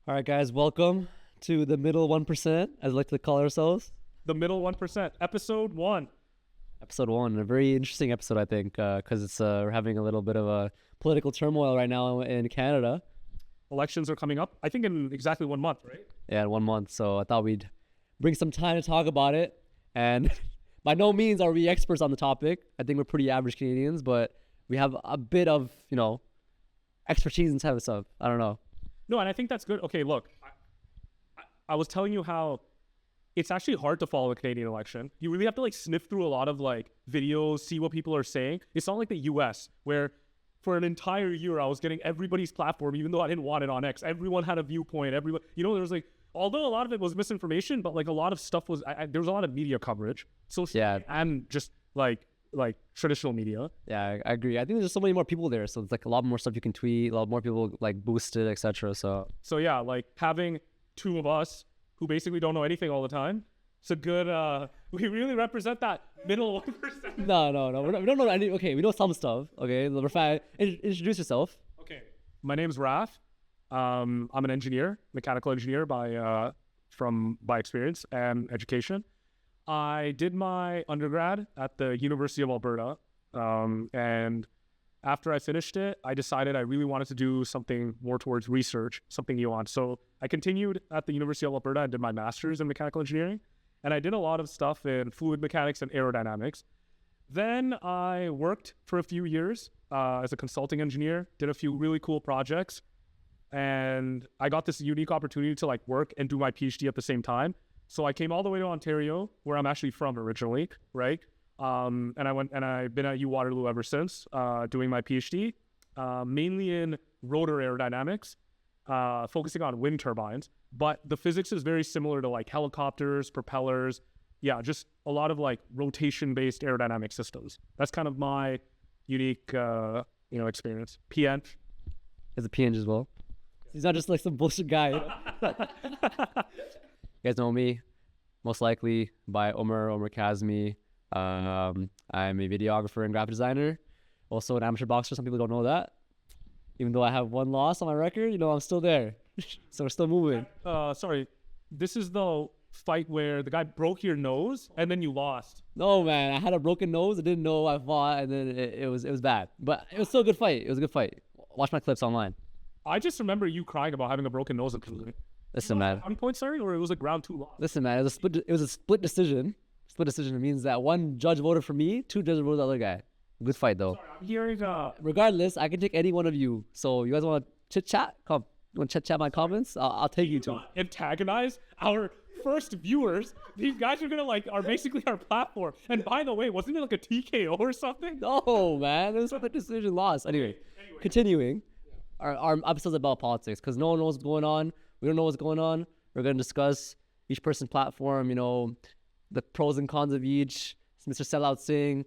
All right, guys, welcome to the middle 1%, as I like to call ourselves. The middle 1%, episode 1. Episode 1, a very interesting episode, I think, because we're having a little bit of a political turmoil right now in Canada. Elections are coming up, I think in exactly 1 month, right? Yeah, in 1 month. So I thought we'd bring some time to talk about it. And by no means are we experts on the topic. I think we're pretty average Canadians, but we have a bit of, expertise in type of stuff. I don't know. No, and I think that's good. Okay, look, I was telling you how it's actually hard to follow a Canadian election. You really have to sniff through a lot of videos, see what people are saying. It's not like the US where for an entire year I was getting everybody's platform, even though I didn't want it on X. Everyone had a viewpoint. Everyone, there was although a lot of it was misinformation, but a lot of stuff was, there was a lot of media coverage. Social media and just like traditional media. Yeah, I agree. I think there's just so many more people there, so it's a lot more stuff you can tweet, a lot more people boost it, etc. So yeah, having two of us who basically don't know anything all the time, it's a good. We really represent that middle 1%. No. We don't know any. Okay, we know some stuff. Okay, we're fine. Introduce yourself. Okay, my name's Raf. I'm an engineer, mechanical engineer by experience and education. I did my undergrad at the University of Alberta, and after I finished it, I decided I really wanted to do something more towards research, something nuanced. So I continued at the University of Alberta and did my master's in mechanical engineering, and I did a lot of stuff in fluid mechanics and aerodynamics. Then I worked for a few years as a consulting engineer, did a few really cool projects, and I got this unique opportunity to work and do my PhD at the same time. So I came all the way to Ontario, where I'm actually from originally, right? And I've been at UWaterloo ever since, doing my PhD, mainly in rotor aerodynamics, focusing on wind turbines. But the physics is very similar to helicopters, propellers. Yeah, just a lot of rotation-based aerodynamic systems. That's kind of my unique, experience. PN. As a PN as well. He's not just some bullshit guy. You guys know me, most likely by Omar Kazmi. I'm a videographer and graphic designer, also an amateur boxer. Some people don't know that. Even though I have one loss on my record, I'm still there. So we're still moving. Sorry, this is the fight where the guy broke your nose and then you lost. No, man, I had a broken nose. I didn't know I fought, and then it was bad. But it was still a good fight. It was a good fight. Watch my clips online. I just remember you crying about having a broken nose. Listen, man. How many points, sorry? Or it was round 2 loss? Listen, man, it was a split decision. Split decision means that one judge voted for me, 2 judges voted the other guy. Good fight, though. Sorry, I'm hearing... Regardless, I can take any one of you. So you guys want to chit-chat? Come. You want to chit-chat my comments? I'll take you to. Antagonize our first viewers. These guys are are basically our platform. And by the way, wasn't it a TKO or something? No, man. It was a decision loss. Anyway, continuing. Our episode's about politics because no one knows what's going on. We don't know what's going on. We're going to discuss each person's platform, the pros and cons of each. Mr. Sellout Singh.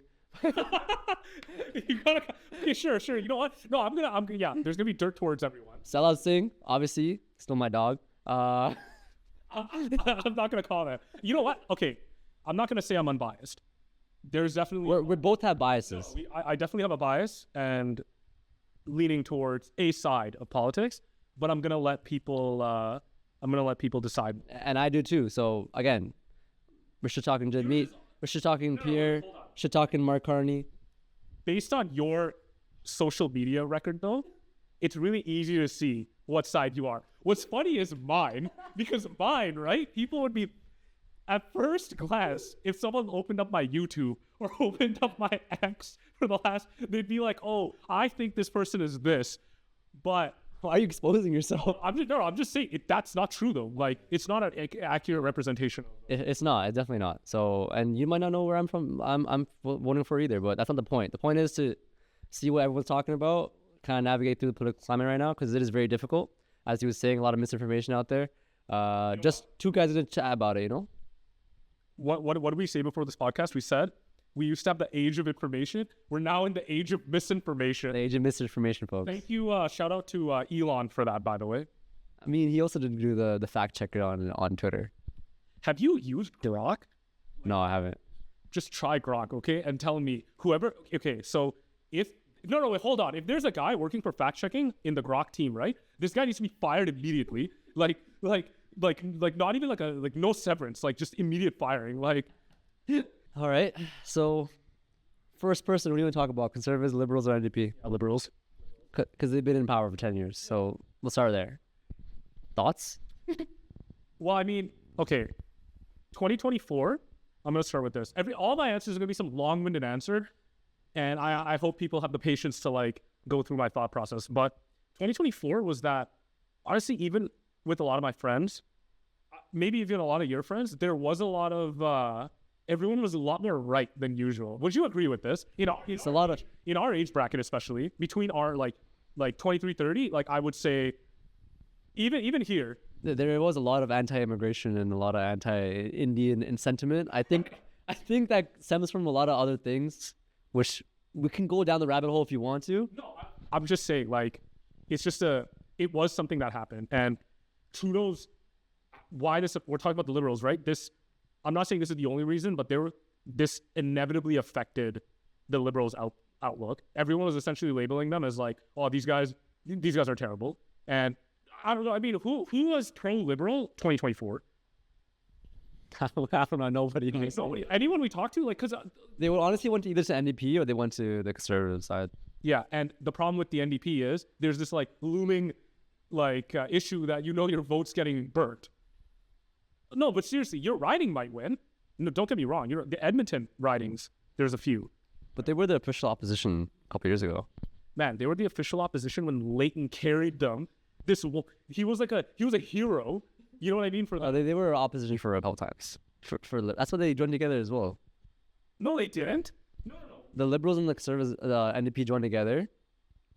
Okay, sure. You know what? No, I'm gonna, there's gonna be dirt towards everyone. Sellout Singh, obviously, still my dog. I'm not gonna call that. You know what? Okay, I'm not gonna say I'm unbiased. There's definitely... We both have biases. No, I definitely have a bias and leaning towards a side of politics, but I'm gonna let people decide. And I do too. So again, we're shit talking Jed Meat. We're shit talking Pierre. Shit talking Mark Carney. Based on your social media record, though, it's really easy to see what side you are. What's funny is mine, because mine, right? People would be, at first glance, if someone opened up my YouTube or opened up my X for the last, they'd be like, "Oh, I think this person is this," but why are you exposing yourself? I'm just saying that's not true though. It's not an accurate representation. It's not. It's definitely not. So, and you might not know where I'm from. I'm voting for either, but that's not the point. The point is to see what everyone's talking about, kind of navigate through the political climate right now because it is very difficult. As he was saying, a lot of misinformation out there. Just two guys didn't chat about it. What did we say before this podcast? We said we used to have the age of information. We're now in the age of misinformation. The age of misinformation, folks. Thank you. Shout out to Elon for that, by the way. I mean, he also didn't do the fact checker on Twitter. Have you used Grok? No, I haven't. Just try Grok, okay? And tell me, whoever... Okay, so if... No, wait, hold on. If there's a guy working for fact checking in the Grok team, right? This guy needs to be fired immediately like not even like no severance, like just immediate firing. Like, All right. So, first person, what do you want to talk about? Conservatives, liberals, or NDP? liberals. Because they've been in power for 10 years. So, we'll start there. Thoughts? Well, I mean, okay, 2024. I'm gonna start with this. All my answers are gonna be some long-winded answer, and I hope people have the patience to like go through my thought process. But 2024 was that, honestly, even with a lot of my friends, maybe even a lot of your friends, there was a lot of everyone was a lot more right than usual. Would you agree with this? You know, It's a lot of. in our age bracket, especially between our like 23, 30, like I would say, even here. There was a lot of anti-immigration and a lot of anti-Indian in sentiment. I think that stems from a lot of other things, which we can go down the rabbit hole if you want to. No, I'm just saying, like, it was something that happened, and who knows why this. We're talking about the liberals, right? I'm not saying this is the only reason, but this inevitably affected the liberals' outlook. Everyone was essentially labeling them as like, oh, these guys are terrible, and I don't know. I mean, who was pro-liberal 2024? I don't know. Nobody knows. Anyone we talked to, like, because They would honestly went to either to NDP or they went to the conservative side. yeah, and the problem with the NDP is there's this like looming like issue that your vote's getting burnt. No, but seriously, your riding might win. No, don't get me wrong. The Edmonton ridings, there's a few. But they were the official opposition a couple years ago. Man, they were the official opposition when Leighton carried them. He was a hero. You know what I mean? For that. They were opposition for a couple times. That's why they joined together as well. No, they didn't. No. The Liberals and the Conservatives, NDP joined together.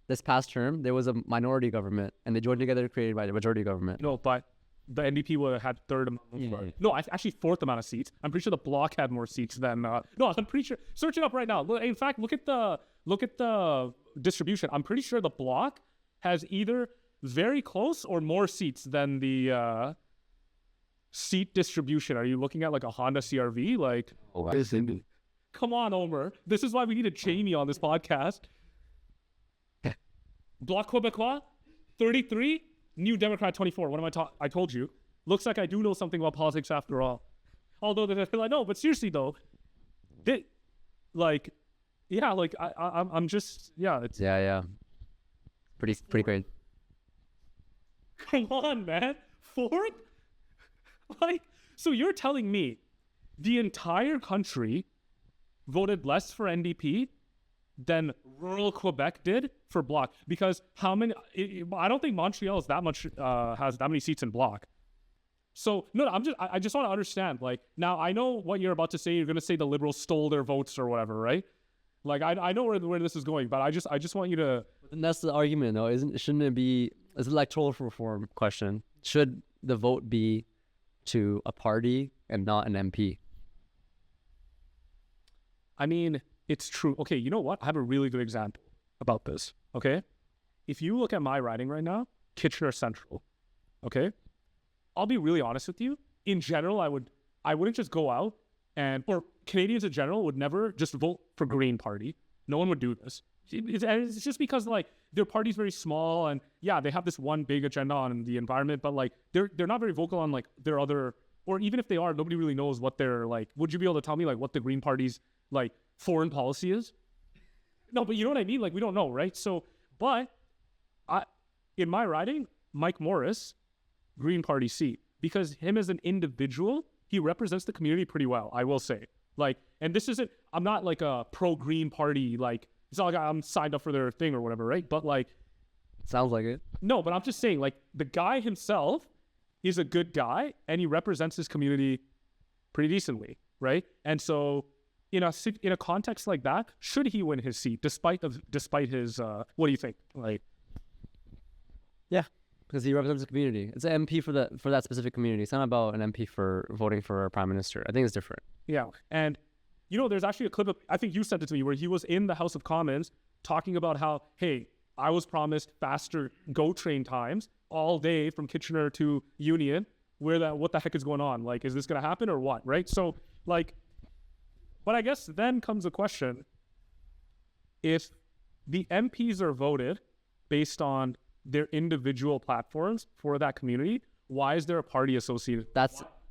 This past term, there was a minority government, and they joined together to create a majority government. No, but the NDP had third amount. No, actually fourth amount of seats. I'm pretty sure the Bloc had more seats than. No, I'm pretty sure. Search it up right now. In fact, look at the distribution. I'm pretty sure the Bloc has either very close or more seats than the seat distribution. Are you looking at like a Honda CRV? Like, come on, Omer. This is why we need a Jamie on this podcast. Bloc Québécois, 33. New Democrat, 24. What am I talking? I told you. Looks like I do know something about politics after all. Although they're like, no, but seriously though, I'm just, it's. Yeah. Pretty great. Come on, man. Fourth? Like, so you're telling me the entire country voted less for NDP than rural Quebec did for Bloc? Because how many? I don't think Montreal is that much has that many seats in Bloc. So no, I just want to understand. Like, now I know what you're about to say. You're going to say the Liberals stole their votes or whatever, right? Like, I know where this is going, but I just want you to. And that's the argument, though, shouldn't it be? It's an electoral reform question. Should the vote be to a party and not an MP? I mean, it's true. Okay, you know what? I have a really good example about this. Okay, if you look at my riding right now, Kitchener Central. Okay, I'll be really honest with you. In general, I wouldn't just go out or Canadians in general would never just vote for Green Party. No one would do this. It's just because like their party's very small and yeah, they have this one big agenda on the environment, but like they're not very vocal on like their other, or even if they are, nobody really knows what they're like. Would you be able to tell me like what the Green Party's like foreign policy is? No, but you know what I mean? Like we don't know, right? So, but in my riding, Mike Morris, Green Party seat, because him as an individual, he represents the community pretty well, I will say. Like, and this isn't, I'm not like a pro-Green Party, like, it's not like I'm signed up for their thing or whatever, right? But like, sounds like it. No, but I'm just saying, like, the guy himself is a good guy and he represents his community pretty decently, right? And so in a context like that, should he win his seat despite his what do you think? Like, yeah, because he represents the community. It's an MP for that specific community. It's not about an MP for voting for a prime minister. I think it's different. Yeah, and you know, there's actually a clip of, I think you sent it to me, where he was in the House of Commons talking about how, hey, I was promised faster GO train times all day from Kitchener to Union. What the heck is going on? Like, is this going to happen or what? Right? So, like, but I guess then comes the question: if the MPs are voted based on their individual platforms for that community, why is there a party associated?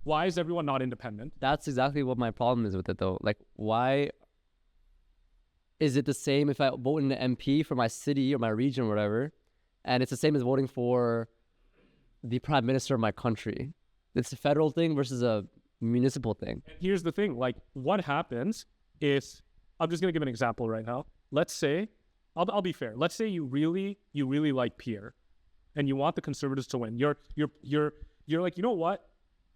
Why is everyone not independent? That's exactly what my problem is with it, though. Like, why is it the same if I vote in an MP for my city or my region or whatever, and it's the same as voting for the prime minister of my country? It's a federal thing versus a municipal thing. And here's the thing, like, what happens is, I'm just gonna give an example right now. Let's say, I'll be fair. Let's say you really like Pierre, and you want the Conservatives to win. You're like, you know what?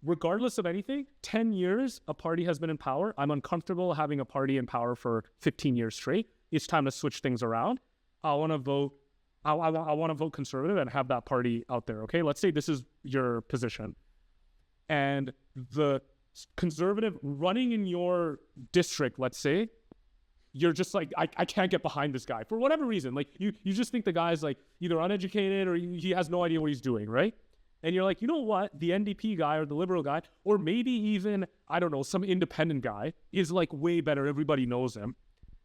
Regardless of anything, 10 years a party has been in power. I'm uncomfortable having a party in power for 15 years straight. It's time to switch things around. I want to vote. I want to vote Conservative and have that party out there. Okay, let's say this is your position, and the Conservative running in your district, let's say, you're just like, I can't get behind this guy for whatever reason. Like, you just think the guy's like either uneducated or he has no idea what he's doing, right? And you're like, you know what? The NDP guy or the Liberal guy, or maybe even, I don't know, some independent guy is like way better. Everybody knows him.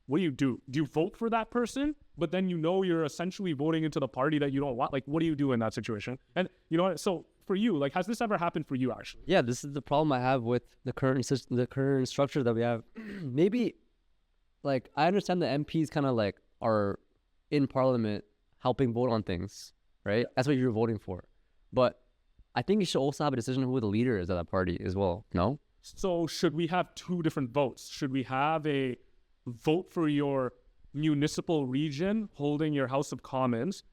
What do? Do you vote for that person? But then you know you're essentially voting into the party that you don't want. Like, what do you do in that situation? And you know what? So for you, like, has this ever happened for you actually? Yeah, this is the problem I have with the current system, the current structure that we have. Maybe, like, I understand the MPs kind of like are in parliament helping vote on things, right? That's what you're voting for. But I think you should also have a decision who the leader is of that party as well, no? So should we have two different votes? Should we have a vote for your municipal region holding your House of Commons,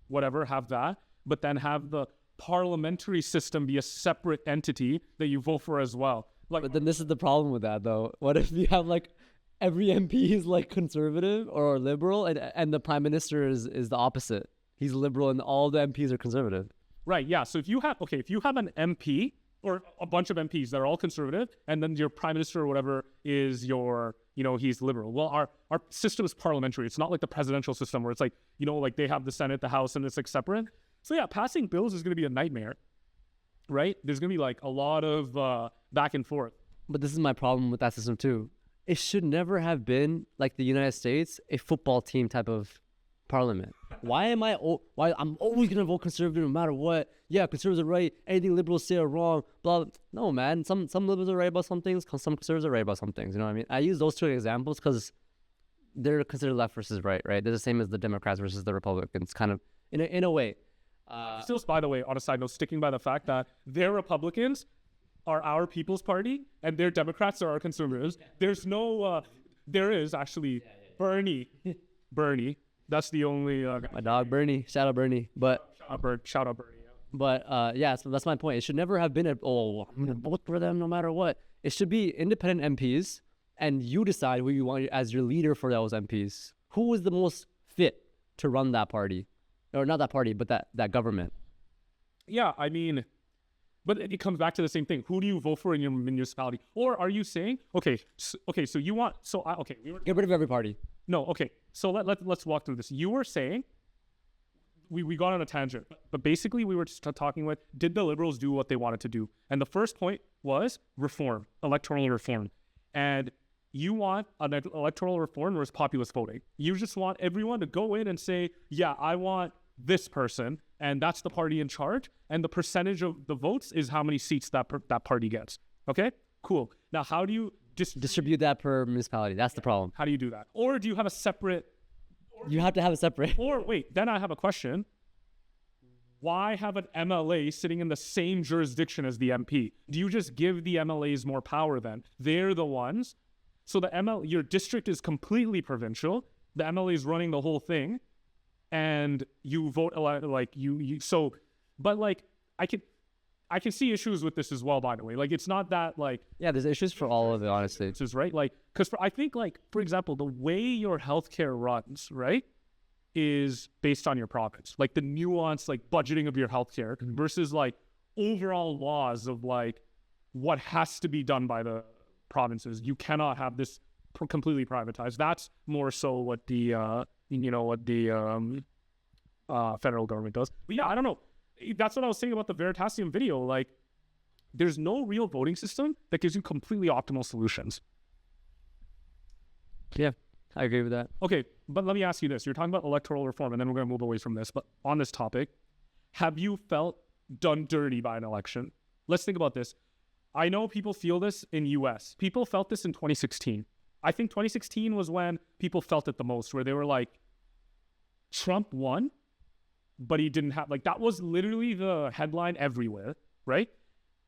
whatever, have that, but then have the parliamentary system be a separate entity that you vote for as well? Like, But then this is the problem with that, though. What if you have like every MP is like conservative or liberal, and the prime minister is the opposite? He's liberal and all the MPs are conservative. right, yeah. So if you have an MP or a bunch of MPs that are all conservative, and then your prime minister or whatever is your, he's liberal. Well, our system is parliamentary. It's not like the presidential system where it's like, like they have the Senate, the House, and it's like separate. So yeah, passing bills is going to be a nightmare, right? There's going to be like a lot of back and forth. But this is my problem with that system too. It should never have been like the United States, a football team type of parliament. Why I'm always gonna vote conservative no matter what? Yeah, conservatives are right. Anything liberals say are wrong. Blah. No, man. Some liberals are right about some things. Some conservatives are right about some things. You know what I mean? I use those two examples because they're considered left versus right. Right? They're the same as the Democrats versus the Republicans, kind of in a way. Still, by the way, on a side note, sticking by the fact that their Republicans are our People's Party and their Democrats are our conservatives. There's no, there is actually Bernie. That's the only My dog Bernie, shout out Bernie. But shout out Bernie. Yeah. But yeah, so that's my point. It should never have been I'm gonna vote for them no matter what. It should be independent MPs, and you decide who you want as your leader for those MPs. Who is the most fit to run that party, or not that party, but that government? Yeah, I mean, but it comes back to the same thing. Who do you vote for in your municipality? Or are you saying, so you want, Get rid of every party. No, okay. So let's walk through this. You were saying, we got on a tangent, but basically we were just talking with, did the Liberals do what they wanted to do? And the first point was reform, electoral reform. And you want an electoral reform versus populist voting. You just want everyone to go in and say, yeah, I want this person, and that's the party in charge. And the percentage of the votes is how many seats that party gets. Okay, cool. Now, how do you distribute that per municipality? That's the problem. How do you do that? Or do you have a separate? You have to have a separate. Or wait, then I have a question. Why have an MLA sitting in the same jurisdiction as the MP? Do you just give the MLAs more power then? They're the ones. So your district is completely provincial. The MLA is running the whole thing, and you vote like you. So, but like I can see issues with this as well, by the way. Like, it's not that, like... Yeah, there's issues for all of it, honestly. Is right? Like, because I think, like, for example, the way your healthcare runs, right, is based on your province. Like, the nuance, like, budgeting of your healthcare versus, like, overall laws of, like, what has to be done by the provinces. You cannot have this completely privatized. That's more so what the, federal government does. But, yeah, I don't know. That's what I was saying about the Veritasium video. Like, there's no real voting system that gives you completely optimal solutions. Yeah, I agree with that. Okay, but let me ask you this. You're talking about electoral reform, and then we're going to move away from this. But on this topic, have you felt done dirty by an election. Let's think about this. I know people feel this in US. People felt this in 2016. I think 2016 was when people felt it the most, where they were like, Trump won, but he didn't have, like, that was literally the headline everywhere, right?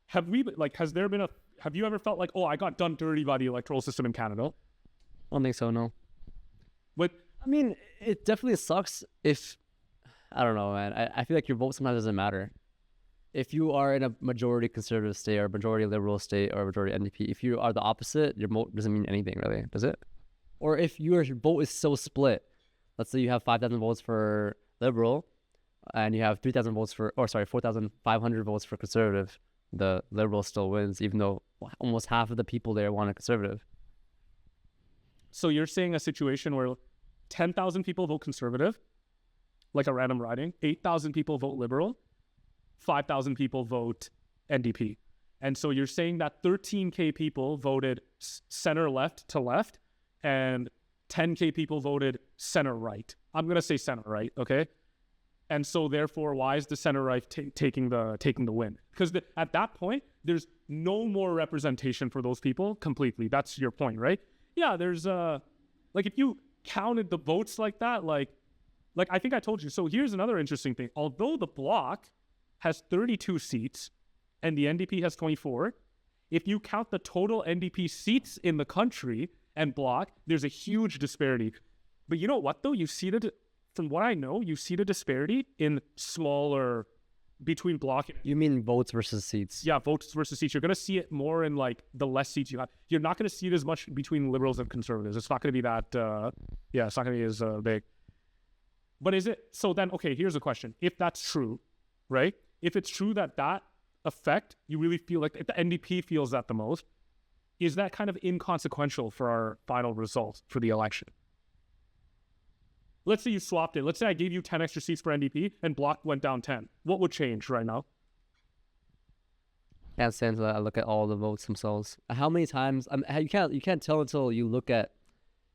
Have you ever felt like, oh, I got done dirty by the electoral system in Canada? I don't think so, no. But I mean, it definitely sucks if, I don't know, man. I feel like your vote sometimes doesn't matter. If you are in a majority conservative state or majority liberal state or majority NDP, if you are the opposite, your vote doesn't mean anything, really, does it? Or if your vote is so split, let's say you have 5,000 votes for liberal and you have 3,000 votes for, 4,500 votes for conservative, the liberal still wins, even though almost half of the people there want a conservative. so you're saying a situation where 10,000 people vote conservative, like a random riding, 8,000 people vote liberal, 5,000 people vote NDP. And so you're saying that 13K people voted center left to left and 10K people voted center right. I'm going to say center right, okay? And so therefore, why is the center right taking the win? Because at that point, there's no more representation for those people completely. That's your point, right? Yeah, there's like if you counted the votes like that, like I think I told you. So here's another interesting thing. Although the Bloc has 32 seats and the NDP has 24, if you count the total NDP seats in the country and Bloc, there's a huge disparity. But you know what, though? From what I know, you see the disparity in smaller, between Bloc and... You mean votes versus seats? Yeah, votes versus seats. You're going to see it more in, like, the less seats you have. You're not going to see it as much between liberals and conservatives. It's not going to be that, it's not going to be as big. But is it... So then, okay, here's a question. If that's true, right? If it's true that effect, you really feel like if the NDP feels that the most, is that kind of inconsequential for our final result for the election? Let's say you swapped it. Let's say I gave you 10 extra seats for NDP and Bloc went down 10. What would change right now? Can't stand to look at all the votes themselves. How many times? You can't tell until you look at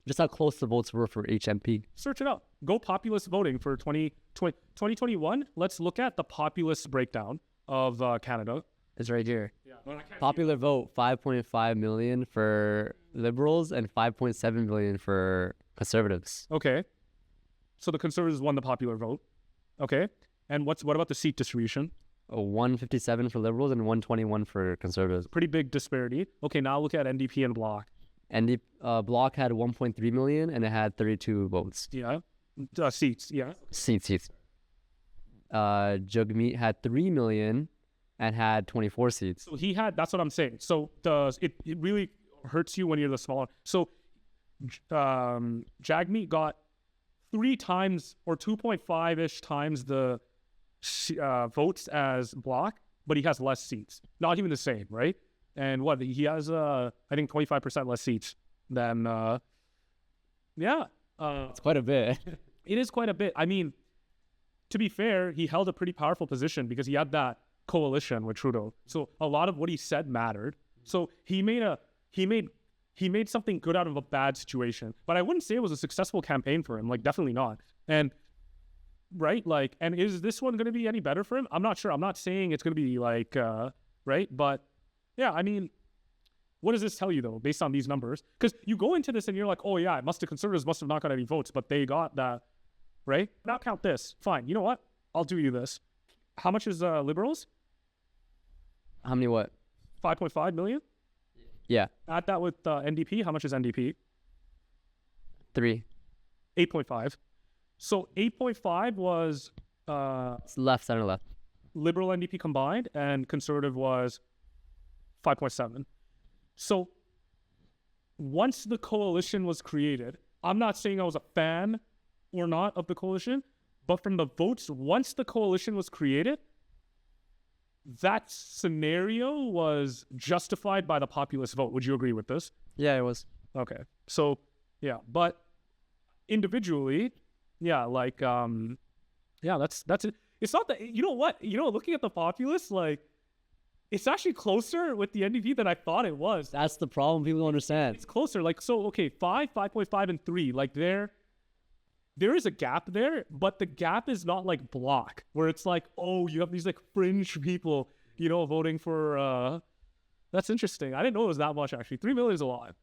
just how close the votes were for each MP. Search it out. Go populist voting for 2021. Let's look at the populist breakdown of Canada. It's right here. Yeah. Well, Popular vote, 5.5 million for liberals and 5.7 million for conservatives. Okay. So the conservatives won the popular vote. Okay. And what about the seat distribution? 157 for liberals and 121 for conservatives. Pretty big disparity. Okay, now look at NDP and Bloc. Bloc had 1.3 million and it had 32 votes. Yeah. Seats, yeah. Seats. Jagmeet had 3 million and had 24 seats. So that's what I'm saying. So it really hurts you when you're the smaller. So Jagmeet got 3 times or 2.5-ish times the votes as Bloc, but he has less seats. Not even the same, right? And he has, I think 25% less seats than, it's quite a bit. It is quite a bit. I mean, to be fair, he held a pretty powerful position because he had that coalition with Trudeau. So a lot of what he said mattered. So he made something good out of a bad situation. But I wouldn't say it was a successful campaign for him. Like, definitely not. And right, like, and is this one going to be any better for him? I'm not sure. I'm not saying it's going to be like, right, but yeah, I mean, what does this tell you though, based on these numbers? Because you go into this and you're like, oh yeah, conservatives must have not got any votes, but they got that, right? Now count this. Fine. You know what? I'll do you this. How much is liberals? How many what? 5.5 million? Yeah. Add that with NDP. How much is NDP? 3. 8.5. So 8.5 was It's left, center, left. Liberal NDP combined, and Conservative was 5.7. So once the coalition was created, I'm not saying I was a fan or not of the coalition, but from the votes, once the coalition was created, that scenario was justified by the populist vote. Would you agree with this? Yeah, it was. Okay. So, yeah. But individually, yeah, like, that's it. It's not that, you know what? Looking at the populace, like, it's actually closer with the NDP than I thought it was. That's the problem people don't understand. It's closer. Like, so, okay, 5.5, and 3. Like, there is a gap there, but the gap is not like block, where it's like, oh, you have these like fringe people, voting for. That's interesting. I didn't know it was that much actually. 3 million is a lot.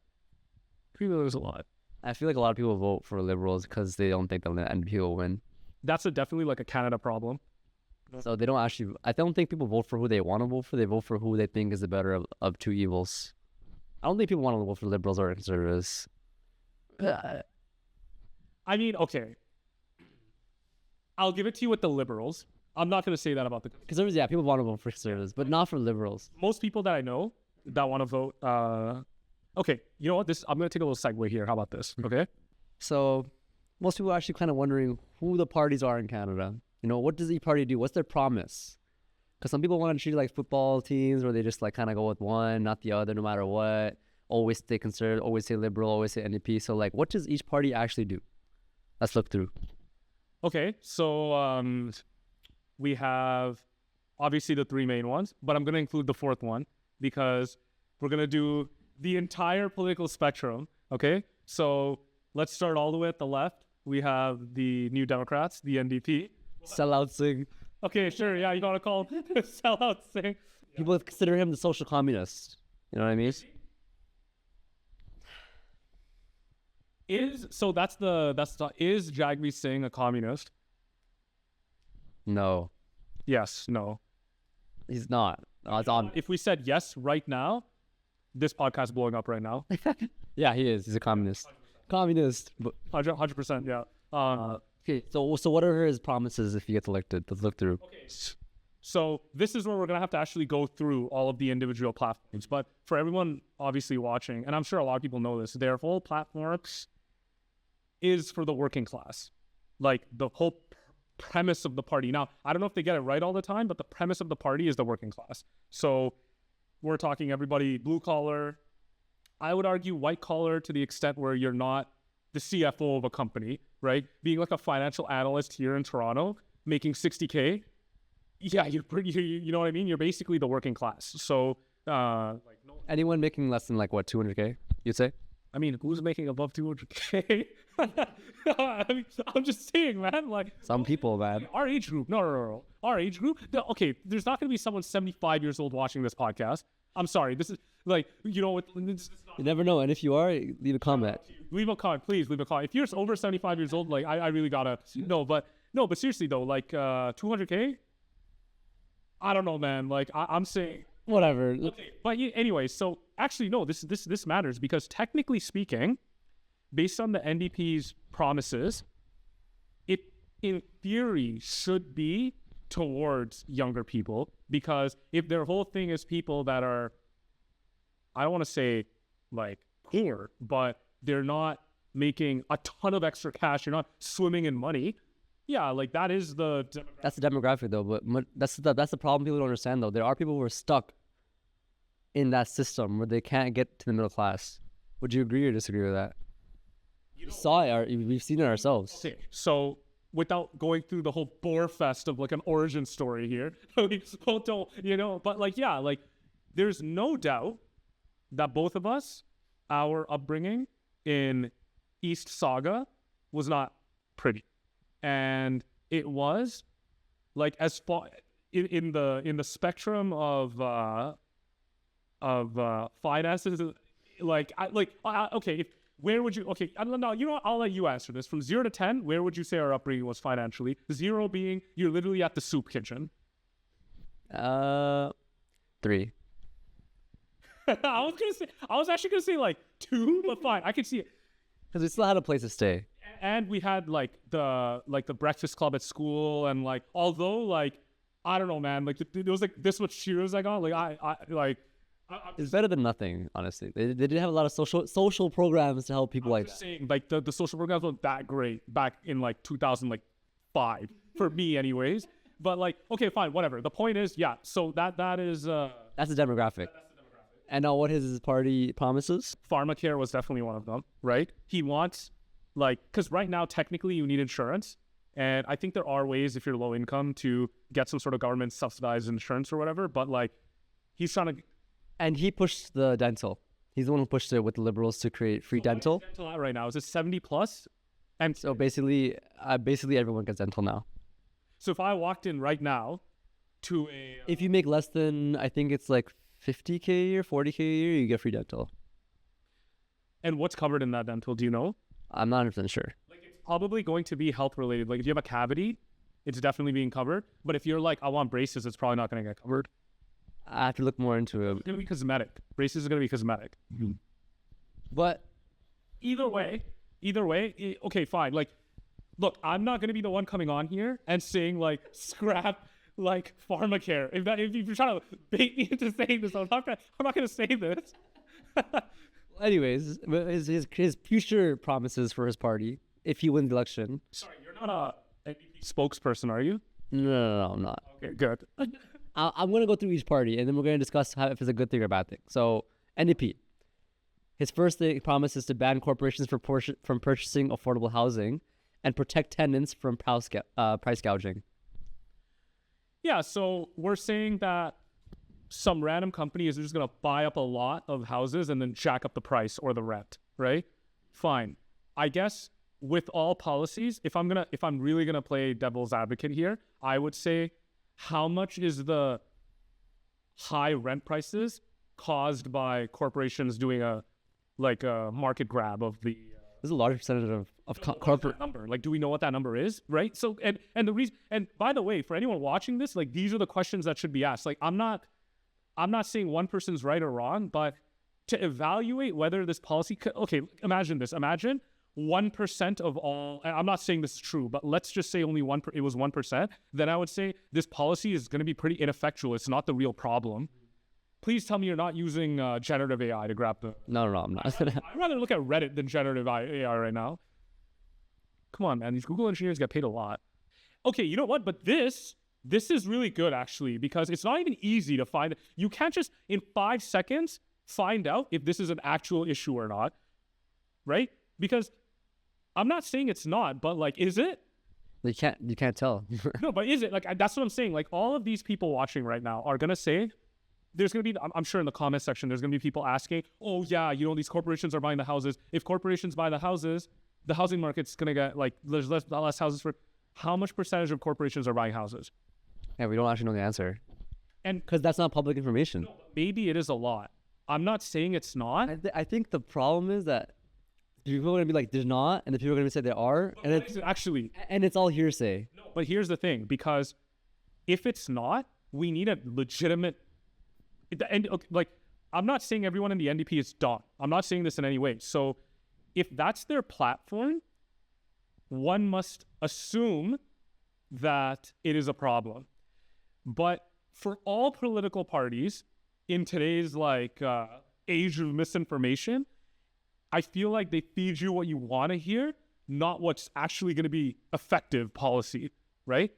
3 million is a lot. I feel like a lot of people vote for Liberals because they don't think the NDP will win. That's definitely like a Canada problem. So they don't actually. I don't think people vote for who they want to vote for. They vote for who they think is the better of two evils. I don't think people want to vote for Liberals or Conservatives. I mean, okay. I'll give it to you with the Liberals. I'm not going to say that about the Conservatives. Yeah, people want to vote for Conservatives, but not for Liberals. Most people that I know that want to vote. Okay, you know what? I'm going to take a little segue here. How about this? Okay. So most people are actually kind of wondering who the parties are in Canada. What does each party do? What's their promise? Because some people want to treat it like football teams where they just like kind of go with one, not the other, no matter what. Always stay conservative, always say Liberal, always say NDP. So like, what does each party actually do? Let's look through. Okay, so we have obviously the three main ones, but I'm going to include the fourth one because we're going to do the entire political spectrum. Okay, so let's start all the way at the left. We have the New Democrats, the NDP. Sellout Singh. Okay, sure. Yeah, you got to call him Sellout Singh. People consider him the social communist. You know what I mean? Is Jagmeet Singh a communist? No. Yes, no. He's not. It's on. If we said yes right now, this podcast is blowing up right now. Yeah, he is. He's a communist. 100%. Communist. 100%, yeah. Okay, so what are his promises if he gets elected? Let's look through. Okay. So this is where we're going to have to actually go through all of the individual platforms. But for everyone obviously watching, and I'm sure a lot of people know this, their whole platforms is for the working class. Like the whole premise of the party. Now, I don't know if they get it right all the time, but the premise of the party is the working class. So we're talking everybody blue collar. I would argue white collar to the extent where you're not the CFO of a company, right? Being like a financial analyst here in Toronto, making $60K. Yeah, you're pretty, you know what I mean? You're basically the working class. So, anyone making less than like what, 200K, you'd say? I mean, who's making above 200K? I mean, I'm just saying, man, like. Some people, man. Our age group, no. Our age group, okay, there's not going to be someone 75 years old watching this podcast. I'm sorry. This is like, you never know. And if you are, leave a comment. Leave a comment, please leave a comment. If you're over 75 years old, like, I really gotta, no, but seriously though, like, 200K? I don't know, man. Like, I'm saying. Whatever. Okay, but anyway, so actually, no, this matters because technically speaking, based on the NDP's promises, it in theory should be towards younger people because if their whole thing is people that are, I don't want to say like poor, but they're not making a ton of extra cash, you're not swimming in money. Yeah, like that is the demographic. That's the demographic though, but that's the problem people don't understand though. There are people who are stuck in that system where they can't get to the middle class. Would you agree or disagree with that? We saw it, we've seen it ourselves. Okay, so without going through the whole bore fest of like an origin story here, but like, yeah, like there's no doubt that both of us, our upbringing in East Saga was not pretty. And it was like as far in the spectrum of finances, okay, where would you? Okay, I don't know. You know what? I'll let you answer this. From 0 to 10, where would you say our upbringing was financially? 0 being you're literally at the soup kitchen. 3. I was actually gonna say like 2, but fine, I can see it. Because we still had a place to stay. And we had like the breakfast club at school, and like although like I don't know, man, like there was like this much Cheerios I got, like it's better than nothing, honestly. They did have a lot of social programs to help people like that. Saying, like the social programs weren't that great back in like 2005 for me, anyways. But like, okay, fine, whatever. The point is, yeah. So that is that's the demographic. And now, what his party promises? Pharmacare was definitely one of them, right? He wants because right now technically you need insurance, and I think there are ways if you're low income to get some sort of government subsidized insurance or whatever. But like, he's trying to. And he pushed the dental. He's the one who pushed it with the Liberals to create free dental. Dental right now is it 70 plus? And So basically everyone gets dental now. so if I walked in right now to a If you make less than, I think it's like 50K a year, 40K a year, you get free dental. and what's covered in that dental, do you know? I'm not 100% sure. Like it's probably going to be health related. Like if you have a cavity, it's definitely being covered. But if you're like, I want braces, it's probably not going to get covered. I have to look more into it. It's going to be cosmetic. Braces are going to be cosmetic. But Either way, okay, fine. Like, look, I'm not going to be the one coming on here and saying like scrap like pharmacare. If you're trying to bait me into saying this, I'm not going to say this. anyways, his future promises for his party, if he wins the election. Sorry, you're not a NDP spokesperson, are you? No, I'm not. Okay, good. I'm going to go through each party, and then we're going to discuss if it's a good thing or a bad thing. So, NDP. His first thing promises to ban corporations from purchasing affordable housing and protect tenants from price gouging. Yeah, so we're saying that some random company is just going to buy up a lot of houses and then jack up the price or the rent, right? Fine. I guess with all policies, if I'm really going to play devil's advocate here, I would say how much is the high rent prices caused by corporations doing a market grab of the There's a large percentage of corporate number. Like, do we know what that number is, right? So, and the reason, and by the way, for anyone watching this, like, these are the questions that should be asked. Like, I'm not saying one person's right or wrong, but to evaluate whether this policy okay, imagine this. Imagine 1% of all, and I'm not saying this is true, but let's just say only it was 1%, then I would say this policy is going to be pretty ineffectual. It's not the real problem. Please tell me you're not using generative AI to grab the... No, I'm not. I'd rather look at Reddit than generative AI right now. Come on, man. These Google engineers get paid a lot. Okay, you know what? But this is really good, actually, because it's not even easy to find. You can't just, in 5 seconds, find out if this is an actual issue or not, right? Because I'm not saying it's not, but, like, is it? You can't tell. No, but is it? Like, that's what I'm saying. Like, all of these people watching right now are going to say... There's going to be, I'm sure in the comment section, there's going to be people asking, oh yeah, you know, these corporations are buying the houses. If corporations buy the houses, the housing market's going to get, like, there's less houses for, how much percentage of corporations are buying houses? Yeah, we don't actually know the answer. And because that's not public information. No, maybe it is a lot. I'm not saying it's not. I think the problem is that people are going to be like, there's not, and the people are going to say there are. But and it's actually. And it's all hearsay. No, but here's the thing, because if it's not, we need a legitimate, and like, I'm not saying everyone in the NDP is dumb. I'm not saying this in any way. So if that's their platform, one must assume that it is a problem. But for all political parties in today's age of misinformation, I feel like they feed you what you want to hear, not what's actually going to be effective policy, right?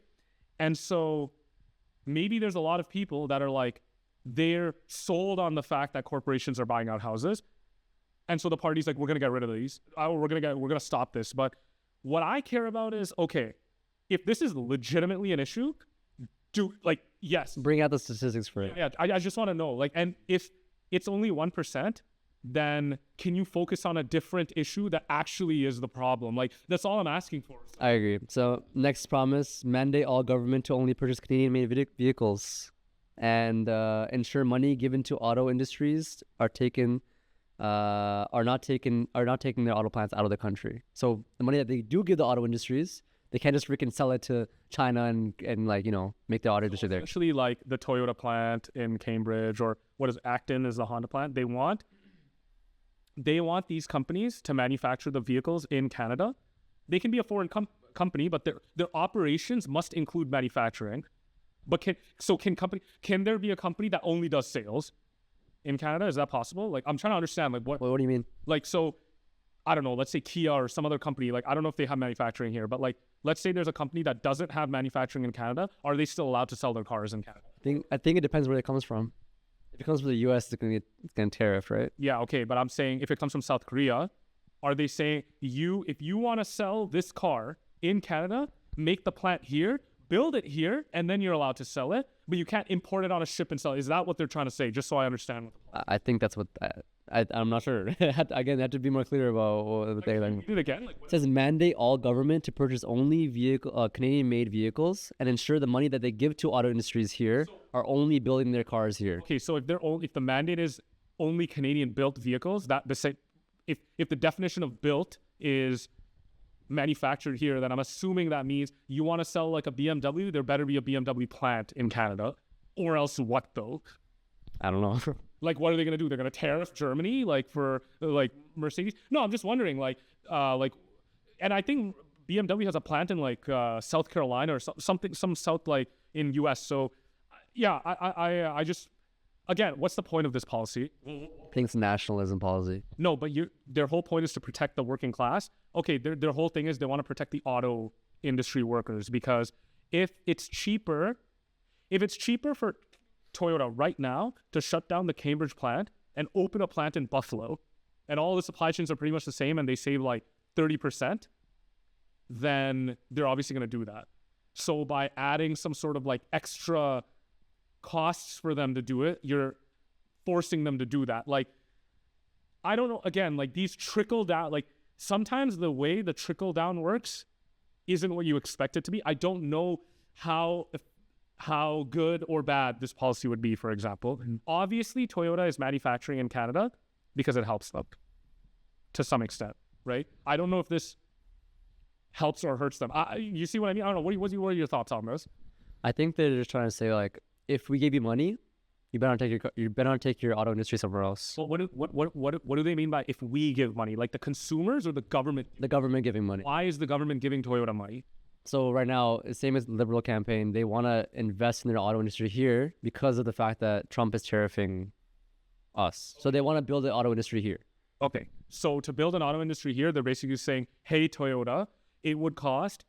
And so maybe there's a lot of people that are like, they're sold on the fact that corporations are buying out houses. And so the party's like, we're going to get rid of these. We're going to stop this. But what I care about is, okay, if this is legitimately an issue, yes. Bring out the statistics for it. Yeah, I just want to know, and if it's only 1%, then can you focus on a different issue that actually is the problem? Like, that's all I'm asking for. I agree. So next promise, mandate all government to only purchase Canadian-made vehicles and ensure money given to auto industries are not taking their auto plants out of the country. So the money that they do give the auto industries, they can't just freaking sell it to China and make the auto industry there. Especially like the Toyota plant in Cambridge, or what is Acton is the Honda plant. They want these companies to manufacture the vehicles in Canada. They can be a foreign company, but their operations must include manufacturing. But can there be a company that only does sales in Canada? Is that possible? Like, I'm trying to understand, like, what do you mean? Like, so, I don't know, let's say Kia or some other company, like, I don't know if they have manufacturing here, but like, let's say there's a company that doesn't have manufacturing in Canada. Are they still allowed to sell their cars in Canada? I think it depends where it comes from. If it comes from the US, it's going to tariff, right? Yeah, okay, but I'm saying if it comes from South Korea, are they saying if you want to sell this car in Canada, make the plant here, build it here, and then you're allowed to sell it, but you can't import it on a ship and sell it? Is that what they're trying to say? Just so I understand. I think that's what I'm not sure. Again, I have to be more clear about what they like. Do it again. Like, It says mandate all government to purchase only Canadian-made vehicles and ensure the money that they give to auto industries here are only building their cars here. okay, so if the mandate is only Canadian-built vehicles, if the definition of built is manufactured here, then I'm assuming that means you want to sell like a BMW, there better be a BMW plant in Canada, or else what though? I don't know. Like, what are they going to do? They're going to tariff Germany, like for like Mercedes? No, I'm just wondering, and I think BMW has a plant in like South Carolina or some south like in US. So, yeah, I just again, what's the point of this policy? I think it's nationalism policy. No, but their whole point is to protect the working class. Okay, their whole thing is they want to protect the auto industry workers because if it's cheaper for Toyota right now to shut down the Cambridge plant and open a plant in Buffalo, and all the supply chains are pretty much the same and they save like 30%, then they're obviously going to do that. So by adding some sort of like extra costs for them to do it, you're forcing them to do that. Like, I don't know, again, like these trickle down, like sometimes the way the trickle down works isn't what you expect it to be. I don't know how good or bad this policy would be, for example. Obviously, Toyota is manufacturing in Canada because it helps them to some extent, right? I don't know if this helps or hurts them. You see what I mean? I don't know. What are your thoughts on this? I think they're just trying to say, like, if we give you money, you better not take your auto industry somewhere else. Well, what do they mean by if we give money? Like the consumers or the government? The government giving money. Why is the government giving Toyota money? So right now, same as the Liberal campaign, they want to invest in their auto industry here because of the fact that Trump is tariffing us. So they want to build the auto industry here. Okay, so to build an auto industry here, they're basically saying, hey, Toyota, it would cost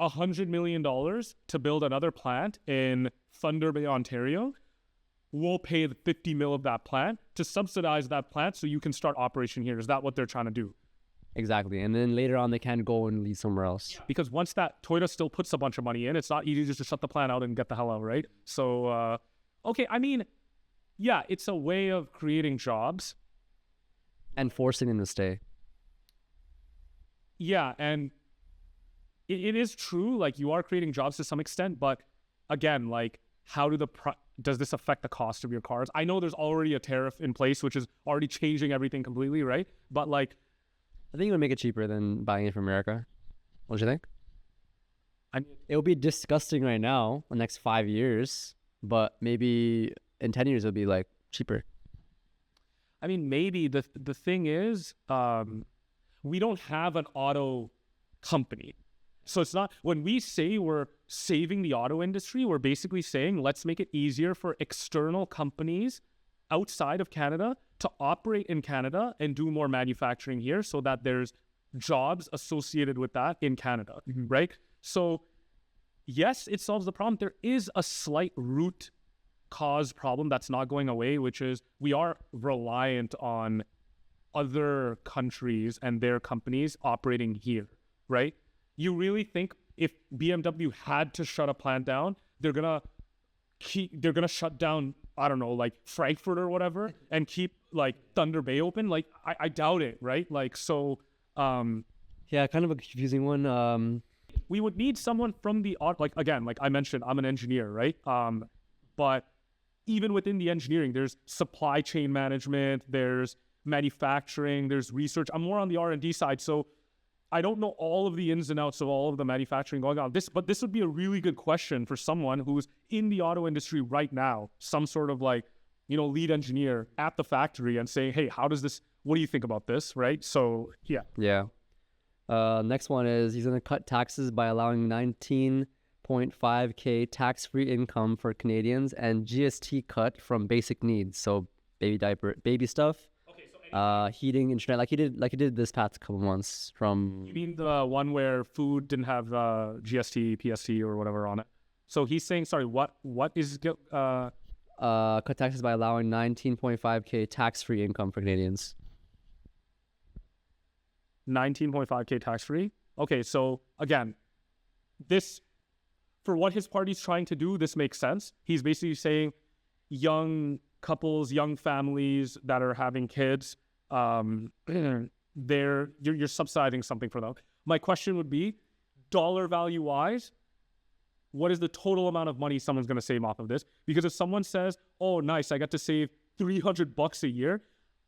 $100 million to build another plant in Thunder Bay, Ontario. We'll pay the 50 mil of that plant to subsidize that plant so you can start operation here. Is that what they're trying to do? Exactly. And then later on, they can go and lead somewhere else. Yeah. Because once that Toyota still puts a bunch of money in, it's not easy just to shut the plant out and get the hell out, right? So, okay, I mean, yeah, it's a way of creating jobs. And forcing them to stay. Yeah, and it is true, like you are creating jobs to some extent, but again, like how does this affect the cost of your cars? I know there's already a tariff in place, which is already changing everything completely, right? But like, I think it would make it cheaper than buying it from America. What do you think? It would be disgusting right now, the next 5 years, but maybe in 10 years it'll be like cheaper. I mean, maybe the thing is, we don't have an auto company. So it's not, when we say we're saving the auto industry, we're basically saying, let's make it easier for external companies outside of Canada to operate in Canada and do more manufacturing here so that there's jobs associated with that in Canada, right? So yes, it solves the problem. There is a slight root cause problem that's not going away, which is we are reliant on other countries and their companies operating here, right? You really think if BMW had to shut a plant down, they're gonna shut down, I don't know, like Frankfurt or whatever, and keep like Thunder Bay open? Like I doubt it, right? Like so. Yeah, kind of a confusing one. We would need someone from the like again, like I mentioned, I'm an engineer, right? But even within the engineering, there's supply chain management, there's manufacturing, there's research. I'm more on the R&D side, so I don't know all of the ins and outs of all of the manufacturing going on. But this would be a really good question for someone who's in the auto industry right now, some sort of like, lead engineer at the factory and say, hey, what do you think about this, right? So, yeah. Yeah. Next one is he's going to cut taxes by allowing 19.5K tax-free income for Canadians and GST cut from basic needs. So baby stuff. Heating, internet, like he did this past couple months from... You mean the one where food didn't have GST, PST, or whatever on it? So he's saying, sorry, what is... cut taxes by allowing 19.5K tax-free income for Canadians. 19.5K tax-free? Okay, so again, this, for what his party's trying to do, this makes sense. He's basically saying young couples, young families that are having kids, you're subsidizing something for them. My question would be, dollar value wise, what is the total amount of money someone's going to save off of this? Because if someone says, oh, nice, I got to save $300 a year,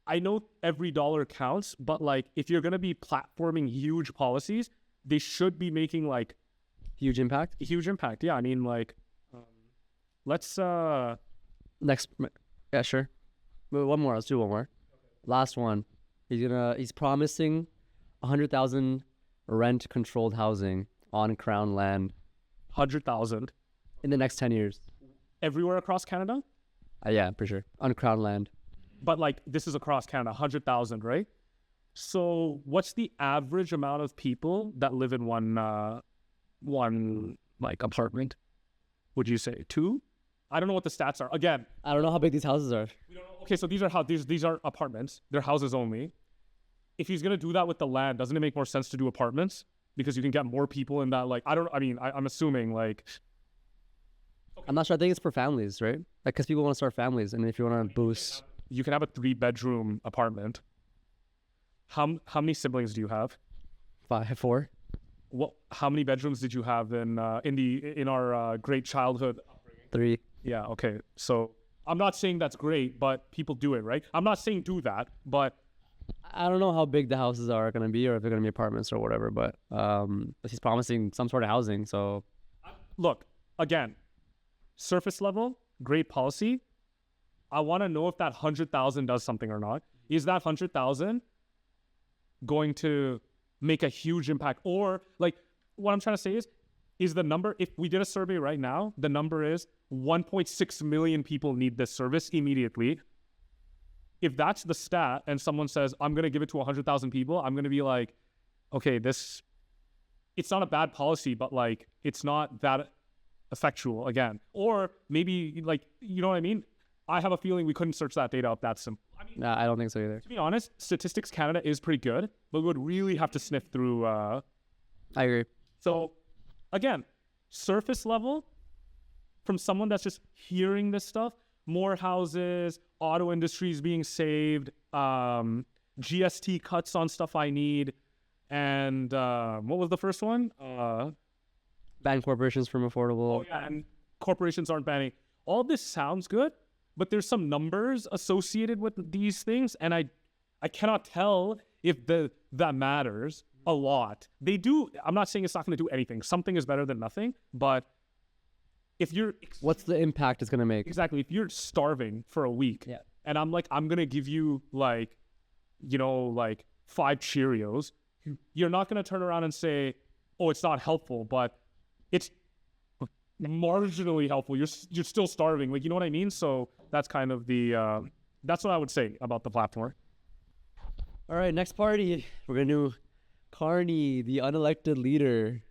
I know every dollar counts, but like if you're going to be platforming huge policies, they should be making like Huge impact. Yeah, I mean, like, let's Next, yeah, sure. Wait, one more. Let's do one more. Last one. He's promising 100,000 rent-controlled housing on Crown land 100,000 in the next 10 years. everywhere across Canada. Yeah, for sure. On Crown land. But like this is across Canada, 100,000, right? So what's the average amount of people that live in one like apartment? Would you say 2? I don't know what the stats are. Again, I don't know how big these houses are. we don't know. Okay, so these are apartments. They're houses only. If he's gonna do that with the land, doesn't it make more sense to do apartments? Because you can get more people in that. Like I'm assuming like. I'm not sure. I think it's for families, right? Like, because people want to start families, and if you want to boost, You can have a 3-bedroom apartment. How many siblings do you have? 4. How many bedrooms did you have in our great childhood? 3. Yeah, okay. So I'm not saying that's great, but people do it, right? I'm not saying do that, but I don't know how big the houses are going to be, or if they're going to be apartments or whatever. But he's promising some sort of housing. So look, again, surface level, great policy. I want to know if that 100,000 does something or not. Is that 100,000 going to make a huge impact? Or like what I'm trying to say is the number, if we did a survey right now, the number is 1.6 million people need this service immediately. If that's the stat and someone says, I'm going to give it to 100,000 people, I'm going to be like, okay, it's not a bad policy, but like, it's not that effectual again. Or maybe like, you know what I mean? I have a feeling we couldn't search that data up that simple. I mean, I don't think so either. to be honest, Statistics Canada is pretty good, but we would really have to sniff through. I agree. So again, surface level, from someone that's just hearing this stuff, more houses, auto industries being saved, GST cuts on stuff I need, and what was the first one? Ban corporations from affordable. Oh yeah, and corporations aren't banning. All this sounds good, but there's some numbers associated with these things, and I cannot tell if that matters a lot. They do. I'm not saying it's not going to do anything. Something is better than nothing, but if you're What's the impact it's going to make? exactly, if you're starving for a week, Yeah. and I'm like, I'm gonna give you like, like 5 Cheerios, you're not gonna turn around and say, oh, it's not helpful, but it's marginally helpful. You're still starving, like, you know what I mean? So that's kind of the that's what I would say about the platform. All right, next party. We're going to do Carney, the unelected leader.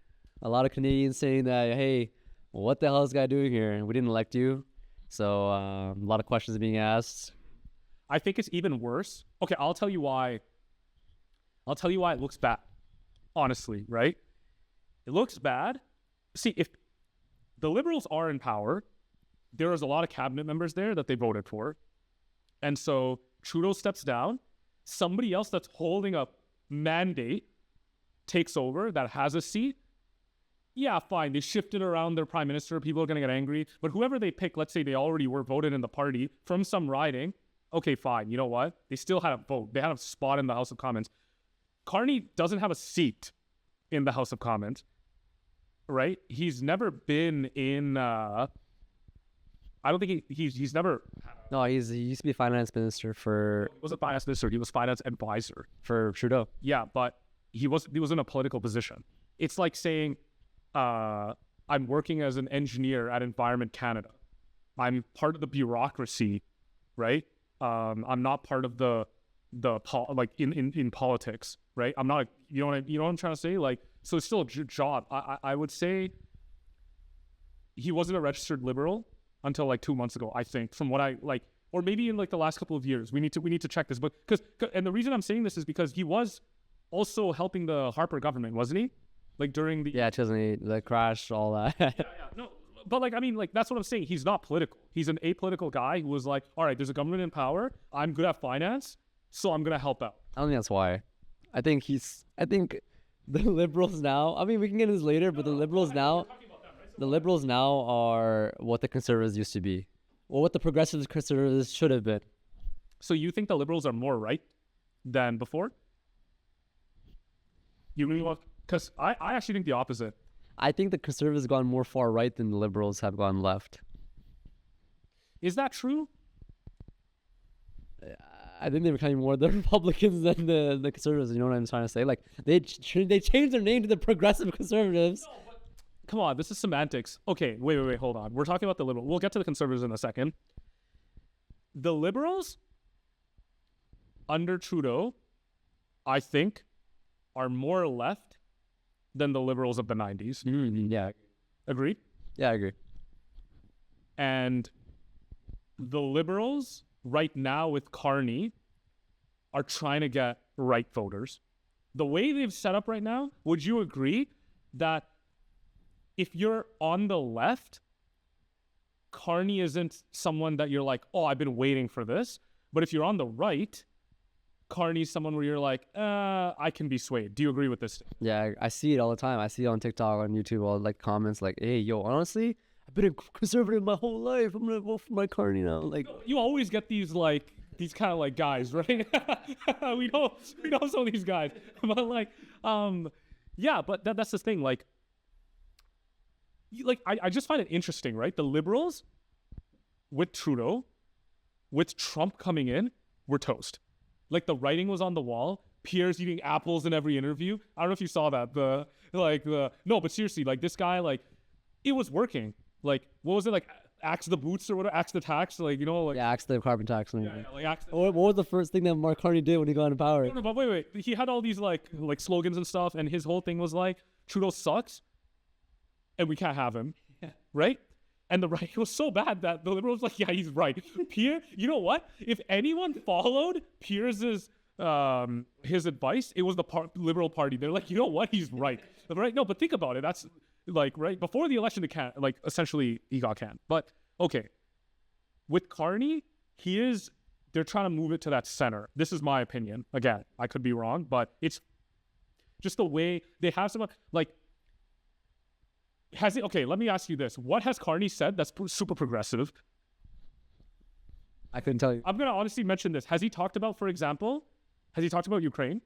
A lot of Canadians saying that, hey, what the hell is this guy doing here? We didn't elect you. So a lot of questions are being asked. I think it's even worse. Okay, I'll tell you why it looks bad. Honestly, right? It looks bad. See, if the Liberals are in power, there is a lot of cabinet members there that they voted for. And so Trudeau steps down. Somebody else that's holding a mandate takes over that has a seat. Yeah, fine. They shifted around their prime minister. People are going to get angry. But whoever they pick, let's say they already were voted in the party from some riding. Okay, fine. You know what? They still had a vote. They had a spot in the House of Commons. Carney doesn't have a seat in the House of Commons, right? He's never been in. I don't think he's never. No, he used to be finance minister He wasn't finance minister. He was finance advisor. for Trudeau. Yeah, but he was in a political position. It's like saying, I'm working as an engineer at Environment Canada. I'm part of the bureaucracy, right? I'm not part of in politics, right? I'm not. You know what I'm trying to say? Like, so it's still a job. I would say he wasn't a registered Liberal until like 2 months ago, I think, from what I like, or maybe in like the last couple of years. We need to check this, but and the reason I'm saying this is because he was also helping the Harper government, wasn't he? Like during the 2008, the crash, all that. yeah. No, but like, I mean, like, that's what I'm saying. He's not political. He's an apolitical guy who was like, all right, there's a government in power. I'm good at finance, so I'm going to help out. I don't think that's why. I think the liberals now, I mean, we can get into this later, but the liberals now are what the conservatives used to be, or what the progressive conservatives should have been. So you think the liberals are more right than before? You really want? Because I actually think the opposite. I think the conservatives have gone more far right than the liberals have gone left. Is that true? I think they're becoming more the Republicans than the conservatives. You know what I'm trying to say? Like they changed their name to the progressive conservatives. No, but come on, this is semantics. Okay, wait, hold on. We're talking about the liberals. We'll get to the conservatives in a second. The liberals under Trudeau, I think, are more left than the liberals of the 90s. Yeah. Agreed? Yeah, I agree. And the liberals right now with Carney are trying to get right voters. The way they've set up right now, would you agree that if you're on the left, Carney isn't someone that you're like, oh, I've been waiting for this. But if you're on the right, Carney's someone where you're like, I can be swayed. Do you agree with this? Yeah, I see it all the time. I see it on TikTok, on YouTube, all like comments like, hey, yo, honestly, I've been a conservative my whole life. I'm gonna vote for my Carney now. Like, you always get these kind of like guys, right? we know some of these guys, but like, yeah, but that's the thing. Like, I just find it interesting, right? The liberals with Trudeau, with Trump coming in, were toast. Like the writing was on the wall. Pierre's eating apples in every interview. I don't know if you saw that. No, but seriously, like this guy, like it was working. Like what was it like? Axe the boots or whatever, axe the tax, like you know, like yeah, axe the carbon tax. Like axe the... What was the first thing that Mark Carney did when he got into power? No, but wait, he had all these like slogans and stuff, and his whole thing was like Trudeau sucks, and we can't have him, right? And the right was so bad that the liberals like, yeah, he's right. Pierre, you know what? If anyone followed Pierre's his advice, it was the Liberal Party. They're like, you know what? He's right. Right? No, but think about it. That's like right before the election, essentially he got canned. But okay, with Carney, they're trying to move it to that center. This is my opinion. Again, I could be wrong, but it's just the way they have some like. Okay, let me ask you this. What has Carney said that's super progressive? I couldn't tell you. I'm going to honestly mention this. Has he talked about, for example, Ukraine?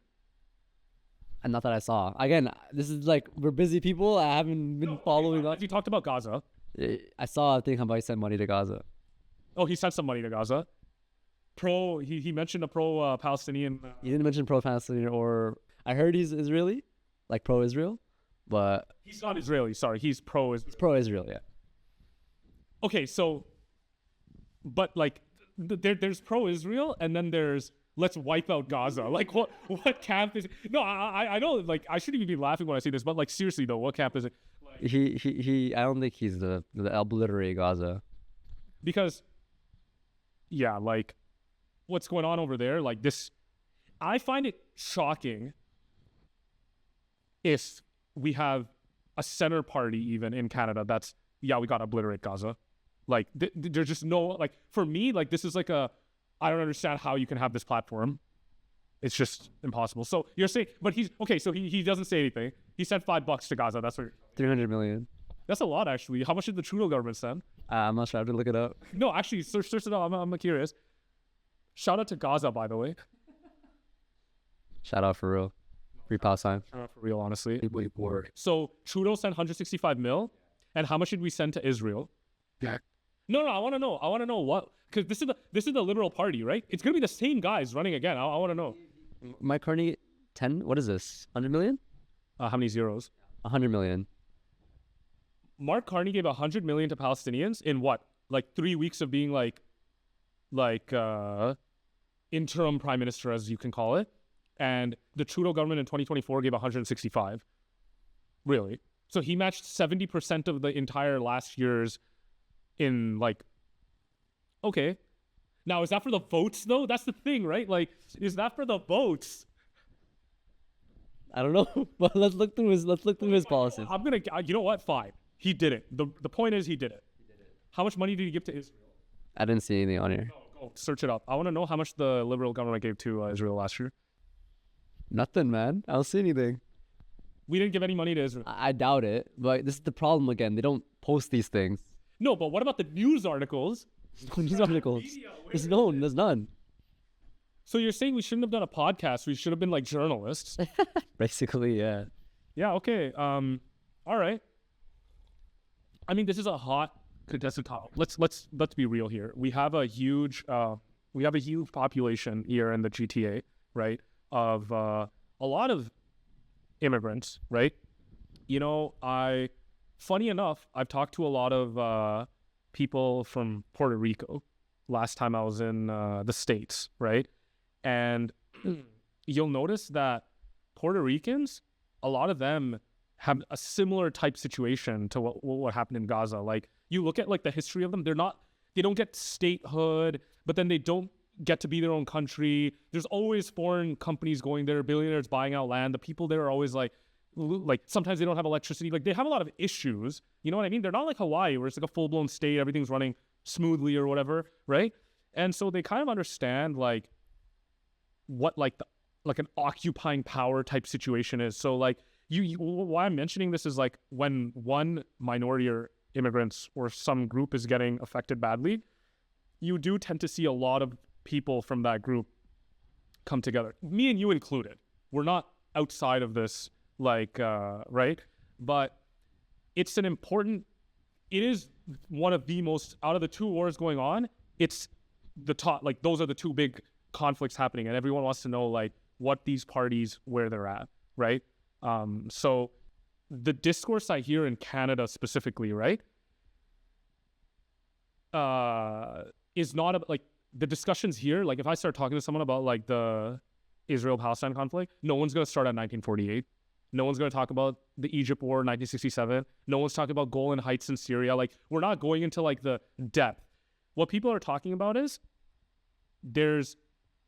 And not that I saw. Again, this is like, we're busy people. I haven't been following. Has he talked about Gaza? I saw a thing about he sent money to Gaza. Oh, he sent some money to Gaza? He mentioned a pro-Palestinian. He didn't mention pro-Palestinian or, I heard he's Israeli, like pro-Israel. But he's not Israeli. Sorry, he's pro-Israel. It's pro-Israel, yeah. Okay, so, but like, there's pro-Israel, and then there's let's wipe out Gaza. Like, what camp is it? No, I know. Like, I shouldn't even be laughing when I say this, but like, seriously though, what camp is it? Like, he. I don't think he's the obliterate Gaza. Because, yeah, like, what's going on over there? Like this, I find it shocking. If we have a center party even in Canada that's, yeah, we got to obliterate Gaza. Like, there's just no, like, for me, like, this is like I don't understand how you can have this platform. It's just impossible. So you're saying, but so he doesn't say anything. He sent $5 to Gaza. That's what you're 300 million. That's a lot, actually. How much did the Trudeau government send? I'm not sure. I have to look it up. No, actually, search it up. I'm curious. Shout out to Gaza, by the way. Shout out for real. Free Palestine. For real, honestly. Way poor. So Trudeau sent 165 mil, and how much did we send to Israel? Yeah. No, I want to know. I want to know what, because this is the Liberal Party, right? It's gonna be the same guys running again. I want to know. Mike Carney, 10. What is this? 100 million? How many zeros? 100 million. Mark Carney gave 100 million to Palestinians in what? Like 3 weeks of being like interim prime minister, as you can call it. And the Trudeau government in 2024 gave 165. Really? So he matched 70% of the entire last year's in like, okay. Now, is that for the votes though? That's the thing, right? Like, is that for the votes? I don't know, but let's look through his policies. I'm gonna, you know what? Fine. He did it. The point is he did it. How much money did he give to Israel? I didn't see anything on here. Go search it up. I want to know how much the Liberal government gave to Israel last year. Nothing, man. I don't see anything. We didn't give any money to Israel. I doubt it, but this is the problem again. They don't post these things. No, but what about the news articles? News articles. There's none. So you're saying we shouldn't have done a podcast? We should have been like journalists? Basically, yeah. Yeah. Okay. All right. I mean, this is a hot contested topic. Let's be real here. We have a huge population here in the GTA, right? Of a lot of immigrants, right? You know, funny enough, I've talked to a lot of people from Puerto Rico last time I was in the States, right? And you'll notice that Puerto Ricans, a lot of them have a similar type situation to what happened in Gaza. Like, you look at like the history of them, they don't get statehood, but then they don't get to be their own country. There's always foreign companies going there, billionaires buying out land. The people there are always like sometimes they don't have electricity. Like, they have a lot of issues. You know what I mean? They're not like Hawaii where it's like a full-blown state, everything's running smoothly or whatever, right? And so they kind of understand like what like an occupying power type situation is. So like why I'm mentioning this is like when one minority or immigrants or some group is getting affected badly, you do tend to see a lot of people from that group come together. Me and you included. We're not outside of this, like, right? But it is one of the most, out of the two wars going on, it's the top, like those are the two big conflicts happening, and everyone wants to know like what these parties, where they're at, right? So the discourse I hear in Canada specifically, right, is not like the discussions here. Like, if I start talking to someone about like the Israel-Palestine conflict, no one's going to start at 1948. No one's going to talk about the Egypt War, 1967. No one's talking about Golan Heights in Syria. Like, we're not going into like the depth. What people are talking about is there's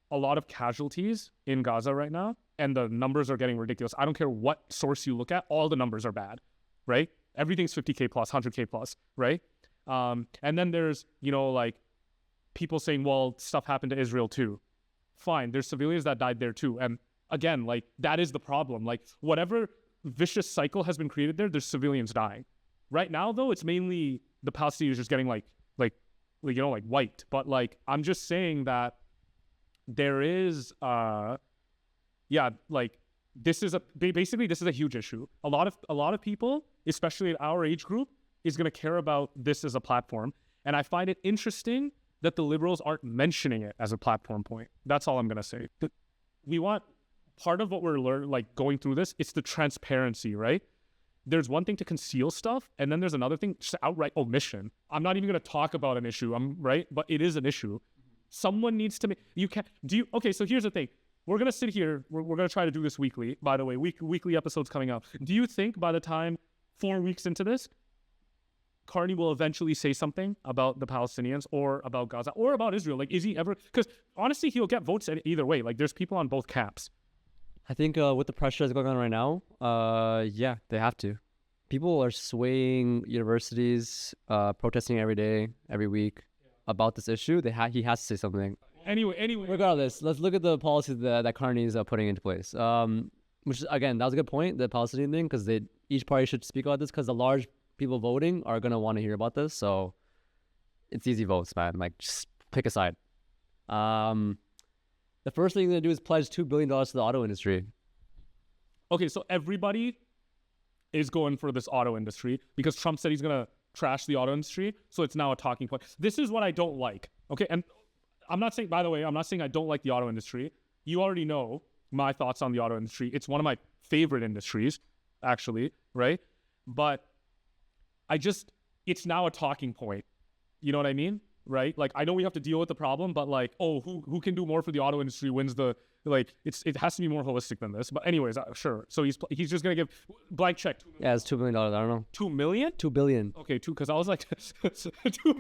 a lot of casualties in Gaza right now, and the numbers are getting ridiculous. I don't care what source you look at, all the numbers are bad, right? Everything's 50K plus, 100K plus, right? And then there's, you know, like people saying, well, stuff happened to Israel too. Fine, there's civilians that died there too. And again, like, that is the problem. Like, whatever vicious cycle has been created there, there's civilians dying. Right now, though, it's mainly the Palestinians just getting like wiped. But like, I'm just saying that there is, this is a huge issue. A lot of people, especially in our age group, is going to care about this as a platform. And I find it interesting that the Liberals aren't mentioning it as a platform point. That's all I'm going to say. We want, part of what we're going through this, it's the transparency, right? There's one thing to conceal stuff, and then there's another thing, just outright omission. I'm not even going to talk about an issue, right? But it is an issue. Someone needs to okay, so here's the thing. We're going to sit here, we're going to try to do this weekly, by the way, weekly episodes coming up. Do you think by the time 4 weeks into this, Carney will eventually say something about the Palestinians or about Gaza or about Israel? Like, is he ever, because honestly, he'll get votes either way. Like, there's people on both camps. I think with the pressure that's going on right now, yeah, they have to. People are swaying universities, protesting every day, every week about this issue. He has to say something. Anyway. Regardless, let's look at the policies that Carney is putting into place. Which, again, that was a good point, the Palestinian thing, because each party should speak about this, because the large people voting are going to want to hear about this. So it's easy votes, man. Like, just pick a side. The first thing they're going to do is pledge $2 billion to the auto industry. Okay, so everybody is going for this auto industry because Trump said he's going to trash the auto industry. So it's now a talking point. This is what I don't like. Okay, and I'm not saying I don't like the auto industry. You already know my thoughts on the auto industry. It's one of my favorite industries, actually, right? But it's now a talking point. You know what I mean? Right? Like, I know we have to deal with the problem, but like, oh, who can do more for the auto industry wins the, like, it has to be more holistic than this. But anyways, sure. So he's just going to give blank check. Yeah, it's $2 million. I don't know. 2 million? 2 billion. Okay, because I was like, 2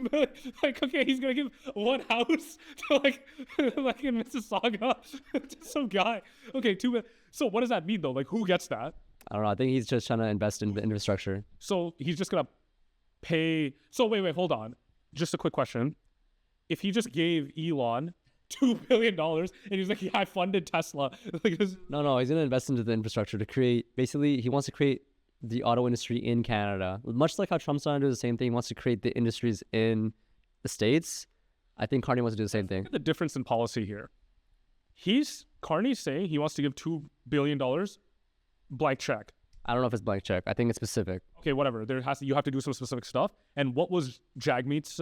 million. Like, okay, he's going to give one house to like in Mississauga to some guy. Okay, 2 million. So what does that mean though? Like, who gets that? I don't know. I think he's just trying to invest in the infrastructure. So he's just gonna pay. So wait, hold on. Just a quick question. If he just gave Elon $2 billion and he's like, yeah, I funded Tesla. Like, No, he's gonna invest into the infrastructure to create. Basically, he wants to create the auto industry in Canada, much like how Trump's trying to do the same thing. He wants to create the industries in the States. I think Carney wants to do the same thing. the difference in policy here. Carney's saying he wants to give $2 billion blank check. I don't know if it's blank check. I think it's specific. Okay, whatever. You have to do some specific stuff. And what was Jagmeet's?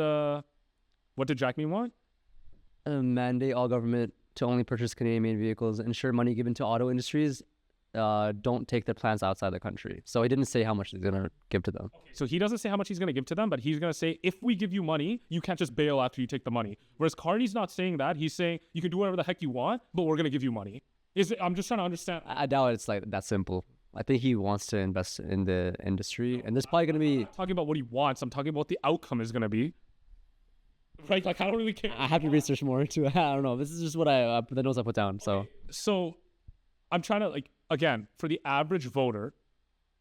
What did Jagmeet want? Mandate all government to only purchase Canadian-made vehicles. Ensure money given to auto industries don't take their plants outside the country. So he didn't say how much he's gonna give to them. Okay, so he doesn't say how much he's going to give to them, but he's going to say, if we give you money, you can't just bail after you take the money. Whereas Carney's not saying that. He's saying you can do whatever the heck you want, but we're going to give you money. I'm just trying to understand. I doubt it's like that simple. I think he wants to invest in the industry, and there's probably gonna be. I'm not talking about what he wants. I'm talking about what the outcome is going to be. Right? Like, I don't really care. I have to research more into it. I don't know. This is just what the notes I put down. So. Okay. So I'm trying to, like, again, for the average voter,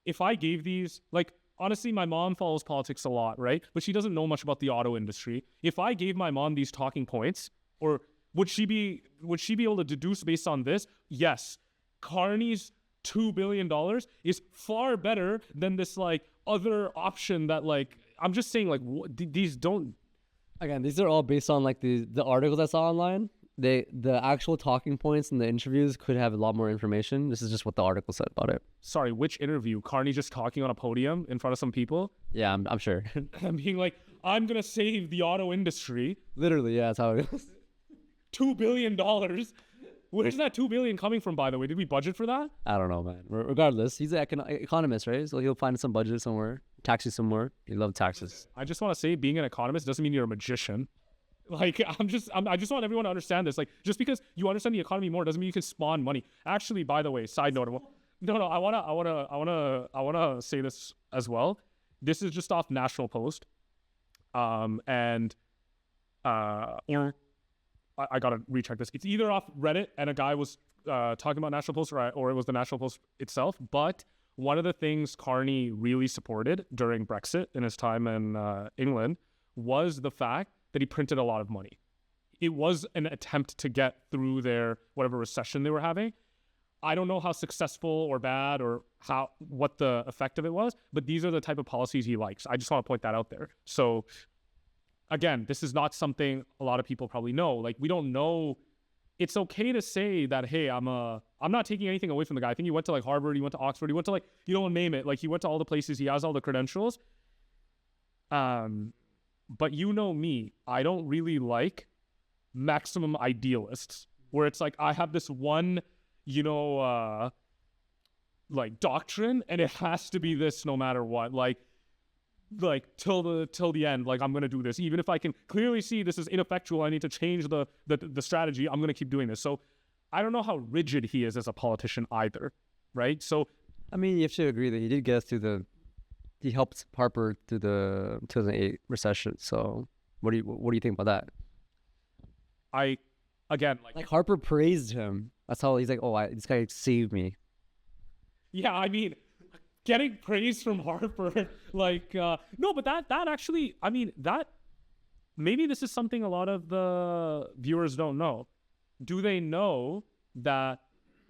if I gave these, like, honestly, my mom follows politics a lot, right? But she doesn't know much about the auto industry. If I gave my mom these talking points, or would she be able to deduce based on this? Yes. Carney's $2 billion is far better than this, like, other option that, like, I'm just saying, like, these don't. Again, these are all based on like the articles I saw online. The actual talking points in the interviews could have a lot more information. This is just what the article said about it. Sorry, which interview? Carney just talking on a podium in front of some people? Yeah, I'm sure. And being like, I'm going to save the auto industry. Literally, yeah, that's how it goes. $2 billion. Where's that $2 billion coming from, by the way? Did we budget for that? I don't know, man. Regardless, he's an economist, right? So he'll find some budget somewhere, tax you somewhere. He loves taxes. I just want to say, being an economist doesn't mean you're a magician. Like, I just want everyone to understand this. Like, just because you understand the economy more doesn't mean you can spawn money. Actually, by the way, side note, I wanna say this as well. This is just off National Post, and I gotta recheck this. It's either off Reddit and a guy was talking about National Post, or it was the National Post itself. But one of the things Carney really supported during Brexit in his time in England was the fact that he printed a lot of money. It was an attempt to get through their whatever recession they were having. I don't know how successful or bad or what the effect of it was, but these are the type of policies he likes. I just want to point that out there. So again, this is not something a lot of people probably know. Like, we don't know. It's okay to say that, hey, I'm not taking anything away from the guy. I think he went to like Harvard, he went to Oxford, he went to like, you don't name it. Like, he went to all the places, he has all the credentials. But you know me, I don't really like maximum idealists where it's like, I have this one, like doctrine and it has to be this no matter what. Like till the end, like, I'm going to do this. Even if I can clearly see this is ineffectual, I need to change the strategy, I'm going to keep doing this. So I don't know how rigid he is as a politician either, right? So, I mean, you have to agree that he did get us through he helped Harper through the 2008 recession. So what do you think about that? Like Harper praised him. That's how he's like, this guy saved me. Yeah, I mean, getting praise from Harper, like, no, but that actually, I mean, that, maybe this is something a lot of the viewers don't know. Do they know that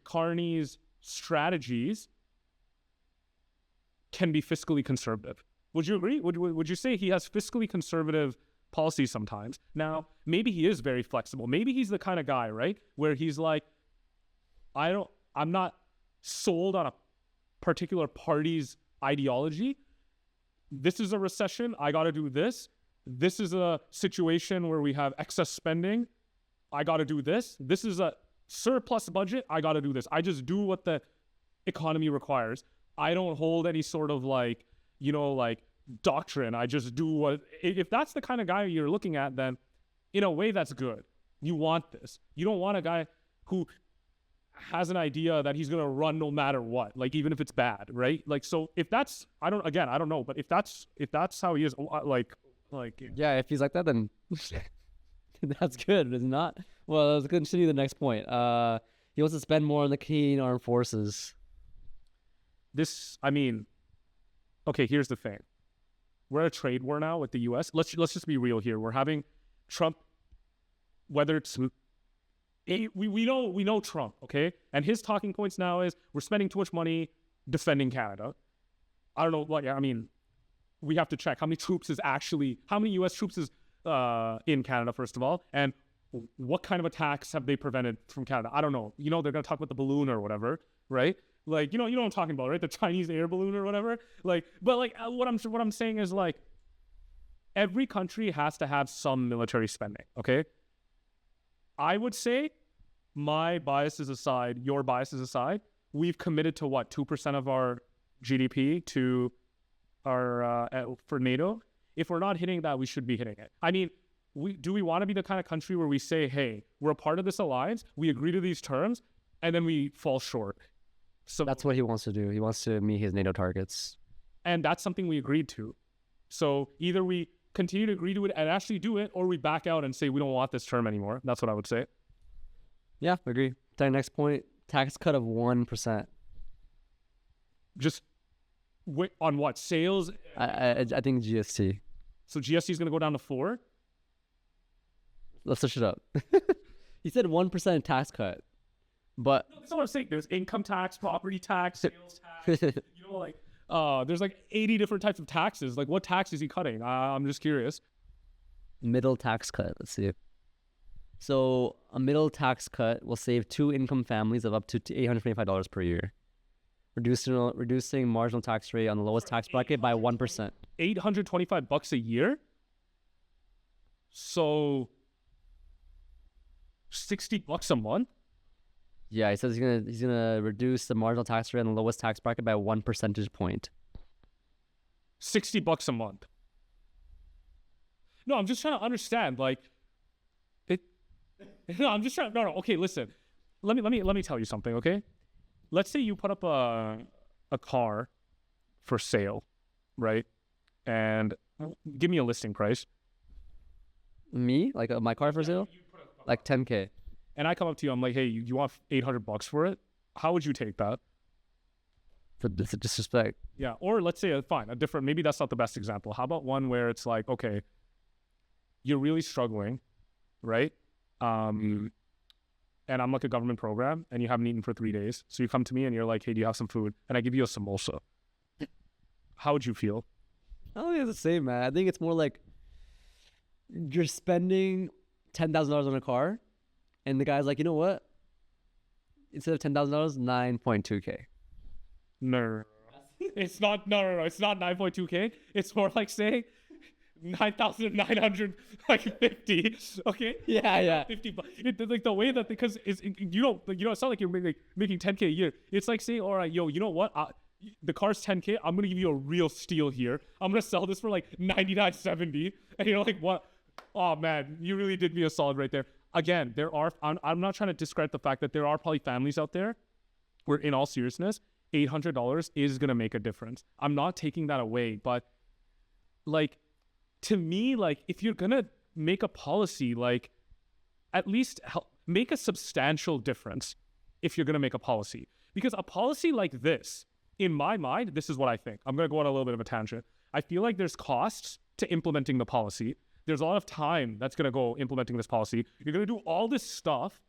Carney's strategies can be fiscally conservative? Would you agree? Would you say he has fiscally conservative policies sometimes? Now, maybe he is very flexible. Maybe he's the kind of guy, right, where he's like, I'm not sold on a particular party's ideology. This is a recession, I got to do this. This is a situation where we have excess spending, I got to do this. This is a surplus budget, I got to do this. I just do what the economy requires. I don't hold any sort of like doctrine. I just do what, if that's the kind of guy you're looking at, then in a way that's good. You want this. You don't want a guy who has an idea that he's going to run no matter what, like, even if it's bad, right? Like, so if that's, I don't know, but if that's how he is, yeah, if he's like that, then that's good. It's not. Well, let's continue the next point. He wants to spend more on the Canadian Armed Forces. I mean, okay, here's the thing. We're at a trade war now with the U.S. Let's just be real here. We're having Trump, whether it's we know Trump, okay, and his talking points now is we're spending too much money defending Canada. I don't know, like, I mean, we have to check how many U.S. troops is in Canada, first of all, and what kind of attacks have they prevented from Canada? I don't know. You know, they're gonna talk about the balloon or whatever, right? Like, you know what I'm talking about, right? The Chinese air balloon or whatever. Like, but like, what I'm saying is, like, every country has to have some military spending. Okay. I would say, my biases aside, your biases aside, we've committed to what, 2% of our GDP to our for NATO. If we're not hitting that, we should be hitting it. I mean, do we want to be the kind of country where we say, hey, we're a part of this alliance, we agree to these terms, and then we fall short? So That's what he wants to do. He wants to meet his NATO targets. And that's something we agreed to. So either we continue to agree to it and actually do it, or we back out and say we don't want this term anymore. That's what I would say. Yeah, agree. The next point, tax cut of 1%. Just wait, on what? Sales? I think GST. So GST is going to go down to 4%? Let's search it up. He said 1% tax cut, but No, that's not what I'm saying. There's income tax, property tax, sales tax. You know, like, there's like 80 different types of taxes. Like, what tax is he cutting? I'm just curious. middle tax cut. Let's see. So a middle tax cut will save 2 income families of up to $825 per year, reducing marginal tax rate on the lowest tax bracket by 1%. $825 a year? So $60 a month? Yeah, he says he's gonna reduce the marginal tax rate on the lowest tax bracket by 1 percentage point. $60 a month. No, I'm just trying to understand. Like, it. No, I'm just trying. No. Okay, listen. Let me tell you something. Okay, let's say you put up a car for sale, right? And give me a listing price. Me? Like my car for sale? Like 10K. And I come up to you, I'm like, hey, you want $800 for it? How would you take that? It's a disrespect. Yeah, or let's say, fine, a different, maybe that's not the best example. How about one where it's like, okay, you're really struggling, right? And I'm like a government program, and you haven't eaten for 3 days. So you come to me and you're like, hey, do you have some food? And I give you a samosa. How would you feel? I don't think it's the same, man. I think it's more like you're spending $10,000 on a car, and the guy's like, you know what? Instead of $10,000, 9.2K. No. It's not, no. It's not 9.2K. It's more like saying 9,950. Okay? Yeah. 50. Like the way that, because it's, you know, it's not like you're making 10K a year. It's like saying, all right, yo, you know what? The car's 10K. I'm going to give you a real steal here. I'm going to sell this for like 99.70. And you're like, what? Oh man, you really did me a solid right there. Again, I'm not trying to discredit the fact that there are probably families out there where, in all seriousness, $800 is going to make a difference. I'm not taking that away, but like, to me, like, if you're going to make a policy, like, at least make a substantial difference if you're going to make a policy. Because a policy like this, in my mind, this is what I think. I'm going to go on a little bit of a tangent. I feel like there's costs to implementing the policy. There's a lot of time that's going to go implementing this policy. You're going to do all this stuff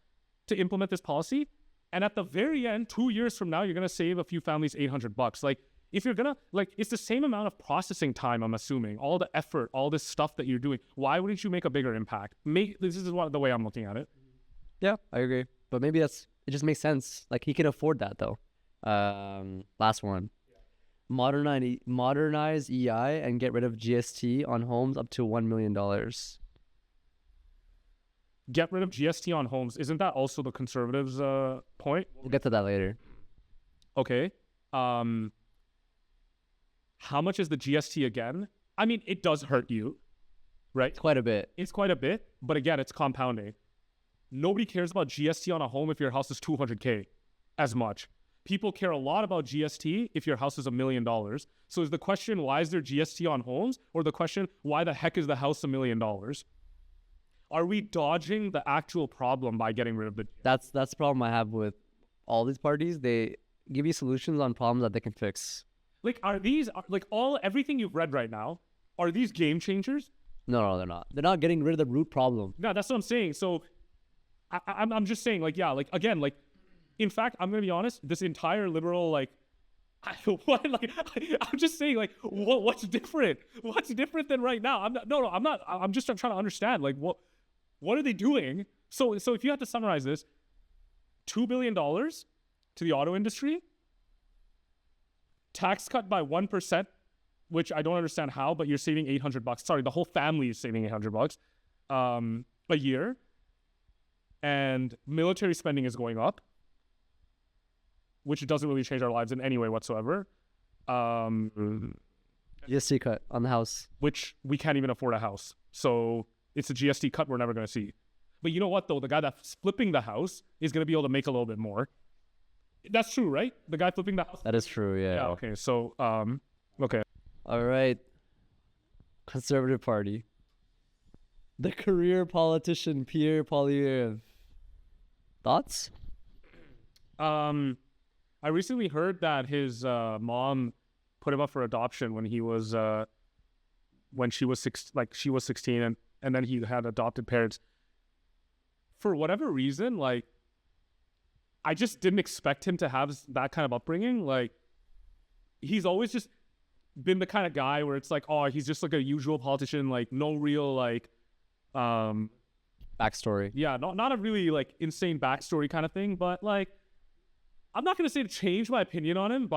to implement this policy. And at the very end, 2 years from now, you're going to save a few families $800. Like, if you're going to, like, it's the same amount of processing time, I'm assuming. All the effort, all this stuff that you're doing. Why wouldn't you make a bigger impact? This is the way I'm looking at it. Yeah, I agree. But maybe it just makes sense. Like, he can afford that, though. Last one. Modernize EI and get rid of GST on homes up to $1 million. Get rid of GST on homes. Isn't that also the conservatives' point? We'll get to that later. Okay. How much is the GST again? I mean, it does hurt you, right? It's quite a bit. It's quite a bit, but again, it's compounding. Nobody cares about GST on a home if your house is $200K as much. People care a lot about GST if your house is $1 million. So is the question, why is there GST on homes? Or the question, why the heck is the house $1 million? Are we dodging the actual problem by getting rid of the... That's the problem I have with all these parties. They give you solutions on problems that they can fix. Like, everything you've read right now, are these game changers? No, they're not. They're not getting rid of the root problem. No, that's what I'm saying. So I'm just saying, like, yeah, like, again, like, in fact, I'm gonna be honest, this entire liberal, like, I'm just saying, like, what's different? What's different than right now? I'm just trying to understand, like, what are they doing? So if you had to summarize this, $2 billion to the auto industry, tax cut by 1%, which I don't understand how, but you're saving $800. Sorry, the whole family is saving $800 a year, and military spending is going up, which doesn't really change our lives in any way whatsoever. GST cut on the house. Which we can't even afford a house. So it's a GST cut we're never going to see. But you know what, though? The guy that's flipping the house is going to be able to make a little bit more. That's true, right? The guy flipping the house? That is true, yeah. Yeah, okay. So, okay. All right. Conservative Party. The career politician Pierre Poilievre. Thoughts? I recently heard that his mom put him up for adoption when he was when she was 16, and then he had adopted parents. For whatever reason, like, I just didn't expect him to have that kind of upbringing. Like, he's always just been the kind of guy where it's like, oh, he's just like a usual politician, like, no real, like, backstory. Yeah, not a really, like, insane backstory kind of thing, but, like, I'm not gonna say to change my opinion on him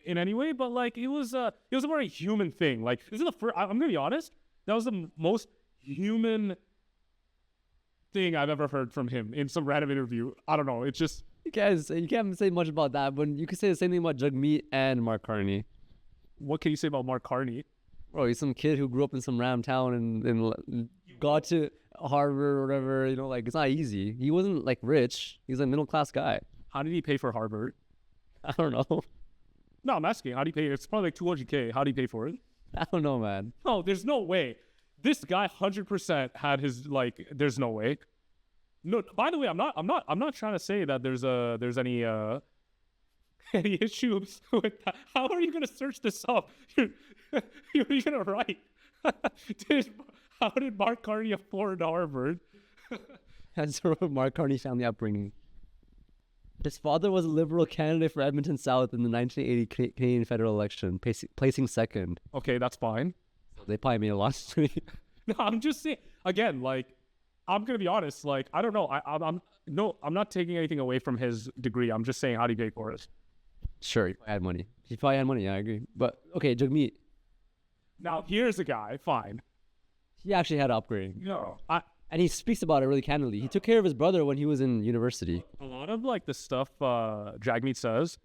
in any way, but, like, it was a very human thing. Like, this is the first. I'm gonna be honest. That was the most human thing I've ever heard from him in some random interview. I don't know. It's just you can't say much about that, but you can say the same thing about Jagmeet and Mark Carney. What can you say about Mark Carney? Bro, he's some kid who grew up in some random town and got to Harvard or whatever. You know, like, it's not easy. He wasn't, like, rich. He's a middle class guy. How did he pay for Harvard? I don't know. No, I'm asking. How do you pay? It's probably like $200K. How do you pay for it? I don't know, man. No, there's no way. This guy 100% had his, like. There's no way. No. By the way, I'm not trying to say that there's any issues with that. How are you gonna search this up? You're gonna write. How did Mark Carney afford Harvard? That's Mark Carney's family upbringing. His father was a Liberal candidate for Edmonton South in the 1980 Canadian federal election, placing second. Okay, that's fine. They probably made a lot of money. No, I'm just saying, again, like, I'm going to be honest, like, I don't know. I'm not taking anything away from his degree. I'm just saying, how do you pay for it? Sure, he probably had money. Yeah, I agree. But, okay, Jagmeet. Now, here's a guy, fine. He actually had upgrading. No. And he speaks about it really candidly. He took care of his brother when he was in university. A lot of, like, the stuff Jagmeet says,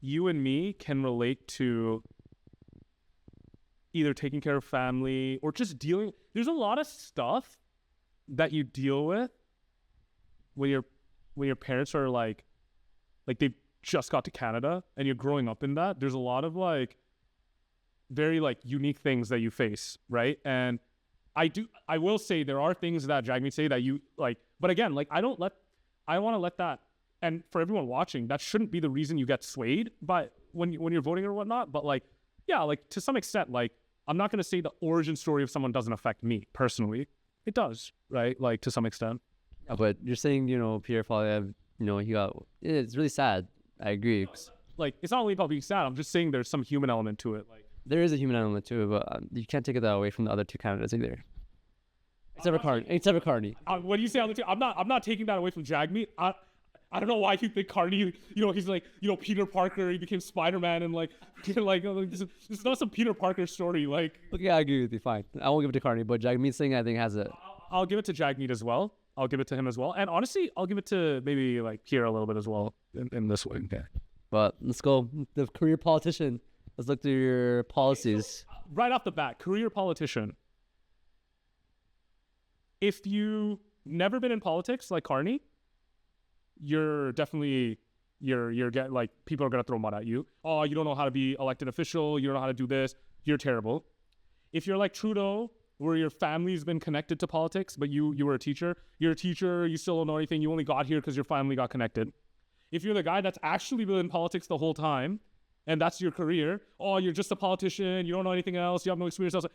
you and me can relate to either taking care of family or just dealing. There's a lot of stuff that you deal with when your parents are, like they just got to Canada and you're growing up in that. There's a lot of, like, very, like, unique things that you face, right? And I will say there are things that Jagmeet say that you, like, but again, like, I want to let that, and for everyone watching, that shouldn't be the reason you get swayed by when you're voting or whatnot. But, like, yeah, like, to some extent, like, I'm not going to say the origin story of someone doesn't affect me personally. It does, right? Like, to some extent. Yeah, but you're saying, Pierre Poilievre, it's really sad. I agree. Like, it's not only about being sad. I'm just saying there's some human element to it. Like, there is a human element to it, but you can't take that away from the other two candidates either. Except for Carney. When you say other two, I'm not taking that away from Jagmeet. I don't know why you think Carney, he's like, Peter Parker, he became Spider-Man, and like this is not some Peter Parker story. Like, okay, I agree with you. Fine, I won't give it to Carney, but Jagmeet's thing I think has it. I'll give it to Jagmeet as well. I'll give it to him as well, and honestly, I'll give it to maybe, like, Pierre a little bit as well in this way. Okay. But let's go. The career politician. Let's look through your policies. So, right off the bat, career politician. If you've never been in politics like Carney, you're definitely like, people are gonna throw mud at you. Oh, you don't know how to be elected official. You don't know how to do this. You're terrible. If you're like Trudeau, where your family's been connected to politics, but you were a teacher. You're a teacher. You still don't know anything. You only got here because your family got connected. If you're the guy that's actually been in politics the whole time, and that's your career, oh, you're just a politician, you don't know anything else, you have no experience else.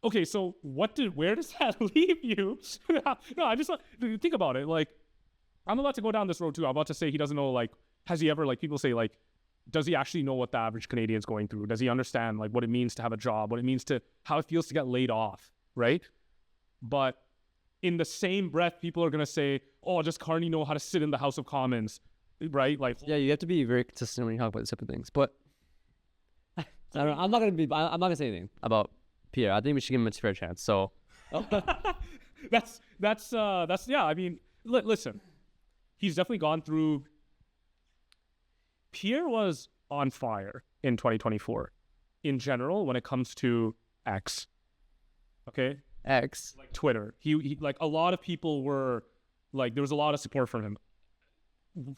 Okay, so where does that leave you? No, I just think about it. Like, I'm about to go down this road too. I'm about to say he doesn't know, like, has he ever, like, people say, like, does he actually know what the average Canadian's going through? Does he understand, like, what it means to have a job, what it means to, how it feels to get laid off, right? But in the same breath, people are going to say, oh, does Carney know how to sit in the House of Commons, right? Like, yeah, you have to be very consistent when you talk about this type of things. But I'm not gonna say anything about Pierre. I think we should give him a fair chance. So that's yeah. I mean, listen, he's definitely gone through. Pierre was on fire in 2024, in general, when it comes to X. Okay, X, like Twitter. He like, a lot of people were like, there was a lot of support from him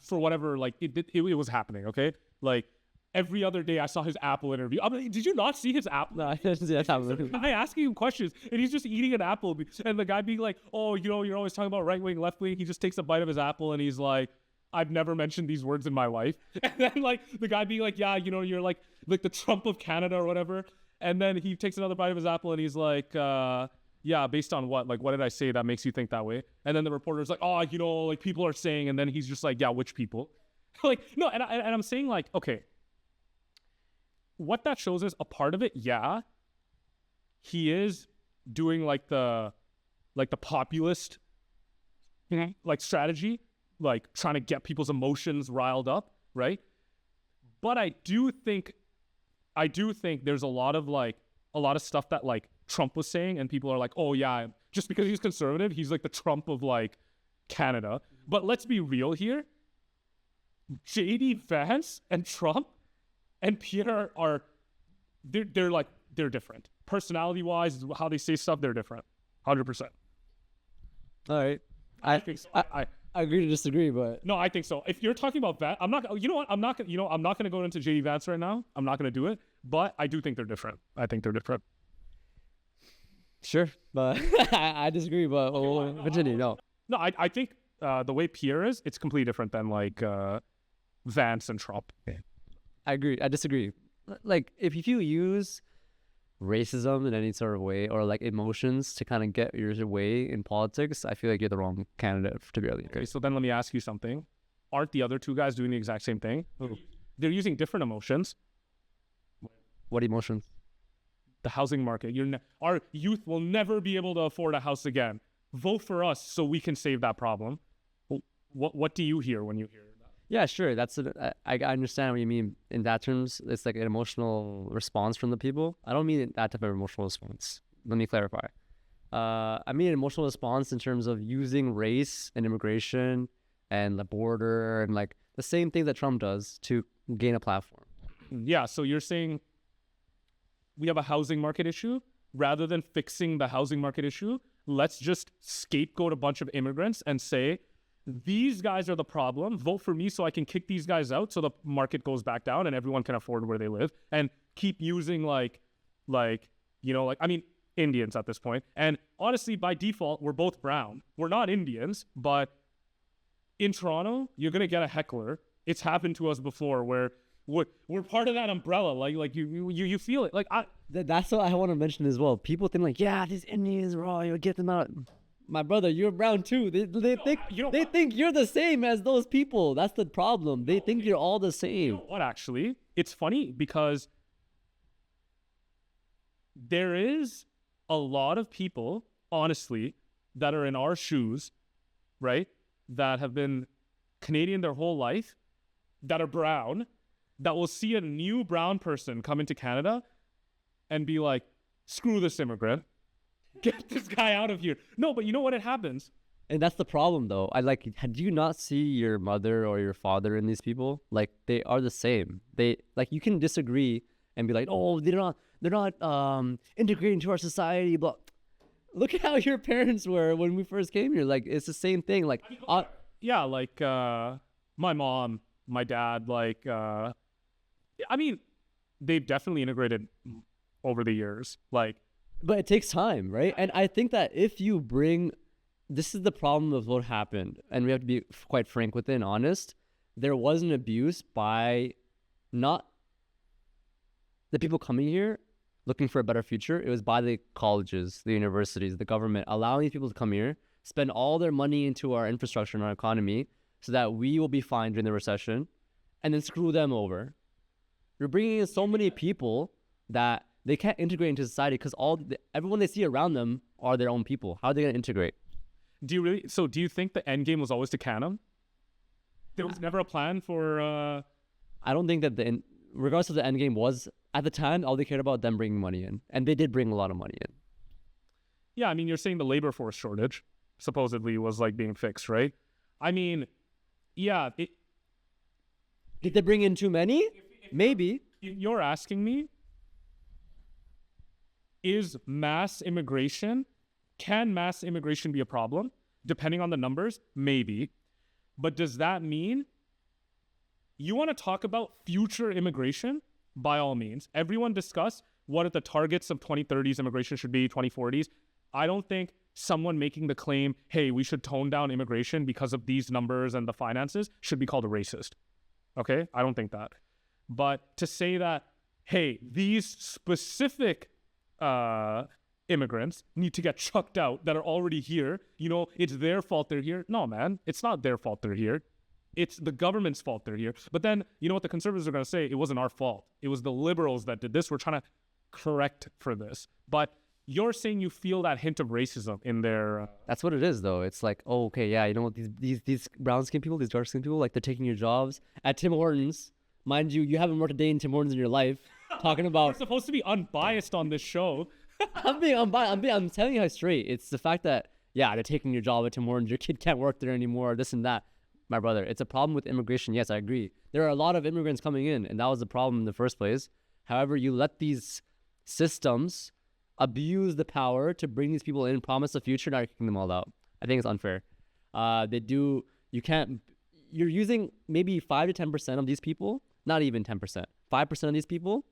for whatever, like, it was happening. Okay, like, every other day I saw his Apple interview. I mean, did you not see his Apple? No, I didn't see that. I asking him questions, and he's just eating an apple. And the guy being like, oh, you know, you're always talking about right wing, left wing. He just takes a bite of his apple, and he's like, I've never mentioned these words in my life. And then, like, the guy being like, yeah, you know, you're like the Trump of Canada or whatever. And then he takes another bite of his apple, and he's like, yeah, based on what? Like, what did I say that makes you think that way? And then the reporter's like, oh, you know, like, people are saying, and then he's just like, yeah, which people? Like, no, and I'm saying, like, okay, what that shows is a part of it, yeah, he is doing like the populist like strategy, like trying to get people's emotions riled up, right? But I do think there's a lot of stuff that, like, Trump was saying, and people are like, oh yeah, just because he's conservative, he's like the Trump of, like, Canada. But let's be real here. JD Vance and Trump and Pierre they're different. Personality-wise, how they say stuff, they're different. 100%. All right. I think so. I agree to disagree, but no, I think so. If you're talking about Vance, I'm not. You know what? I'm not going to go into JD Vance right now. I'm not going to do it. But I do think they're different. I think they're different. Sure, but I disagree. But continue. No. No, I think the way Pierre is, it's completely different than, like, Vance and Trump. Okay. I agree. I disagree. Like, if you use racism in any sort of way, or like emotions to kind of get your way in politics, I feel like you're the wrong candidate to be a leader. Okay, so then let me ask you something. Aren't the other two guys doing the exact same thing? They're using different emotions. What emotions? The housing market. Our youth will never be able to afford a house again. Vote for us so we can save that problem. What do you hear when you hear that? Yeah, sure. I understand what you mean in that terms. It's like an emotional response from the people. I don't mean that type of emotional response. Let me clarify. I mean an emotional response in terms of using race and immigration and the border and, like, the same thing that Trump does to gain a platform. Yeah, so you're saying we have a housing market issue. Rather than fixing the housing market issue, let's just scapegoat a bunch of immigrants and say, these guys are the problem. Vote for me so I can kick these guys out so the market goes back down and everyone can afford where they live, and keep using like Indians at this point. And honestly, by default, we're both brown. We're not Indians, but in Toronto, you're going to get a heckler. It's happened to us before where we're part of that umbrella. Like you feel it. Like that's what I want to mention as well. People think like, yeah, these Indians, raw, you'll get them out. My brother, you're brown too. They think you're the same as those people. That's the problem. They think you're all the same. You know what, actually? It's funny because there is a lot of people, honestly, that are in our shoes, right? That have been Canadian their whole life, that are brown, that will see a new brown person come into Canada and be like, screw this immigrant. Get this guy out of here. No, but you know what? It happens. And that's the problem, though. Do you not see your mother or your father in these people? Like, they are the same. You can disagree and be like, oh, they're not integrating into our society. But look at how your parents were when we first came here. Like, it's the same thing. Like, my mom, my dad, they've definitely integrated over the years. But it takes time, right? And I think that if you this is the problem of what happened, and we have to be quite frank with it and honest. there was an abuse by not the people coming here looking for a better future. It was by the colleges, the universities, the government, allowing these people to come here, spend all their money into our infrastructure and our economy so that we will be fine during the recession, and then screw them over. You're bringing in so many people that they can't integrate into society because everyone they see around them are their own people. How are they going to integrate? Do you think the end game was always to can them? There was never a plan for... I don't think that regardless of the end game was, at the time, all they cared about them bringing money in. And they did bring a lot of money in. Yeah, I mean, you're saying the labor force shortage supposedly was like being fixed, right? I mean, yeah. Did they bring in too many? Maybe. You're asking me, can mass immigration be a problem? Depending on the numbers, maybe. But does that mean you want to talk about future immigration? By all means. Everyone discuss what are the targets of 2030s immigration should be, 2040s. I don't think someone making the claim, hey, we should tone down immigration because of these numbers and the finances should be called a racist. Okay? I don't think that. But to say that, hey, these specific immigrants need to get chucked out that are already here, it's their fault they're here. No, man, it's not their fault they're here. It's the government's fault they're here. But then, you know what the conservatives are going to say? It wasn't our fault. It was the liberals that did this. We're trying to correct for this. But you're saying you feel that hint of racism in their... That's what it is, though. It's like, oh, okay, yeah, you know what? These brown-skinned people, these dark-skinned people, like, they're taking your jobs. At Tim Hortons, mind you, you haven't worked a day in Tim Hortons in your life. Talking about... We're supposed to be unbiased on this show. I'm being unbiased. I'm telling you how straight. It's the fact that, yeah, they're taking your job at Tim Hortons. Your kid can't work there anymore, this and that. My brother, it's a problem with immigration. Yes, I agree. There are a lot of immigrants coming in, and that was the problem in the first place. However, you let these systems abuse the power to bring these people in, promise a future, now you're kicking them all out. I think it's unfair. You're using maybe 5 to 10% of these people, not even 10%, 5% of these people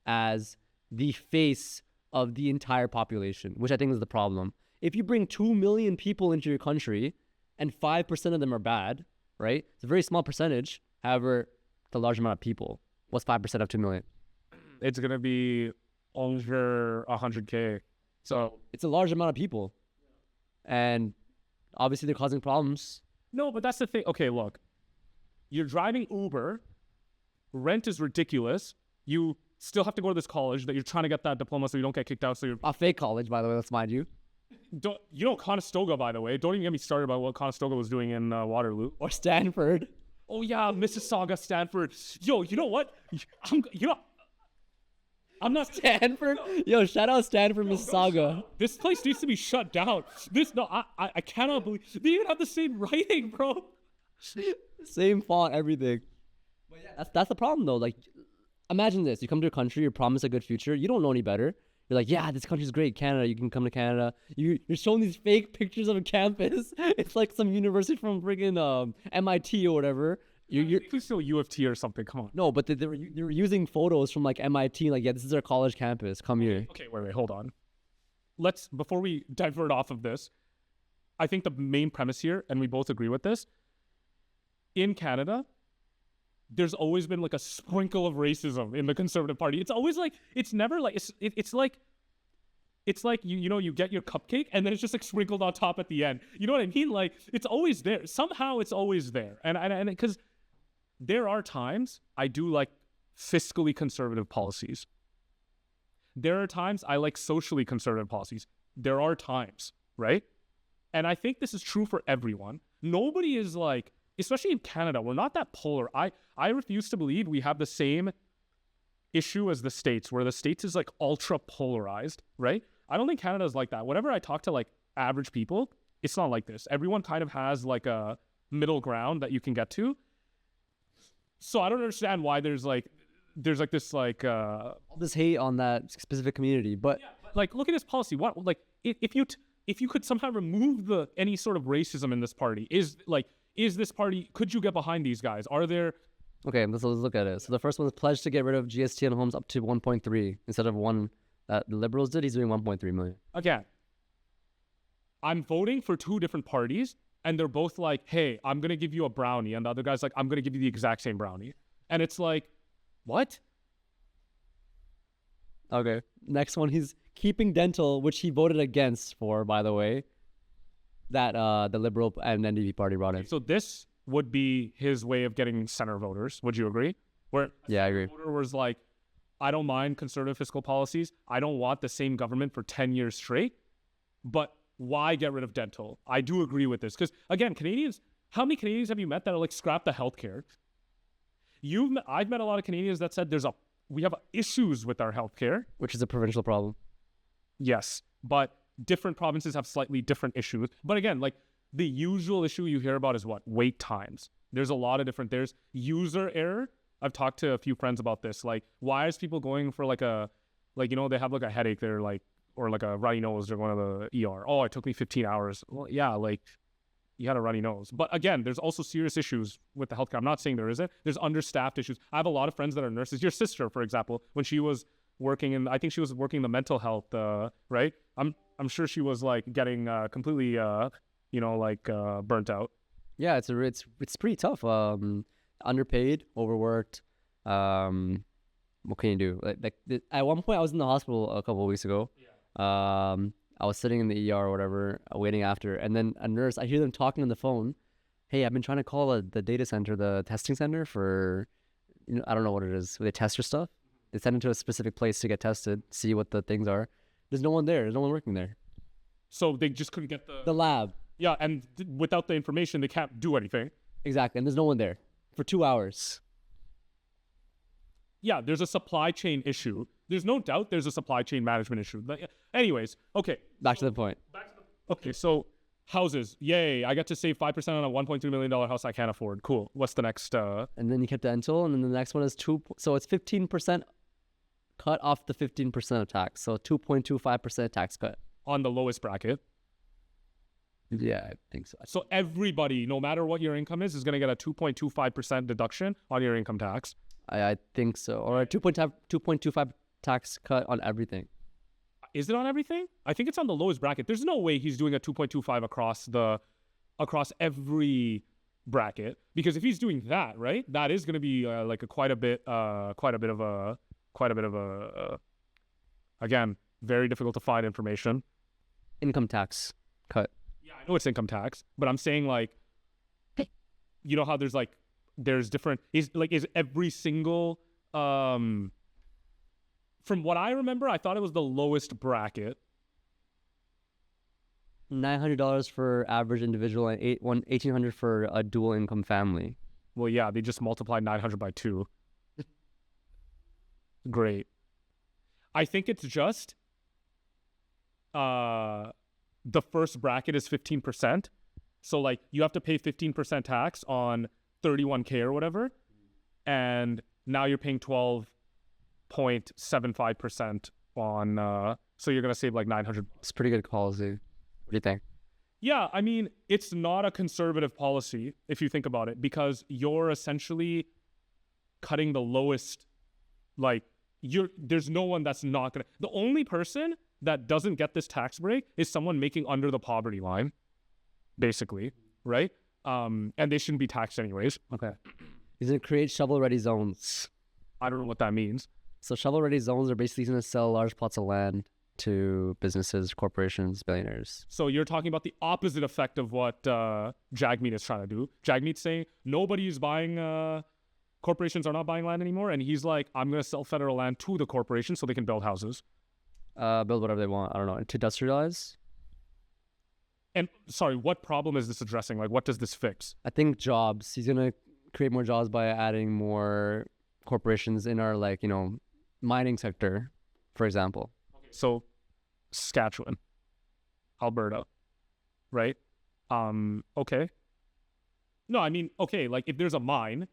as the face of the entire population, which I think is the problem. If you bring 2 million people into your country and 5% of them are bad, right? It's a very small percentage. However, it's a large amount of people. What's 5% of 2 million? It's going to be over 100K. So it's a large amount of people. And obviously they're causing problems. No, but that's the thing. Okay, look. You're driving Uber. Rent is ridiculous. You still have to go to this college that you're trying to get that diploma so you don't get kicked out. So you're a fake college, by the way, let's mind you. Conestoga, by the way. Don't even get me started about what Conestoga was doing in Waterloo. Or Stanford. Oh, yeah, Mississauga, Stanford. Yo, you know what? I'm not... Stanford? Yo, shout out Stanford, Mississauga. This place needs to be shut down. I cannot believe... They even have the same writing, bro. Same font, everything. But yeah, that's the problem, though. Like, imagine this. You come to a country, you're promised a good future. You don't know any better. You're like, yeah, this country's great, Canada. You can come to Canada. You're showing these fake pictures of a campus. It's like some university from friggin' MIT or whatever. You're still U of T or something. Come on. No, but they were using photos from like MIT. Like, yeah, this is our college campus. Come here. Okay, wait, hold on. Before we divert off of this, I think the main premise here, and we both agree with this, in Canada, there's always been like a sprinkle of racism in the Conservative Party. It's always like, it's never like, it's like you get your cupcake and then it's just like sprinkled on top at the end. You know what I mean? Like, it's always there. Somehow it's always there. And because there are times I do like fiscally conservative policies. There are times I like socially conservative policies. There are times, right? And I think this is true for everyone. Nobody is like, especially in Canada, we're not that polar. I refuse to believe we have the same issue as the States, where the States is like ultra polarized, right? I don't think Canada is like that. Whenever I talk to like average people, it's not like this. Everyone kind of has like a middle ground that you can get to. So I don't understand why there's this hate on that specific community. But like, look at this policy. What, like, if you could somehow remove any sort of racism in this party, is this party, could you get behind these guys? Are there... Okay, let's look at it. So the first one is pledged to get rid of GST on homes up to 1.3 instead of 1 that the Liberals did. He's doing 1.3 million. Again, I'm voting for two different parties and they're both like, hey, I'm going to give you a brownie. And the other guy's like, I'm going to give you the exact same brownie. And it's like, what? Okay. Next one, he's keeping dental, which he voted against for, by the way, that the Liberal and NDP party brought in. So this would be his way of getting center voters. Would you agree? Where Yeah, I agree. voter was like, I don't mind conservative fiscal policies. I don't want the same government for 10 years straight. But why get rid of dental? I do agree with this. Because, again, Canadians, how many Canadians have you met that are like, scrap the healthcare? I've met a lot of Canadians that said we have issues with our healthcare. Which is a provincial problem. Yes, but different provinces have slightly different issues. But again, like the usual issue you hear about is what? Wait times. There's a lot of there's user error. I've talked to a few friends about this. Like, why is people going for they have like a headache, they're like, or like a runny nose, they're going to the ER. Oh, it took me 15 hours. Well, yeah, like you had a runny nose. But again, there's also serious issues with the healthcare. I'm not saying there isn't. There's understaffed issues. I have a lot of friends that are nurses. Your sister, for example, when she was working I think she was working the mental health, right? I'm sure she was like getting completely, burnt out. Yeah, it's pretty tough. Underpaid, overworked. What can you do? At one point, I was in the hospital a couple of weeks ago. Yeah. I was sitting in the ER or whatever, waiting after, and then a nurse. I hear them talking on the phone. Hey, I've been trying to call the data center, the testing center for, I don't know what it is. They test your stuff. They send it to a specific place to get tested, see what the things are. There's no one there. There's no one working there. So they just couldn't get the lab. Yeah, and without the information, they can't do anything. Exactly, and there's no one there for 2 hours. Yeah, there's a supply chain issue. There's no doubt there's a supply chain management issue. Anyways, okay. Back to the point. Okay, so houses. Yay, I got to save 5% on a $1.3 million house I can't afford. Cool. What's the next? And then you kept dental, and then the next one is so it's 15% cut off the 15% of tax. So 2.25% tax cut. On the lowest bracket. Yeah, I think so. So everybody, no matter what your income is going to get a 2.25% deduction on your income tax. I think so. Or a 2.25 tax cut on everything. Is it on everything? I think it's on the lowest bracket. There's no way he's doing a 2.25 across every bracket, because if he's doing that, right, that is going to be quite a bit of a again, very difficult to find information. Income tax cut. Yeah, I know it's income tax, but I'm saying you know how there's different, is every single, from what I remember, I thought it was the lowest bracket. $900 for average individual and $1,800 for a dual income family. Well, yeah, they just multiplied 900 by 2. Great. I think it's just the first bracket is 15%. So you have to pay 15% tax on 31K or whatever, and now you're paying 12.75% on so you're gonna save $900. It's pretty good policy. What do you think? Yeah, I mean, it's not a conservative policy if you think about it, because you're essentially cutting the lowest. There's no one that's not gonna. The only person that doesn't get this tax break is someone making under the poverty line, basically, right? And they shouldn't be taxed anyways. Okay. He's going to create shovel-ready zones. I don't know what that means. So shovel-ready zones are basically going to sell large plots of land to businesses, corporations, billionaires. So you're talking about the opposite effect of what Jagmeet is trying to do. Jagmeet's saying nobody's buying, corporations are not buying land anymore. And he's like, I'm going to sell federal land to the corporation so they can build houses. Build whatever they want. I don't know. To industrialize? And sorry, what problem is this addressing? What does this fix? I think jobs. He's going to create more jobs by adding more corporations in our mining sector, for example. Okay, so Saskatchewan, Alberta, right? Okay. No, I mean, okay, if there's a mine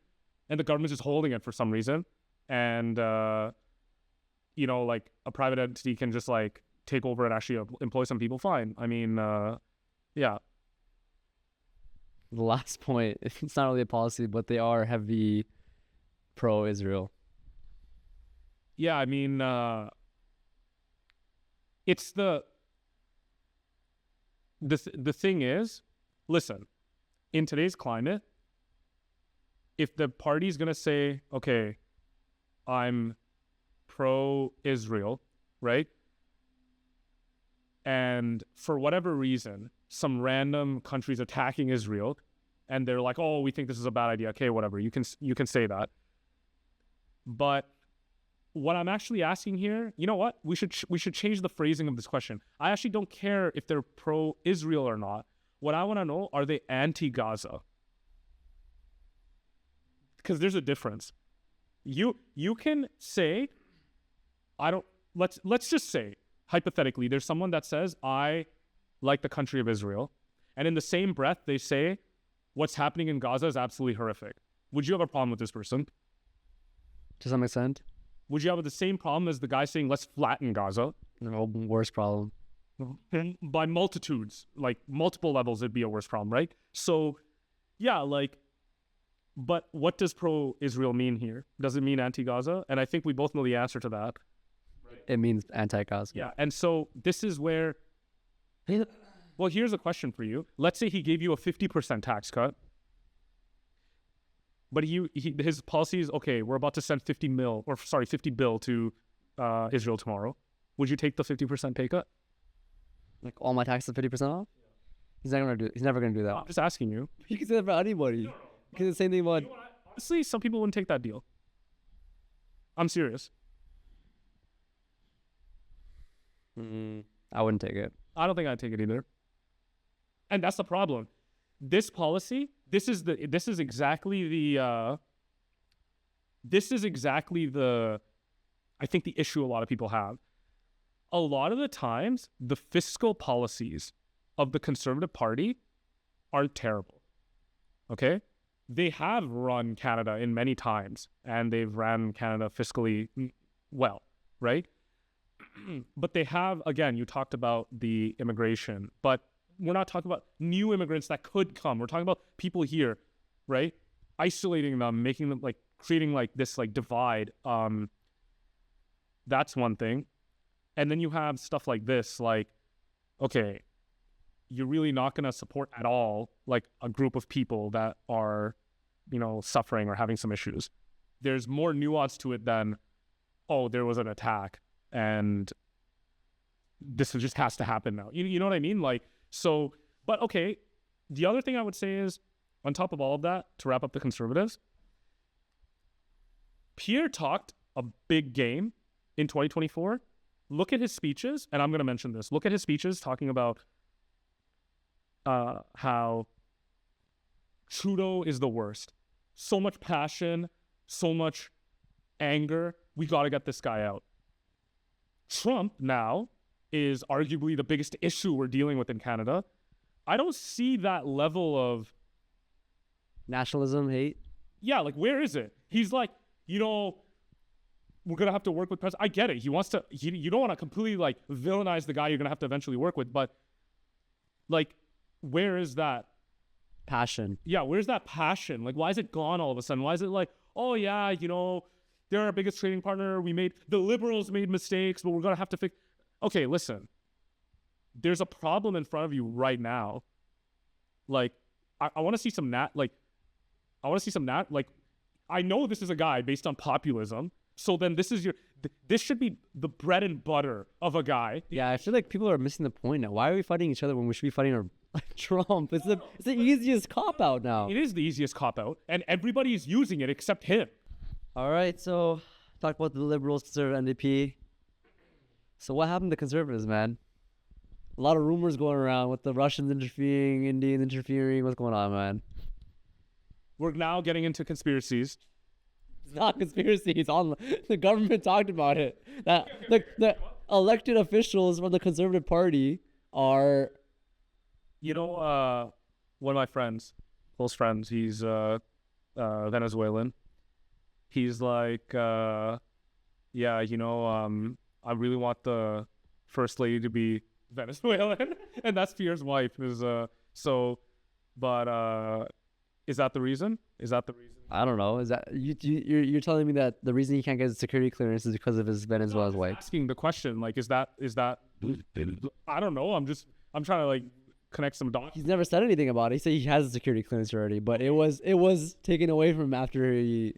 and the government's just holding it for some reason, and a private entity can just take over and actually employ some people, fine. I mean, yeah. The last point, it's not really a policy, but they are heavy pro-Israel. Yeah, I mean, it's the thing is, listen, in today's climate, if the party's going to say, okay, I'm pro-Israel, right? And for whatever reason, some random country's attacking Israel, and they're like, oh, we think this is a bad idea. Okay, whatever. You can say that. But what I'm actually asking here, you know what? We should change the phrasing of this question. I actually don't care if they're pro-Israel or not. What I want to know, are they anti-Gaza? Because there's a difference. You can say, let's just say, hypothetically, there's someone that says, I like the country of Israel. And in the same breath, they say, what's happening in Gaza is absolutely horrific. Would you have a problem with this person? To some extent. Would you have the same problem as the guy saying, let's flatten Gaza? No, worse problem. By multitudes, like multiple levels, it'd be a worse problem, right? So, yeah, like, but what does pro-Israel mean here? Does it mean anti-Gaza? And I think we both know the answer to that. It means anti-Gaza. Yeah, and so this is where, well, here's a question for you. Let's say he gave you a 50% tax cut, but his policy is, okay, we're about to send 50 bill to Israel tomorrow. Would you take the 50% pay cut? Like all my taxes 50% off? He's never gonna do that. I'm just asking you. You can say that about anybody. Because the same thing about. You know what? Honestly, some people wouldn't take that deal. I'm serious. I wouldn't take it. I don't think I'd take it either. And that's the problem. This policy, this is exactly the I think the issue a lot of people have. A lot of the times, the fiscal policies of the Conservative Party are terrible. Okay? They have run Canada in many times, and they've ran Canada fiscally well, right? But they have, again, you talked about the immigration, but we're not talking about new immigrants that could come. We're talking about people here, right? Isolating them, making them, like, creating, like, this, like, divide. That's one thing. And then you have stuff like this, like, okay, you're really not going to support at all, like, a group of people that are, you know, suffering or having some issues. There's more nuance to it than, oh, there was an attack and this just has to happen now. You know what I mean? Like, so, but okay, the other thing I would say is, on top of all of that, to wrap up the Conservatives, Pierre talked a big game in 2024. Look at his speeches, and I'm going to mention this. Look at his speeches talking about how Trudeau is the worst. So much passion, so much anger. We got to get this guy out. Trump now is arguably the biggest issue we're dealing with in Canada. I don't see that level of nationalism, hate. Yeah, like, where is it? He's like, you know, we're going to have to work with president. I get it. He wants to, you don't want to completely, like, villainize the guy you're going to have to eventually work with, but, like, where is that passion? Yeah, where's that passion? Like, why is it gone all of a sudden? Why is it like, oh yeah, you know, they're our biggest trading partner. The Liberals made mistakes, but we're going to have to fix. Okay, listen, there's a problem in front of you right now. Like, I want to see some I know this is a guy based on populism. So then this should be the bread and butter of a guy. Yeah, I feel like people are missing the point now. Why are we fighting each other when we should be fighting Trump? It's the easiest cop-out now. It is the easiest cop-out, and everybody's using it except him. All right, so talk about the Liberals, Conservative, NDP. So what happened to Conservatives, man? A lot of rumors going around with the Russians interfering, Indians interfering. What's going on, man? We're now getting into conspiracies. It's not conspiracy. It's on. The government talked about it. That the elected officials from the Conservative Party are. You know, one of my friends, close friends, he's Venezuelan. He's like, yeah, you know, I really want the first lady to be Venezuelan, and that's Pierre's wife. Is but is that the reason? I don't know. Is that you're telling me that the reason he can't get security clearance is because of his Venezuela's wife? Asking the question, like, is that? I don't know. I'm trying to, like, connect some dots. He's never said anything about it. He said he has a security clearance already, but it was taken away from him after he,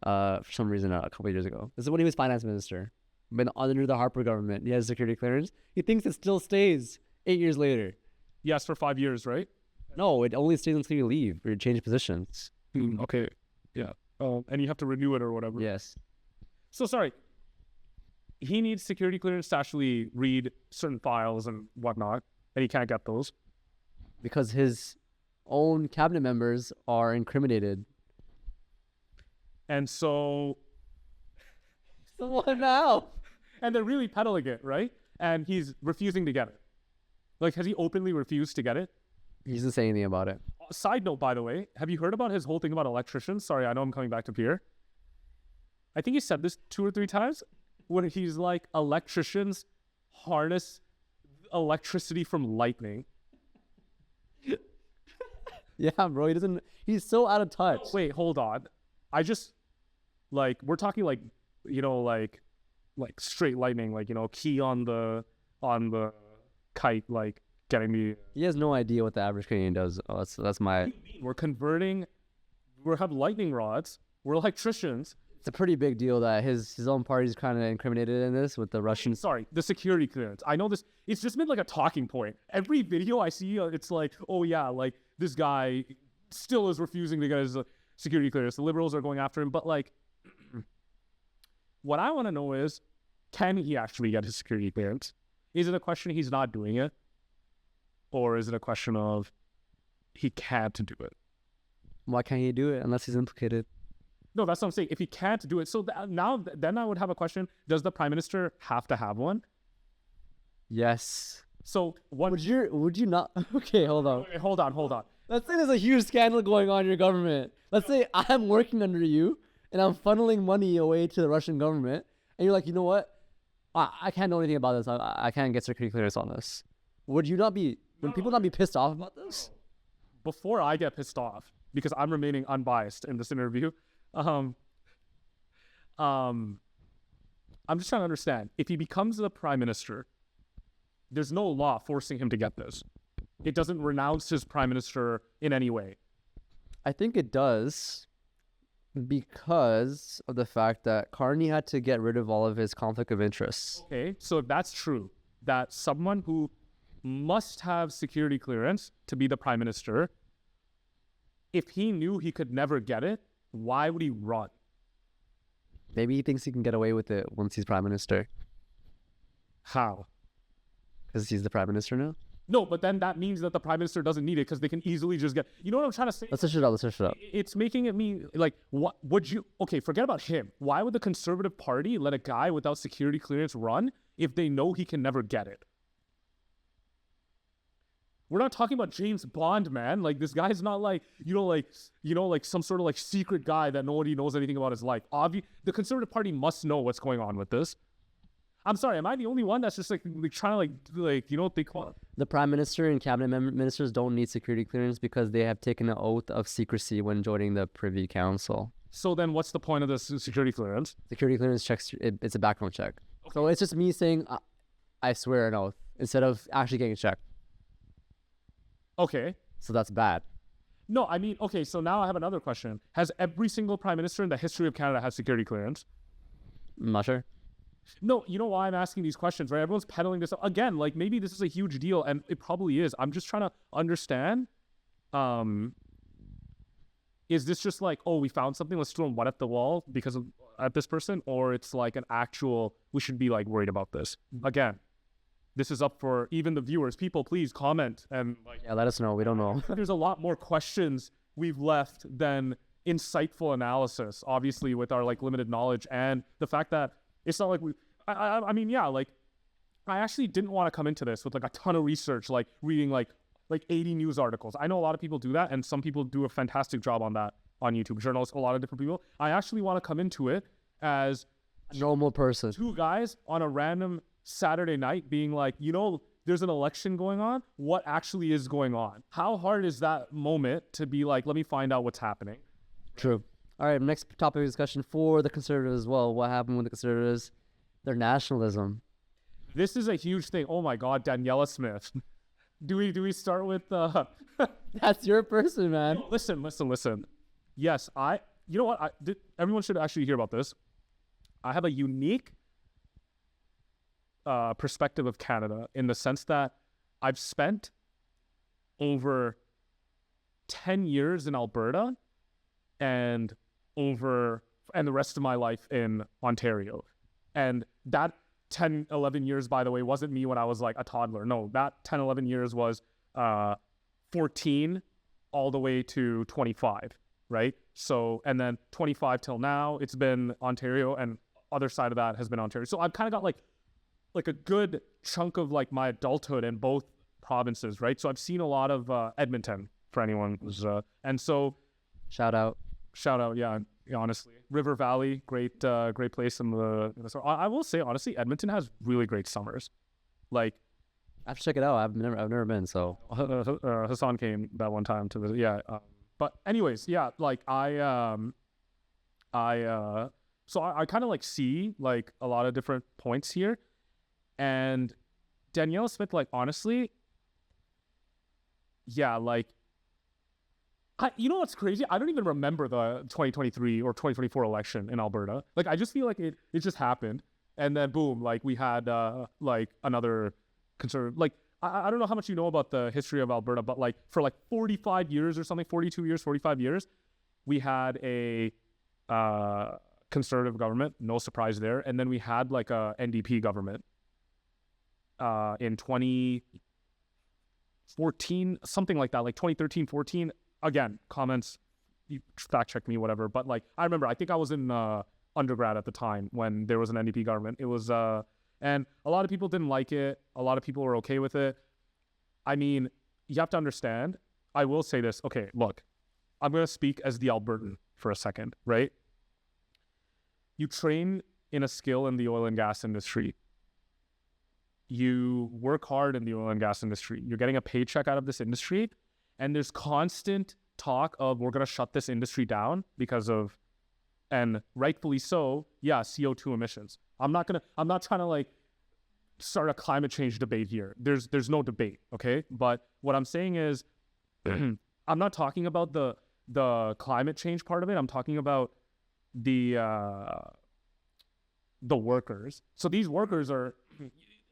for some reason, a couple of years ago. This is when he was finance minister. Been under the Harper government. He has security clearance. He thinks it still stays 8 years later. Yes, for 5 years, right? No, it only stays until you leave or you change positions. Okay. Yeah. And you have to renew it or whatever. Yes. So sorry. He needs security clearance to actually read certain files and whatnot, and he can't get those. Because his own cabinet members are incriminated. And so... So what now? And they're really peddling it, right? And he's refusing to get it. Like, has he openly refused to get it? He doesn't say anything about it. Side note, by the way, have you heard about his whole thing about electricians? Sorry, I know I'm coming back to Pierre. I think he said this 2 or 3 times, when he's like, electricians harness electricity from lightning. Yeah, bro, he's so out of touch. Oh, wait, hold on. I just, like, we're talking like, you know, like straight lightning, like, you know, key on the kite, like getting me. He has no idea what the average Canadian does. Oh, that's my... We're converting, we have lightning rods, we're electricians. It's a pretty big deal that his own party's kind of incriminated in this with the Russians. Sorry, the security clearance. I know this, it's just been like a talking point. Every video I see, it's like, oh yeah, like this guy still is refusing to get his security clearance. The Liberals are going after him. But like, what I want to know is, can he actually get his security clearance? Is it a question he's not doing it? Or is it a question of he can't do it? Why can't he do it unless he's implicated? No, that's what I'm saying. If he can't do it, so then I would have a question. Does the Prime Minister have to have one? Yes. So what would you not? Okay, hold on. Wait, hold on. Let's say there's a huge scandal going on in your government. Let's say I'm working under you and I'm funneling money away to the Russian government, and you're like, you know what? I can't know anything about this. I can't get security clearance on this. Would people not be pissed off about this? Before I get pissed off, because I'm remaining unbiased in this interview, I'm just trying to understand. If he becomes the Prime Minister, there's no law forcing him to get this. It doesn't renounce his Prime Minister in any way. I think it does, because of the fact that Carney had to get rid of all of his conflict of interests. Okay, so if that's true, that someone who must have security clearance to be the Prime Minister, if he knew he could never get it, why would he run? Maybe he thinks he can get away with it once he's Prime Minister. How? Because he's the Prime Minister now? No, but then that means that the Prime Minister doesn't need it because they can easily just get... You know what I'm trying to say? Let's search it up. It's making it mean, like, what would you... Okay, forget about him. Why would the Conservative Party let a guy without security clearance run if they know he can never get it? We're not talking about James Bond, man. Like, this guy's not like, like some sort of like secret guy that nobody knows anything about his life. The Conservative Party must know what's going on with this. I'm sorry, am I the only one that's just like trying to you know what they call it? The Prime Minister and cabinet ministers don't need security clearance because they have taken an oath of secrecy when joining the Privy Council. So then what's the point of this security clearance? Security clearance checks, it's a background check. Okay. So it's just me saying, I swear an oath, instead of actually getting checked. Okay. So that's bad. No, I mean, okay, so now I have another question. Has every single Prime Minister in the history of Canada had security clearance? I'm not sure. No, you know why I'm asking these questions, right? Everyone's peddling this. Again, like, maybe this is a huge deal, and it probably is. I'm just trying to understand, is this just like, oh, we found something, let's throw one at the wall because of at this person? Or it's like an actual, we should be like worried about this. Again, this is up for even the viewers. People, please comment and like, yeah, let us know. We don't know. There's a lot more questions we've left than insightful analysis, obviously, with our like limited knowledge and the fact that it's not like I mean, yeah, like I actually didn't want to come into this with like a ton of research, like reading like 80 news articles. I know a lot of people do that, and some people do a fantastic job on that on YouTube. Journalists, a lot of different people. I actually want to come into it as a normal person. 2 guys on a random Saturday night being like, there's an election going on. What actually is going on? How hard is that moment to be like, let me find out what's happening? True. All right, next topic of discussion for the Conservatives as well. What happened with the Conservatives? Their nationalism. This is a huge thing. Oh my God, Daniela Smith. Do we start with That's your person, man. listen. Yes, you know what? Everyone should actually hear about this. I have a unique perspective of Canada in the sense that I've spent over 10 years in Alberta and the rest of my life in Ontario. And that 10, 11 years, by the way, wasn't me when I was like a toddler. No, that 10, 11 years was 14 all the way to 25, right? So, and then 25 till now, it's been Ontario, and other side of that has been Ontario. So I've kind of got like a good chunk of like my adulthood in both provinces, right? So I've seen a lot of Edmonton, for anyone who's, and so Shout out. yeah, honestly, River Valley, great place in the summer. I will say honestly, Edmonton has really great summers. Like, I have to check it out. I've never been. So Hassan came that one time to visit. Yeah, but anyways, yeah, like so I kind of like see like a lot of different points here, and Danielle Smith, like honestly, yeah, like. You know what's crazy? I don't even remember the 2023 or 2024 election in Alberta. Like, I just feel like it just happened. And then, boom, like, we had, like, another conservative. Like, I don't know how much you know about the history of Alberta, but, like, for, like, 45 years or something, 42 years, 45 years, we had a conservative government. No surprise there. And then we had, like, a NDP government in 2014, something like that, like 2013, 14. Again, comments, you fact check me, whatever. But like, I remember, I think I was in undergrad at the time when there was an NDP government. It was, and a lot of people didn't like it. A lot of people were okay with it. I mean, you have to understand, I will say this. Okay, look, I'm going to speak as the Albertan for a second, right? You train in a skill in the oil and gas industry. You work hard in the oil and gas industry. You're getting a paycheck out of this industry. And there's constant talk of we're going to shut this industry down because of, and rightfully so, yeah, CO2 emissions. I'm not trying to like start a climate change debate here. There's no debate, okay? But what I'm saying is, I'm not talking about the climate change part of it. I'm talking about the workers. So these workers are,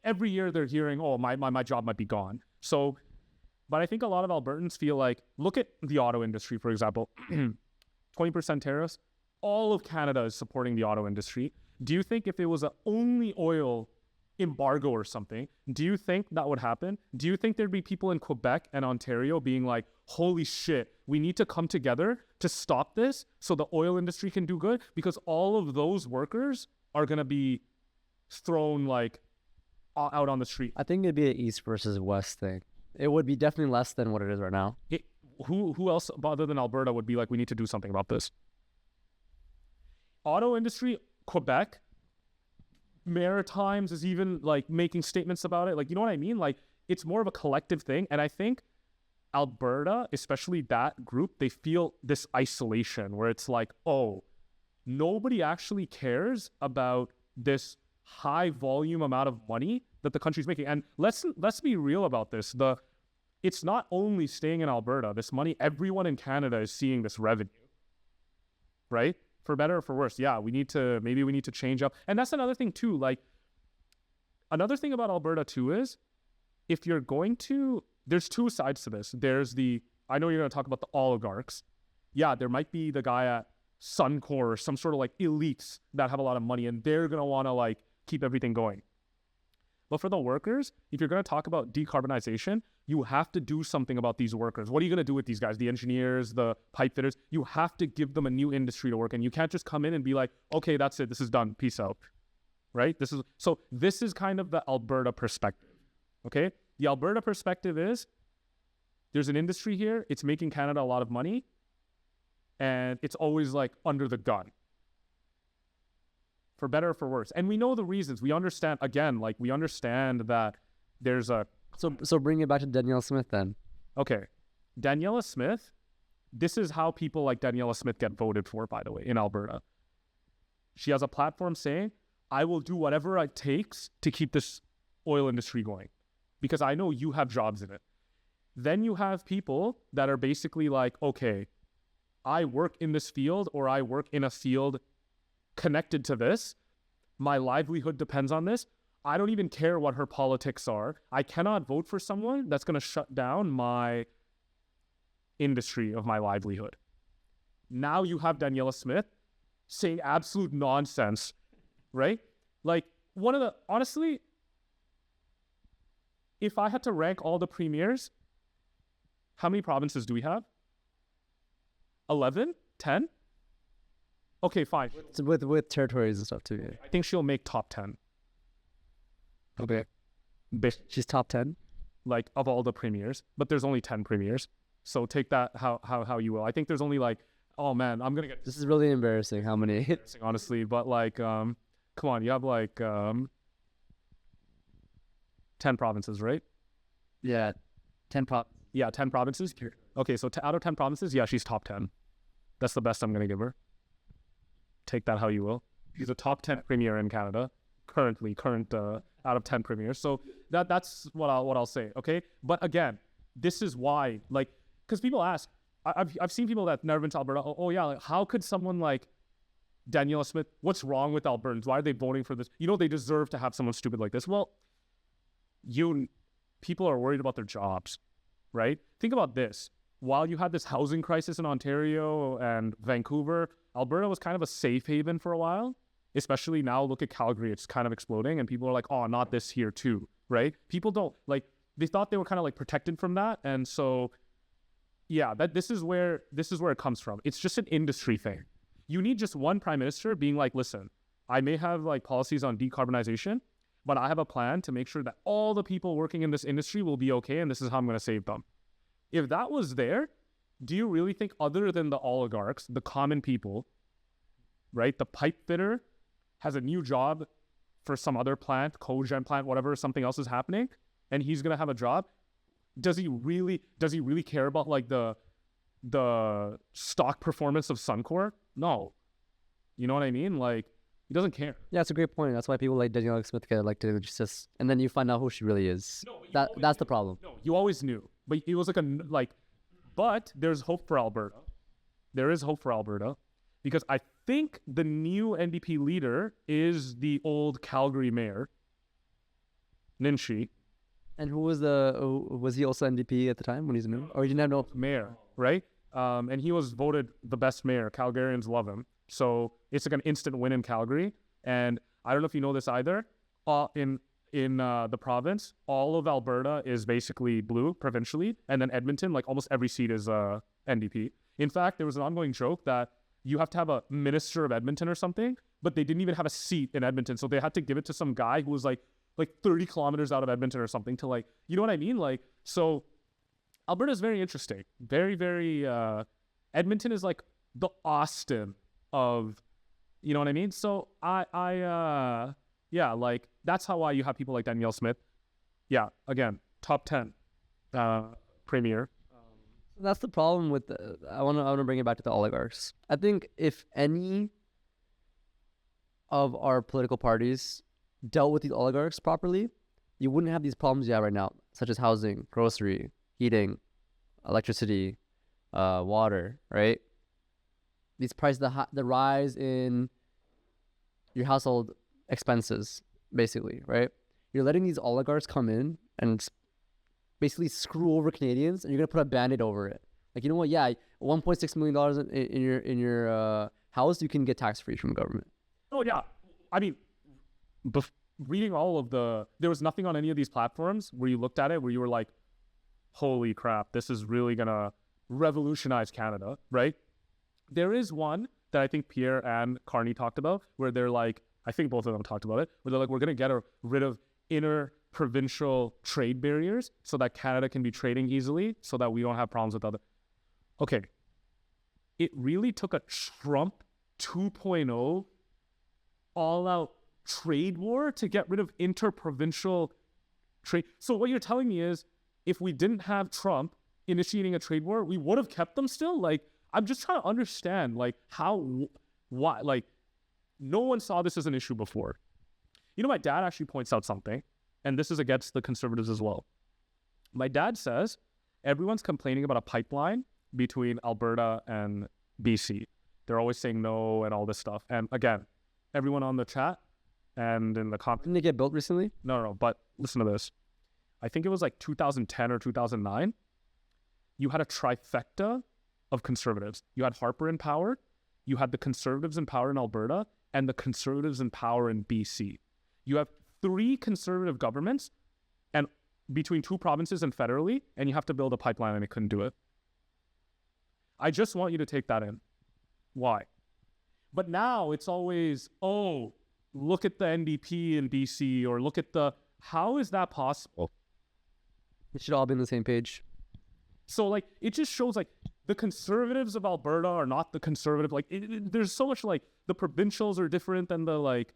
every year they're hearing, oh, my job might be gone. So, but I think a lot of Albertans feel like, look at the auto industry, for example, 20% tariffs, all of Canada is supporting the auto industry. Do you think if it was an only oil embargo or something, do you think that would happen? Do you think there'd be people in Quebec and Ontario being like, holy shit, we need to come together to stop this so the oil industry can do good? Because all of those workers are going to be thrown like out on the street. I think it'd be an East versus West thing. It would be definitely less than what it is right now. Who else other than Alberta would be like, we need to do something about this? Auto industry, Quebec, Maritimes is even like making statements about it. Like, you know what I mean? Like, it's more of a collective thing. And I think Alberta, especially that group, they feel this isolation where it's like, oh, nobody actually cares about this high volume amount of money that the country's making. And let's be real about this. It's not only staying in Alberta. This money, everyone in Canada is seeing this revenue, right? For better or for worse. Yeah, maybe we need to change up. And that's another thing too. Like, another thing about Alberta too is, if you're going to, there's two sides to this. There's I know you're going to talk about the oligarchs. Yeah, there might be the guy at Suncor or some sort of like elites that have a lot of money, and they're going to want to like keep everything going. But for the workers, if you're going to talk about decarbonization, you have to do something about these workers. What are you going to do with these guys? The engineers, the pipe fitters? You have to give them a new industry to work in. You can't just come in and be like, okay, that's it. This is done. Peace out. Right? This is kind of the Alberta perspective. Okay? The Alberta perspective is, there's an industry here. It's making Canada a lot of money. And it's always like under the gun. For better or for worse. And we know the reasons. We understand, again, like we understand that there's a... So bring it back to Danielle Smith then. Okay. Danielle Smith, this is how people like Danielle Smith get voted for, by the way, in Alberta. She has a platform saying, I will do whatever it takes to keep this oil industry going. Because I know you have jobs in it. Then you have people that are basically like, okay, I work in this field or I work in a field connected to this. My livelihood depends on this. I don't even care what her politics are. I cannot vote for someone that's going to shut down my industry of my livelihood. Now you have Daniela Smith saying absolute nonsense, right? Like, honestly, if I had to rank all the premiers, how many provinces do we have? 11? 10? Okay, fine. With territories and stuff too. Yeah. I think she'll make top 10. Okay. She's top 10? Like, of all the premiers. But there's only 10 premiers. So take that how you will. I think there's only like, oh man, I'm going to get... This is really embarrassing how many... honestly, but like, come on, you have like 10 provinces, right? Yeah, 10 Yeah, 10 provinces. Okay, so out of 10 provinces, yeah, she's top 10. That's the best I'm going to give her. Take that how you will. She's a top 10 premier in Canada, current out of 10 premiers. So that's what I'll say, okay? But again, this is why, like, because people ask, I've seen people that never been to Alberta, oh yeah, like, how could someone like Daniela Smith, what's wrong with Albertans? Why are they voting for this? You know, they deserve to have someone stupid like this. Well, people are worried about their jobs, right? Think about this. While you had this housing crisis in Ontario and Vancouver, Alberta was kind of a safe haven for a while. Especially now, look at Calgary, it's kind of exploding and people are like, oh, not this here too, right? People don't, like, they thought they were kind of like protected from that. And so, yeah, this is where it comes from. It's just an industry thing. You need just one prime minister being like, listen, I may have like policies on decarbonization, but I have a plan to make sure that all the people working in this industry will be okay, and this is how I'm going to save them. If that was there, do you really think, other than the oligarchs, the common people, right, the pipe fitter has a new job for some other plant, cogen plant, whatever, something else is happening, and he's going to have a job? Does he really care about like the stock performance of Suncor? No. You know what I mean? Like, he doesn't care. Yeah, it's a great point. That's why people like Daniela Smith get elected, just, and then you find out who she really is. No, that's the problem. No, you always knew. But it was but there's hope for Alberta. There is hope for Alberta because I think the new NDP leader is the old Calgary mayor, Ninshi. And who was he also NDP at the time when he's new? Or he didn't have no mayor, right? And he was voted the best mayor. Calgarians love him. So it's like an instant win in Calgary. And I don't know if you know this either. In the province, all of Alberta is basically blue provincially, and then Edmonton, like almost every seat is NDP. In fact, there was an ongoing joke that you have to have a minister of Edmonton or something, but they didn't even have a seat in Edmonton, so they had to give it to some guy who was like 30 kilometers out of Edmonton or something to like, you know what I mean? Like, so Alberta is very interesting, very, very. Edmonton is like the Austin of, you know what I mean? So yeah, like that's why you have people like Danielle Smith. Yeah, again, top 10 premier. That's the problem with I want to bring it back to the oligarchs. I think if any of our political parties dealt with these oligarchs properly, you wouldn't have these problems you have right now, such as housing, grocery, heating, electricity, water, right? These prices, the rise in your household expenses, basically, right? You're letting these oligarchs come in and basically screw over Canadians, and you're gonna put a band-aid over it. Like, you know what? Yeah, $1.6 million in your house, you can get tax-free from government. Oh yeah, I mean, reading all of there was nothing on any of these platforms where you looked at it where you were like, holy crap, this is really gonna revolutionize Canada, right? There is one that I think Pierre and Carney talked about where they're like, I think both of them talked about it, where they're like, we're gonna get rid of inter-provincial trade barriers so that Canada can be trading easily so that we don't have problems with other. Okay, it really took a Trump 2.0 all-out trade war to get rid of inter-provincial trade. So what you're telling me is, if we didn't have Trump initiating a trade war, we would have kept them still? Like, I'm just trying to understand, like, why, like, no one saw this as an issue before. You know, my dad actually points out something, and this is against the Conservatives as well. My dad says Everyone's complaining about a pipeline between Alberta and BC. They're always saying no and all this stuff. And again, everyone on the chat and in the comments. Didn't it get built recently? No, but listen to this. I think it was like 2010 or 2009. You had a trifecta of conservatives. You had Harper in power, you had the conservatives in power in Alberta, and the conservatives in power in BC. You have 3 conservative governments and between 2 provinces and federally, and you have to build a pipeline, and they couldn't do it. I just want you to take that in. Why? But now it's always, oh, look at the NDP in BC, or look at the, how is that possible? It should all be on the same page. So, like, it just shows, like, the conservatives of Alberta are not the conservative. Like, there's so much, like, the provincials are different than the, like,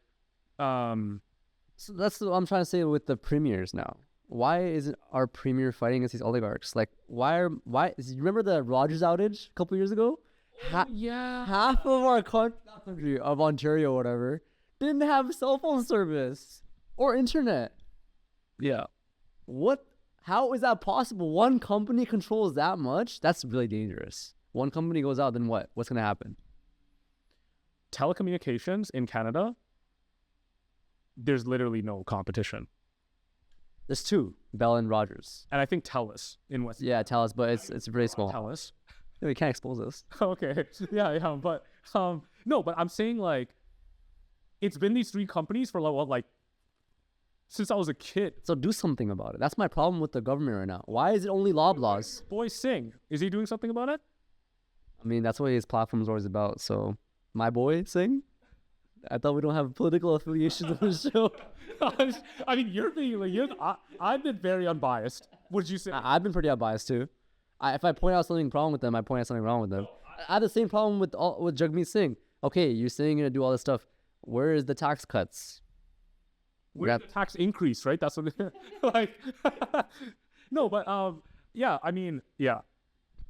So that's what I'm trying to say with the premiers now. Why isn't our premier fighting against these oligarchs? Like, you remember the Rogers outage a couple years ago? yeah. Half of our country, of Ontario or whatever, didn't have cell phone service or internet. Yeah. How is that possible? One company controls that much? That's really dangerous. One company goes out, then what? What's going to happen? Telecommunications in Canada, there's literally no competition. There's 2, Bell and Rogers. And I think TELUS in West. Yeah, tell us, but it's really small. TELUS. No, we can't expose this. Okay. Yeah, but no, but I'm saying, like, it's been these 3 companies for like since I was a kid. So do something about it. That's my problem with the government right now. Why is it only Loblaws? Boy Singh, is he doing something about it? I mean, that's what his platform is always about. So, my boy Singh? I thought we don't have political affiliations on the show. I mean, you're being like, I've been very unbiased. Would you say? I've been pretty unbiased too. If I point out something wrong with them, I point out something wrong with them. I had the same problem with Jagmeet Singh. Okay, you're saying you're gonna do all this stuff. Where is the tax cuts? Where's the tax increase, right? That's what like. No, but yeah. I mean, yeah.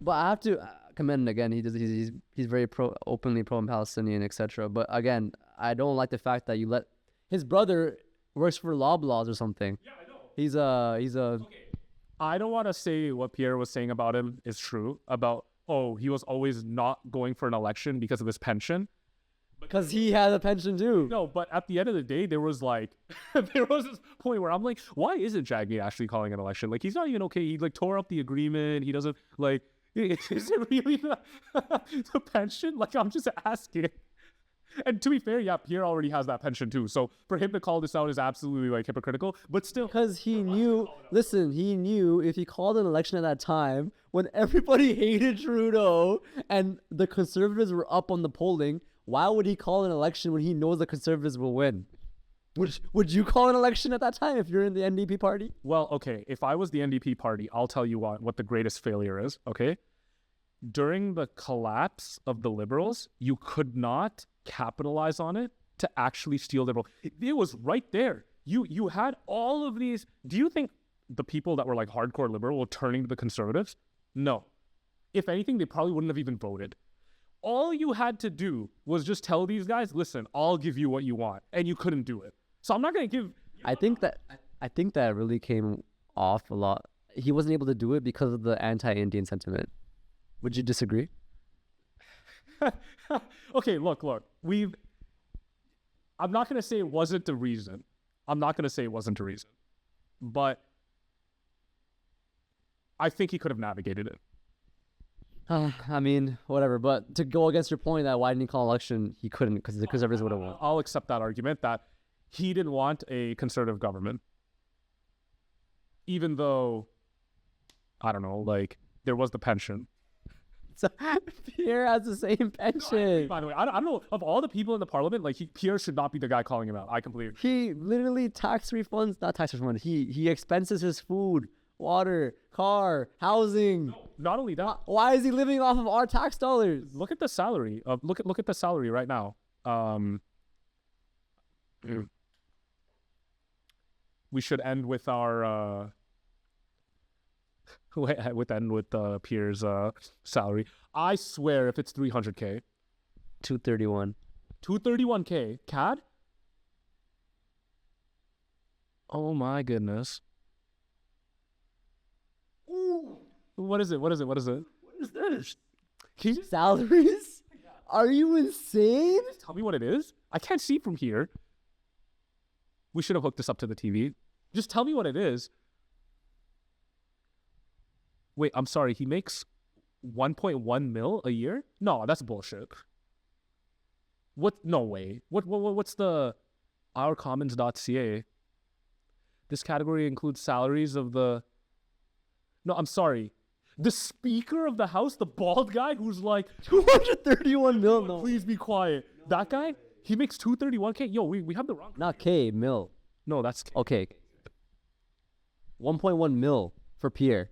But I have to commend again. He's very openly pro-Palestinian, etc. But again, I don't like the fact that you let his brother works for Loblaws or something. Yeah, I know. He's a. Okay. I don't want to say what Pierre was saying about him is true. About, oh, he was always not going for an election because of his pension. Because he had a pension too. No, but at the end of the day, there was like, there was this point where I'm like, why isn't Jagmeet actually calling an election? Like, he's not even okay. He like tore up the agreement. He doesn't like, is it really the pension? Like, I'm just asking. And to be fair, yeah, Pierre already has that pension too. So for him to call this out is absolutely like hypocritical, but still. Because he knew, listen, he knew if he called an election at that time when everybody hated Trudeau and the Conservatives were up on the polling, why would he call an election when he knows the Conservatives will win? Would you call an election at that time if you're in the NDP party? Well, okay, if I was the NDP party, I'll tell you what the greatest failure is, okay? During the collapse of the Liberals, you could not capitalize on it to actually steal their vote. It was right there. You had all of these. Do you think the people that were like hardcore Liberal were turning to the Conservatives? No. If anything, they probably wouldn't have even voted. All you had to do was just tell these guys, listen, I'll give you what you want. And you couldn't do it. So I'm not going to give... I think that really came off a lot. He wasn't able to do it because of the anti-Indian sentiment. Would you disagree? Okay, look. I'm not going to say it wasn't the reason. But I think he could have navigated it. I mean, whatever. But to go against your point that why didn't he call an election, he couldn't because the Conservatives would have won. I'll accept that argument that he didn't want a conservative government. Even though, I don't know, like, there was the pension. So Pierre has the same pension. By the way, I don't know, of all the people in the parliament, like, Pierre should not be the guy calling him out. I completely agree. He literally not tax refunds. He expenses his food, water, car, housing. No, not only that. Why is he living off of our tax dollars? Look at the salary. Look at the salary right now. We should end with our with Pierre's salary. I swear, if it's 300K, 231. 231K, CAD. Oh my goodness. Ooh. What is it? What is it? What is it? What is this? Salaries? Are you insane? Tell me what it is. I can't see from here. We should have hooked this up to the TV. Just tell me what it is. Wait, I'm sorry. He makes 1.1 mil a year? No, that's bullshit. What? No way. What's the ourcommons.ca? This category includes salaries of the... No, I'm sorry. The Speaker of the House, the bald guy who's like... 231 mil, no. Please be quiet. That guy, he makes 231K. Yo, we have the wrong... Not K, mil. No, that's... Okay. 1.1 mil for Pierre.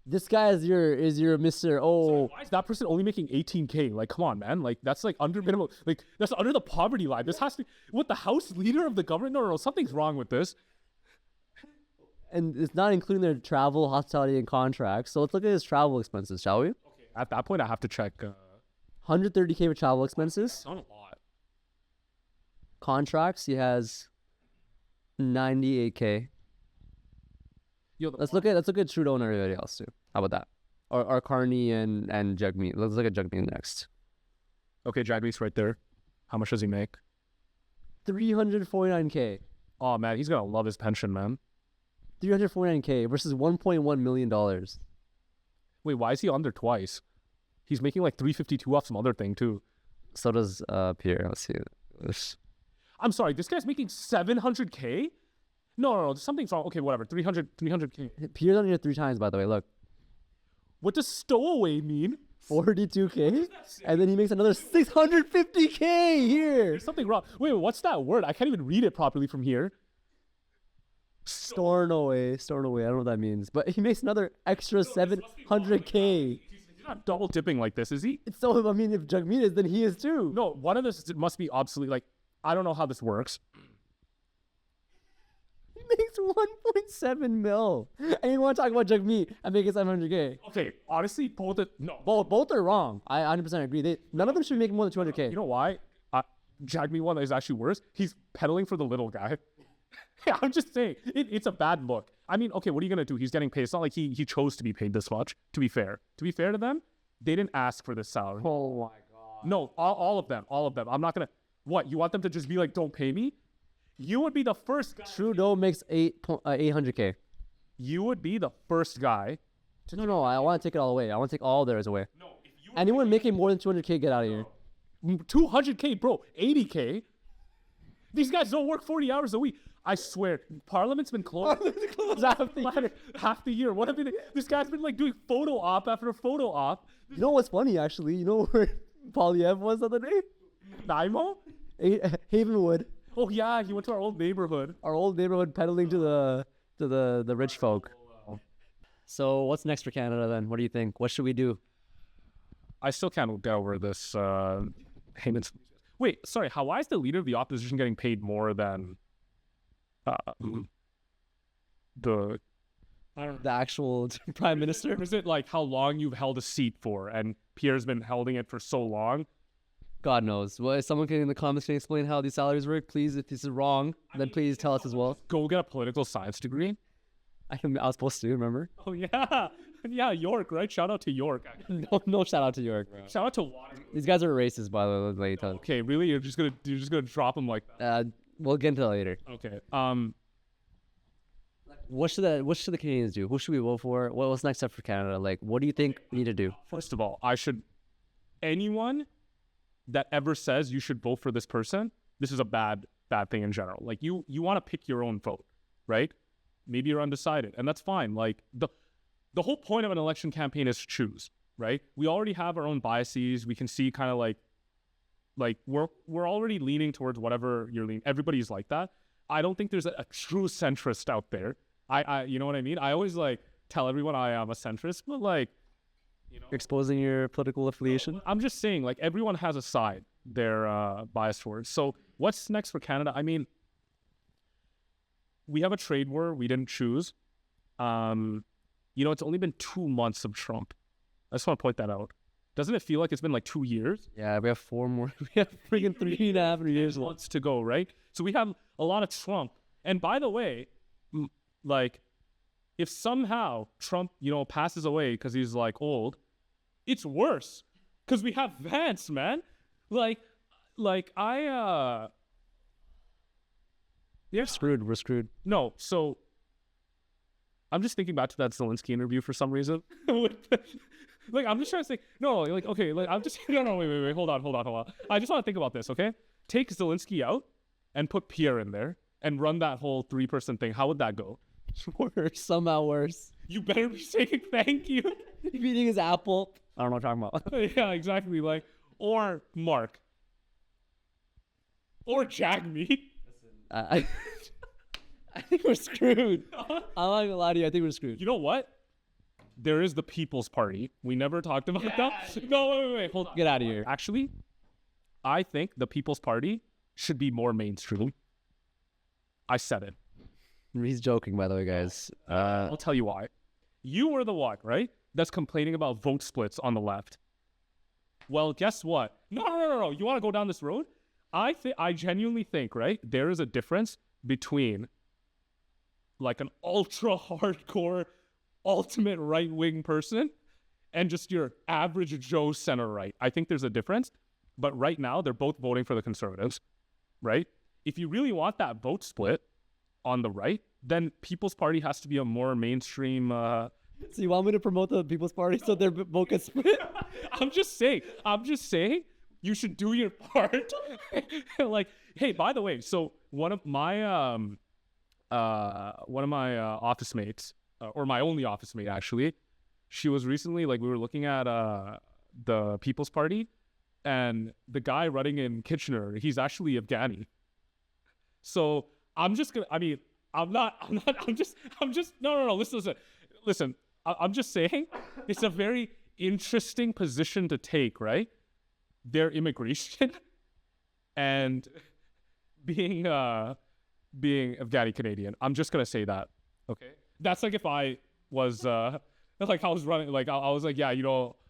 This guy is your Mr. Oh. Why is that person only making 18K? Like, come on, man. Like, that's like under minimum. Like, that's under the poverty line. This has to... What, the House leader of the government? No. Something's wrong with this. And it's not including their travel, hospitality, and contracts. So let's look at his travel expenses, shall we? Okay. At that point, I have to check... 130K for travel expenses. That's not a lot. Contracts, he has 98K. Yo, Let's look at Trudeau and everybody else too. How about that? Or Carney and Jagmeet. Let's look at Jagmeet next. Okay, Jagmeet's right there. How much does he make? 349K. Oh, man, he's gonna love his pension, man. 349K versus $1.1 million. Wait, why is he under twice? He's making like 352 off some other thing, too. So does Pierre. Let's see this. I'm sorry, this guy's making 700K? No, something's wrong. Okay, whatever. 300K. Pierre's on here 3 times, by the way. Look. What does stowaway mean? 42K, and then he makes another 650K here. There's something wrong. Wait, what's that word? I can't even read it properly from here. Storing away. I don't know what that means, but he makes another extra 700K. He's not double dipping like this, is he? So I mean, if Jagmeet is, then he is too. No, one of this must be obsolete. Like, I don't know how this works. He makes 1.7 mil, and you want to talk about Jagmeet and make it 700K? Okay, honestly, both are wrong. I 100% agree. None of them should be making more than 200K. You know why? Jagmeet one is actually worse. He's peddling for the little guy. Yeah, I'm just saying, it's a bad look. I mean, okay, what are you gonna do? He's getting paid. It's not like he chose to be paid this much. To be fair to them, they didn't ask for this salary. Oh my god. No, all of them. I'm not gonna. What? You want them to just be like, don't pay me? You would be the first guy. Trudeau makes 800K. You would be the first guy. No, I want to take it all away. I want to take all theirs away. No, if you anyone making more than 200K, get out of here. 200K, bro, 80K. These guys don't work 40 hours a week. I swear, Parliament's been closed half the year. What have this guy's been like doing photo op after photo op. You know what's funny, actually? You know where Poilievre was the other day? Naimo? Havenwood. Oh yeah, he went to our old neighborhood. Our old neighborhood peddling to the rich folk. So what's next for Canada then? What do you think? What should we do? I still can't get over this. Wait, sorry. Why is the leader of the opposition getting paid more than the actual prime minister? Is it like how long you've held a seat for, and Pierre's been holding it for so long? God knows. Well, if someone can in the comments can explain how these salaries work, please. If this is wrong, then please tell us as well. Go get a political science degree. I was supposed to, remember? Oh yeah, York, right? Shout out to York. No shout out to York, bro. Shout out to Waterloo. These guys are racist, by the way. Okay, really? You're just gonna drop them like that? We'll get into that later. Okay. What should the Canadians do? Who should we vote for? What's next step for Canada? Like, what do you think we need to do? First of all, anyone that ever says you should vote for this person, this is a bad thing in general. Like, you want to pick your own vote, right? Maybe you're undecided, and that's fine. Like, the whole point of an election campaign is to choose, right? We already have our own biases. We can see kind of like we're already leaning towards whatever you're leaning. Everybody's like that. I don't think there's a true centrist out there. I you know what I mean? I always like tell everyone I am a centrist, but like, you know, exposing your political affiliation. I'm just saying, like, everyone has a side they're biased towards. So what's next for Canada? I mean, we have a trade war we didn't choose. You know, it's only been 2 months of Trump. I just want to point that out. Doesn't it feel like it's been like 2 years? Yeah, we have 4 more. We have freaking 3.5 years months to go, right? So we have a lot of Trump. And by the way, like, If somehow Trump, passes away because he's like old, it's worse because we have Vance, man. Like I We're screwed. no. So I'm just thinking back to that Zelensky interview for some reason. Like I'm just trying to think. No, like okay, like I'm just no. Wait. Hold on. I just want to think about this. Okay, take Zelensky out and put Pierre in there and run that whole 3-person thing. How would that go? Worse, somehow worse. You better be saying thank you. He's eating his apple. I don't know what I'm talking about. Yeah, exactly. Like, or Mark, or Jagmeet. I think we're screwed. I'm not gonna lie to you. I think we're screwed. You know what? There is the People's Party. We never talked about that. No, wait. Hold on. Get out of here. Actually, I think the People's Party should be more mainstream. I said it. He's joking, by the way, guys. I'll tell you why. You were the one, right? That's complaining about vote splits on the left. Well, guess what? No. You want to go down this road? I genuinely think, right? There is a difference between like an ultra hardcore, ultimate right-wing person and just your average Joe center right. I think there's a difference. But right now, they're both voting for the Conservatives, right? If you really want that vote split on the right, then People's Party has to be a more mainstream. So you want me to promote the People's Party so their vote gets split? I'm just saying. You should do your part. Like, hey, by the way, so one of my office mates, or my only office mate actually, she was recently like we were looking at the People's Party, and the guy running in Kitchener, he's actually Afghani. So I'm just no. Listen. I'm just saying, it's a very interesting position to take, right? Their immigration and being Afghani Canadian. I'm just gonna say that, okay? That's like if I was like I was running, like I was like, yeah,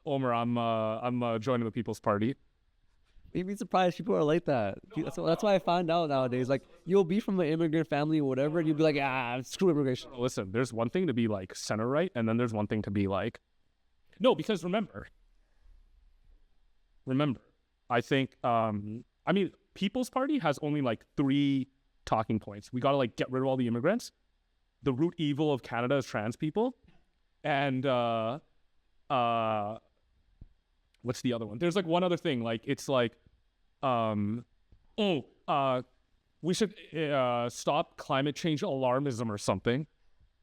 Omer, I'm joining the People's Party. You'd be surprised people are like that. That's why I find out nowadays. Like, you'll be from an immigrant family or whatever, and you'll be like, screw immigration. Listen, there's one thing to be like center right, and then there's one thing to be like, no, because remember, I think, People's Party has only like 3 talking points. We gotta like get rid of all the immigrants. The root evil of Canada is trans people, and what's the other one? There's like one other thing. Like it's like, we should stop climate change alarmism or something.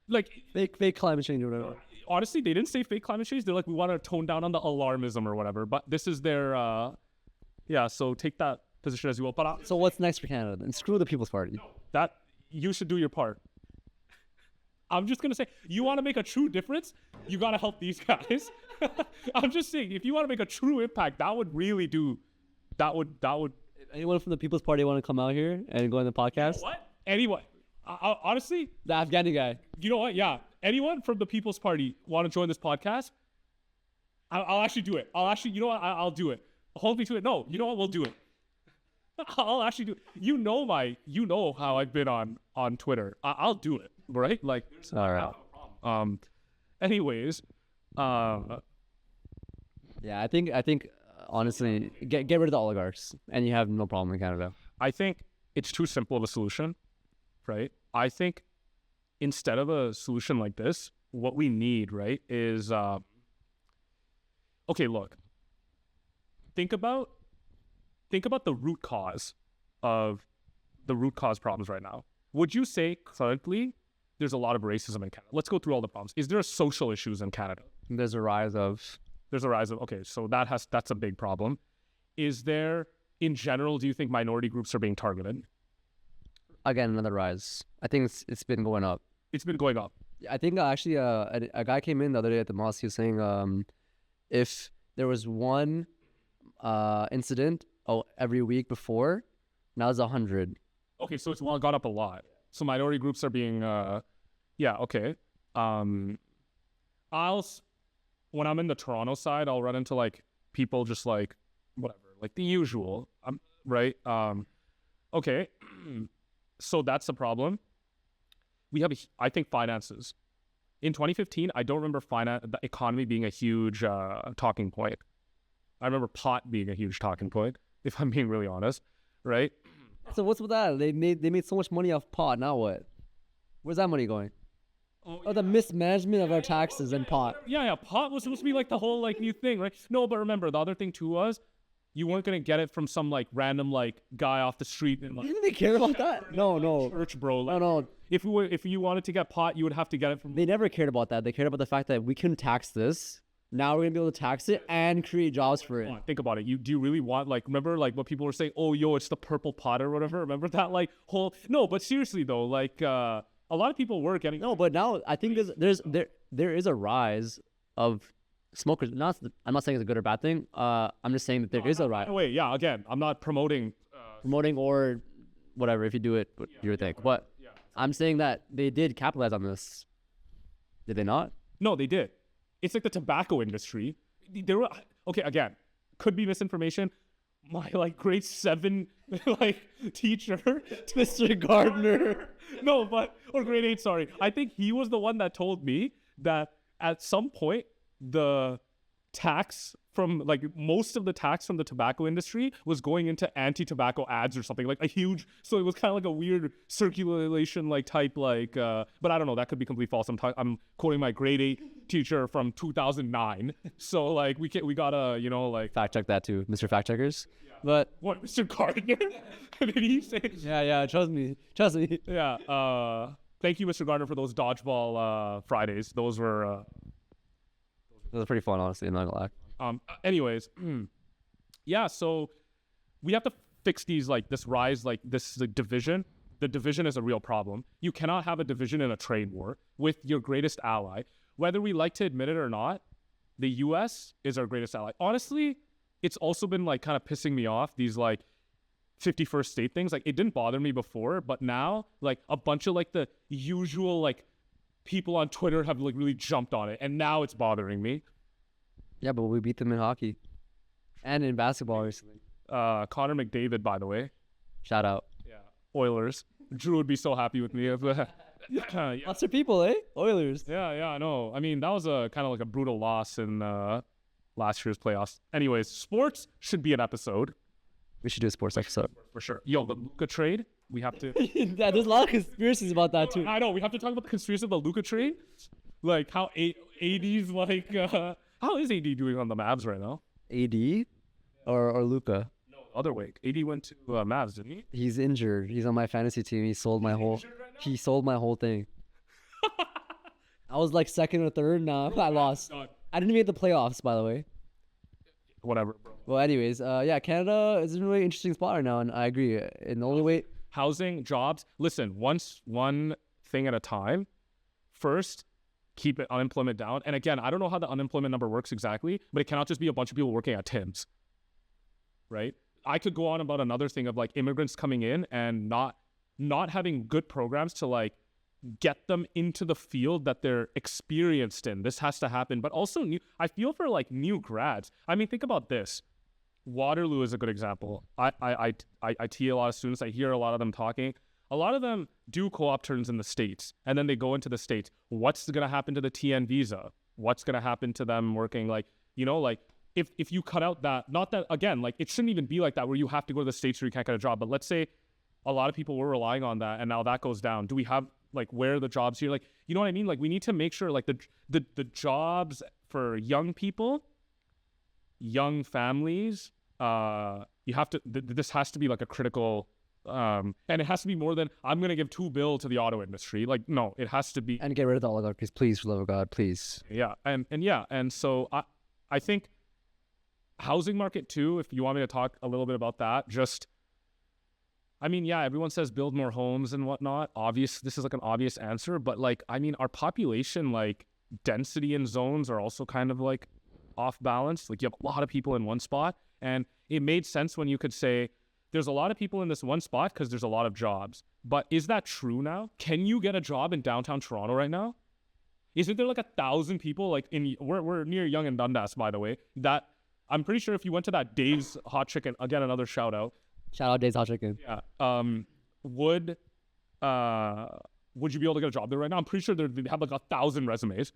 Like fake climate change or whatever. Honestly, they didn't say fake climate change. They're like, we want to tone down on the alarmism or whatever. But this is their, so take that position as you will. But so what's next for Canada then? Screw the People's Party. That you should do your part. I'm just gonna say, you want to make a true difference, you gotta help these guys. I'm just saying, if you want to make a true impact, that would really do. That would. If anyone from the People's Party want to come out here and go on the podcast? You know what? Anyone? Honestly, the Afghani guy. You know what? Yeah. Anyone from the People's Party want to join this podcast? I'll actually do it. You know what? I'll do it. Hold me to it. No, you know what? We'll do it. I'll actually do it. You know how I've been on Twitter. I'll do it. Right? Like, all right. Anyways, yeah, I think honestly, get rid of the oligarchs, and you have no problem in Canada. I think it's too simple of a solution, right? I think instead of a solution like this, what we need, right, is okay. Look, think about the root cause problems right now. Would you say currently there's a lot of racism in Canada? Let's go through all the problems. Is there social issues in Canada? There's a rise of. Okay, so that's a big problem. Is there, in general, do you think minority groups are being targeted? Again, another rise. I think it's been going up. It's been going up. I think actually a guy came in the other day at the mosque. He was saying if there was one incident every week before, now it's 100. Okay, so it's gone up a lot. So minority groups are being, okay. When I'm in the Toronto side, I'll run into like people just like whatever, like the usual, right? Okay, so that's the problem. We have, I think, finances. in 2015, I don't remember the economy being a huge talking point. I remember pot being a huge talking point, if I'm being really honest, right? So what's with that? They made so much money off pot. Now what? Where's that money going? Oh, the mismanagement of our taxes and pot. Yeah. Pot was supposed to be like the whole like new thing, right? No, but remember the other thing too was you weren't gonna get it from some like random like guy off the street and like. Didn't they care about that? No. Church, bro. Like, No. If you wanted to get pot, you would have to get it from. They never cared about that. They cared about the fact that we couldn't tax this. Now we're gonna be able to tax it and create jobs for it. Think about it. Do you really want like remember like what people were saying? Oh, yo, it's the purple pot or whatever. Remember that like whole no, but seriously though, like a lot of people were getting no, but now I think there is a rise of smokers. I'm not saying it's a good or bad thing. I'm just saying that there is a rise. Wait, yeah. Again, I'm not promoting or whatever if you do it, but your thing. But I'm saying that they did capitalize on this. Did they not? No, they did. It's like the tobacco industry. There were okay. Again, could be misinformation. My like grade 7 like teacher, Mr. Gardner. No, but or grade 8. Sorry, I think he was the one that told me that at some point the tax from like most of the tax from the tobacco industry was going into anti-tobacco ads or something like a huge. So it was kind of like a weird circulation like type like. But I don't know. That could be completely false. I'm quoting my grade 8 teacher from 2009. So like we gotta like fact check that too, Mr. Fact Checkers. Yeah. But what, Mr. Gardner? Did he say? Yeah. Trust me. Yeah. Thank you, Mr. Gardner, for those dodgeball Fridays. Those were pretty fun, honestly. I'm not gonna lie. Anyways, yeah, so we have to fix these, like, this rise, like, this like, division. The division is a real problem. You cannot have a division in a trade war with your greatest ally. Whether we like to admit it or not, the U.S. is our greatest ally. Honestly, it's also been, like, kind of pissing me off, these, like, 51st state things. Like, it didn't bother me before, but now, like, a bunch of, like, the usual, like, people on Twitter have, like, really jumped on it, and now it's bothering me. Yeah, but we beat them in hockey and in basketball recently. Connor McDavid, by the way. Shout out. Yeah. Oilers. Drew would be so happy with me. Yeah. Lots of people, eh? Oilers. Yeah, I know. I mean, that was a kind of like a brutal loss in last year's playoffs. Anyways, sports should be an episode. We should do a sports episode. For sure. Yo, the Luka trade, we have to... Yeah, there's a lot of conspiracies about that, too. I know. We have to talk about the conspiracy of the Luka trade. Like, how AD's like... How is AD doing on the Mavs right now? AD or Luka? No, other way. AD went to Mavs, didn't he? He's injured. He's on my fantasy team. He sold my whole thing. I was like second or third. Nah, I lost. I didn't make the playoffs, by the way. Whatever, bro. Well, anyways, Canada is a really interesting spot right now, and I agree. In the only way, housing, jobs. Listen, one thing at a time. First, keep unemployment down. And again, I don't know how the unemployment number works exactly, but it cannot just be a bunch of people working at Tim's, right? I could go on about another thing of like immigrants coming in and not having good programs to like get them into the field that they're experienced in. This has to happen. But also I feel for like new grads. I mean, think about this. Waterloo is a good example. I TE a lot of students. I hear a lot of them talking. A lot of them do co-op turns in the States, and then they go into the States. What's going to happen to the TN visa? What's going to happen to them working? Like, like if you cut out that, not that, again, like it shouldn't even be like that where you have to go to the States or you can't get a job. But let's say a lot of people were relying on that, and now that goes down. Do we have, like, where are the jobs here? Like, you know what I mean? Like, we need to make sure, like, the jobs for young people, young families, this has to be like a critical... and it has to be more than I'm gonna give $2 billion to the auto industry. Like, no, it has to be, and get rid of the oligarchs, please, for the love of God, please. Yeah, and so I think housing market too. If you want me to talk a little bit about that, everyone says build more homes and whatnot. This is like an obvious answer, but like, I mean, our population, like density in zones are also kind of like off balance. Like, you have a lot of people in one spot, and it made sense when you could say, there's a lot of people in this one spot because there's a lot of jobs. But is that true now? Can you get a job in downtown Toronto right now? Isn't there like 1,000 people like we're near Yonge and Dundas, by the way, that I'm pretty sure if you went to that Dave's Hot Chicken, again, another shout out. Shout out Dave's Hot Chicken. Yeah. would you be able to get a job there right now? I'm pretty sure they have like 1,000 resumes.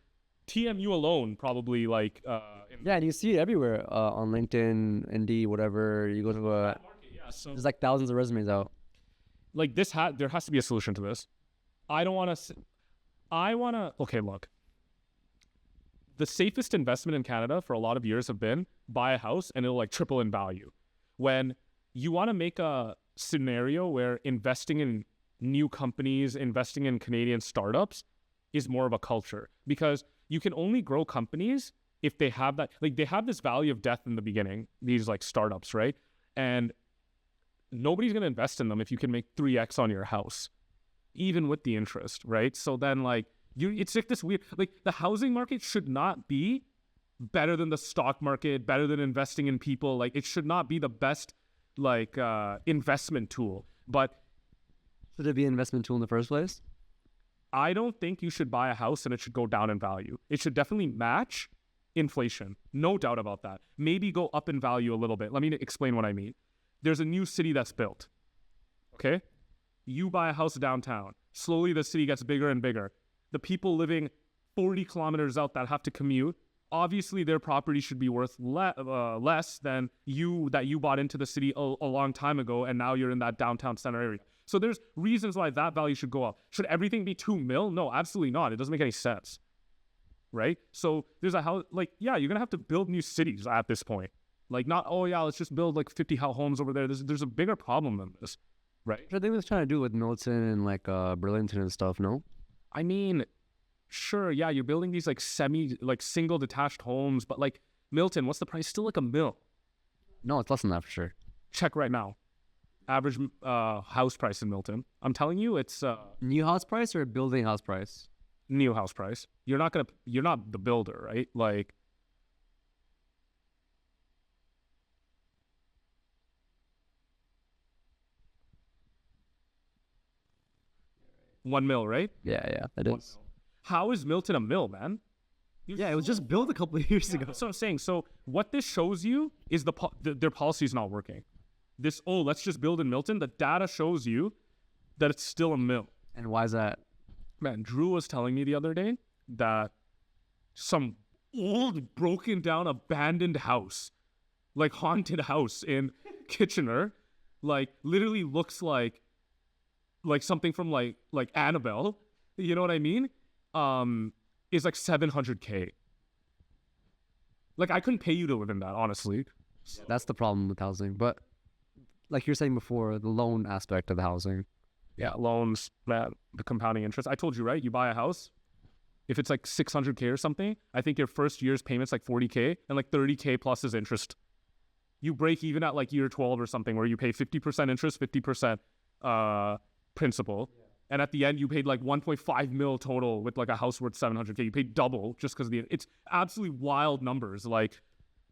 TMU alone probably like Yeah, and you see it everywhere on LinkedIn, Indeed, whatever. You go to market, yeah. So there's like thousands of resumes out. like there has to be a solution to this. Okay, look. The safest investment in Canada for a lot of years have been buy a house and it'll like triple in value. When you want to make a scenario where investing in new companies, investing in Canadian startups is more of a culture, because you can only grow companies if they have that, like they have this valley of death in the beginning, these like startups, right? And nobody's going to invest in them if you can make 3x on your house, even with the interest, right? So then like it's like this weird, like the housing market should not be better than the stock market, better than investing in people. Like it should not be the best like investment tool. But should it be an investment tool in the first place? I don't think you should buy a house and it should go down in value. It should definitely match inflation. No doubt about that. Maybe go up in value a little bit. Let me explain what I mean. There's a new city that's built. Okay? You buy a house downtown. Slowly the city gets bigger and bigger. The people living 40 kilometers out that have to commute, obviously their property should be worth less than you bought into the city a long time ago, and now you're in that downtown center area. So there's reasons why that value should go up. Should everything be 2 mil? No, absolutely not. It doesn't make any sense, right? So there's a house, like, yeah, you're going to have to build new cities at this point. Like not, oh yeah, let's just build like 50 homes over there. There's a bigger problem than this, right? I think they was trying to do with Milton and like Burlington and stuff, no? I mean, sure, yeah, you're building these like single detached homes, but like Milton, what's the price? Still like $1 million. No, it's less than that for sure. Check right now. Average house price in Milton. I'm telling you, it's new house price or building house price? New house price. You're not the builder, right? Like $1 million, right? Yeah, that is. How is Milton a mill, man? Yeah, it was just built a couple of years ago. That's what I'm saying. So what this shows you is their policy is not working. Let's just build in Milton. The data shows you that it's still a mill. And why is that? Man, Drew was telling me the other day that some old, broken down, abandoned house, like haunted house in Kitchener, like literally looks like something from like Annabelle, you know what I mean? Is like $700K. Like I couldn't pay you to live in that, honestly. Yeah, that's the problem with housing. But like you're saying before, the loan aspect of the housing. Yeah, loans, man, the compounding interest. I told you, right? You buy a house, if it's like $600K or something, I think your first year's payment's like $40K and like $30K plus is interest. You break even at like year 12 or something where you pay 50% interest, 50% principal. Yeah. And at the end, you paid like 1.5 mil total with like a house worth $700K. You paid double just because it's absolutely wild numbers, like,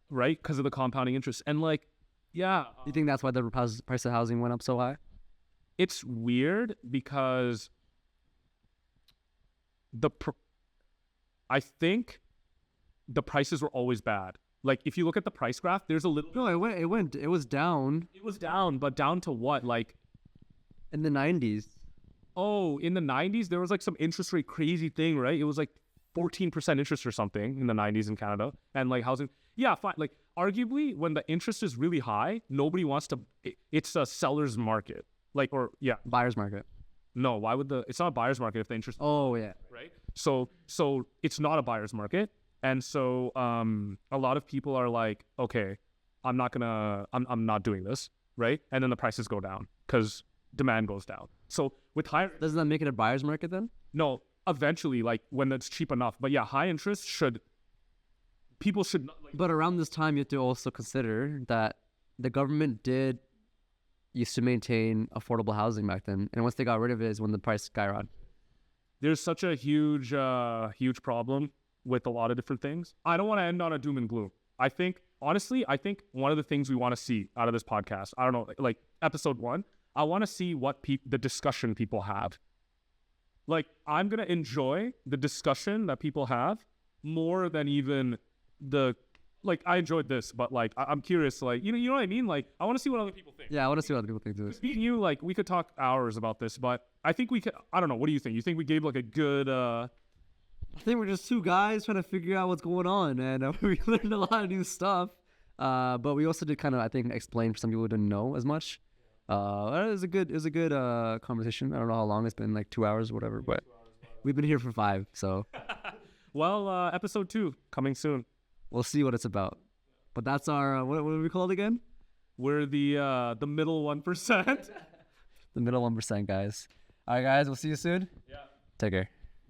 right? Because of the compounding interest. And like, yeah. You think that's why the price of housing went up so high? It's weird because I think the prices were always bad. Like if you look at the price graph, there's a little. No, it was down. It was down, but down to what? Like in the 90s. Oh, in the 90s, there was like some interest rate crazy thing, right? It was like 14% interest or something in the 90s in Canada. And like housing, yeah, fine. Like arguably when the interest is really high, nobody wants to, it's a seller's market. Like, or yeah. Buyer's market. No, it's not a buyer's market if the interest. Oh, yeah. Right? So it's not a buyer's market. And so a lot of people are like, okay, I'm not doing this, right? And then the prices go down because demand goes down. So with higher... Doesn't that make it a buyer's market then? No, eventually, like when it's cheap enough. But yeah, high interest people should not... But around this time, you have to also consider that the government used to maintain affordable housing back then. And once they got rid of it is when the price skyrocketed. There's such a huge problem with a lot of different things. I don't want to end on a doom and gloom. Honestly, I think one of the things we want to see out of this podcast, I don't know, like episode 1, I want to see what the discussion people have. Like, I'm going to enjoy the discussion that people have more than even the like I enjoyed this, but like I'm curious, like you know what I mean? Like I want to see what other people think. Yeah, I want to see what other people think too. Me and you, like we could talk hours about this, but I think we could. I don't know. What do you think? You think we gave like a good? I think we're just two guys trying to figure out what's going on, and we learned a lot of new stuff. But we also did kind of, I think, explain for some people who didn't know as much. It was a good conversation. I don't know how long it's been, like 2 hours or whatever, but we've been here for 5, so. Well, episode 2 coming soon. We'll see what it's about. But that's our what are we called again? We're the middle 1%. The middle 1%, guys. All right, guys. We'll see you soon. Yeah. Take care.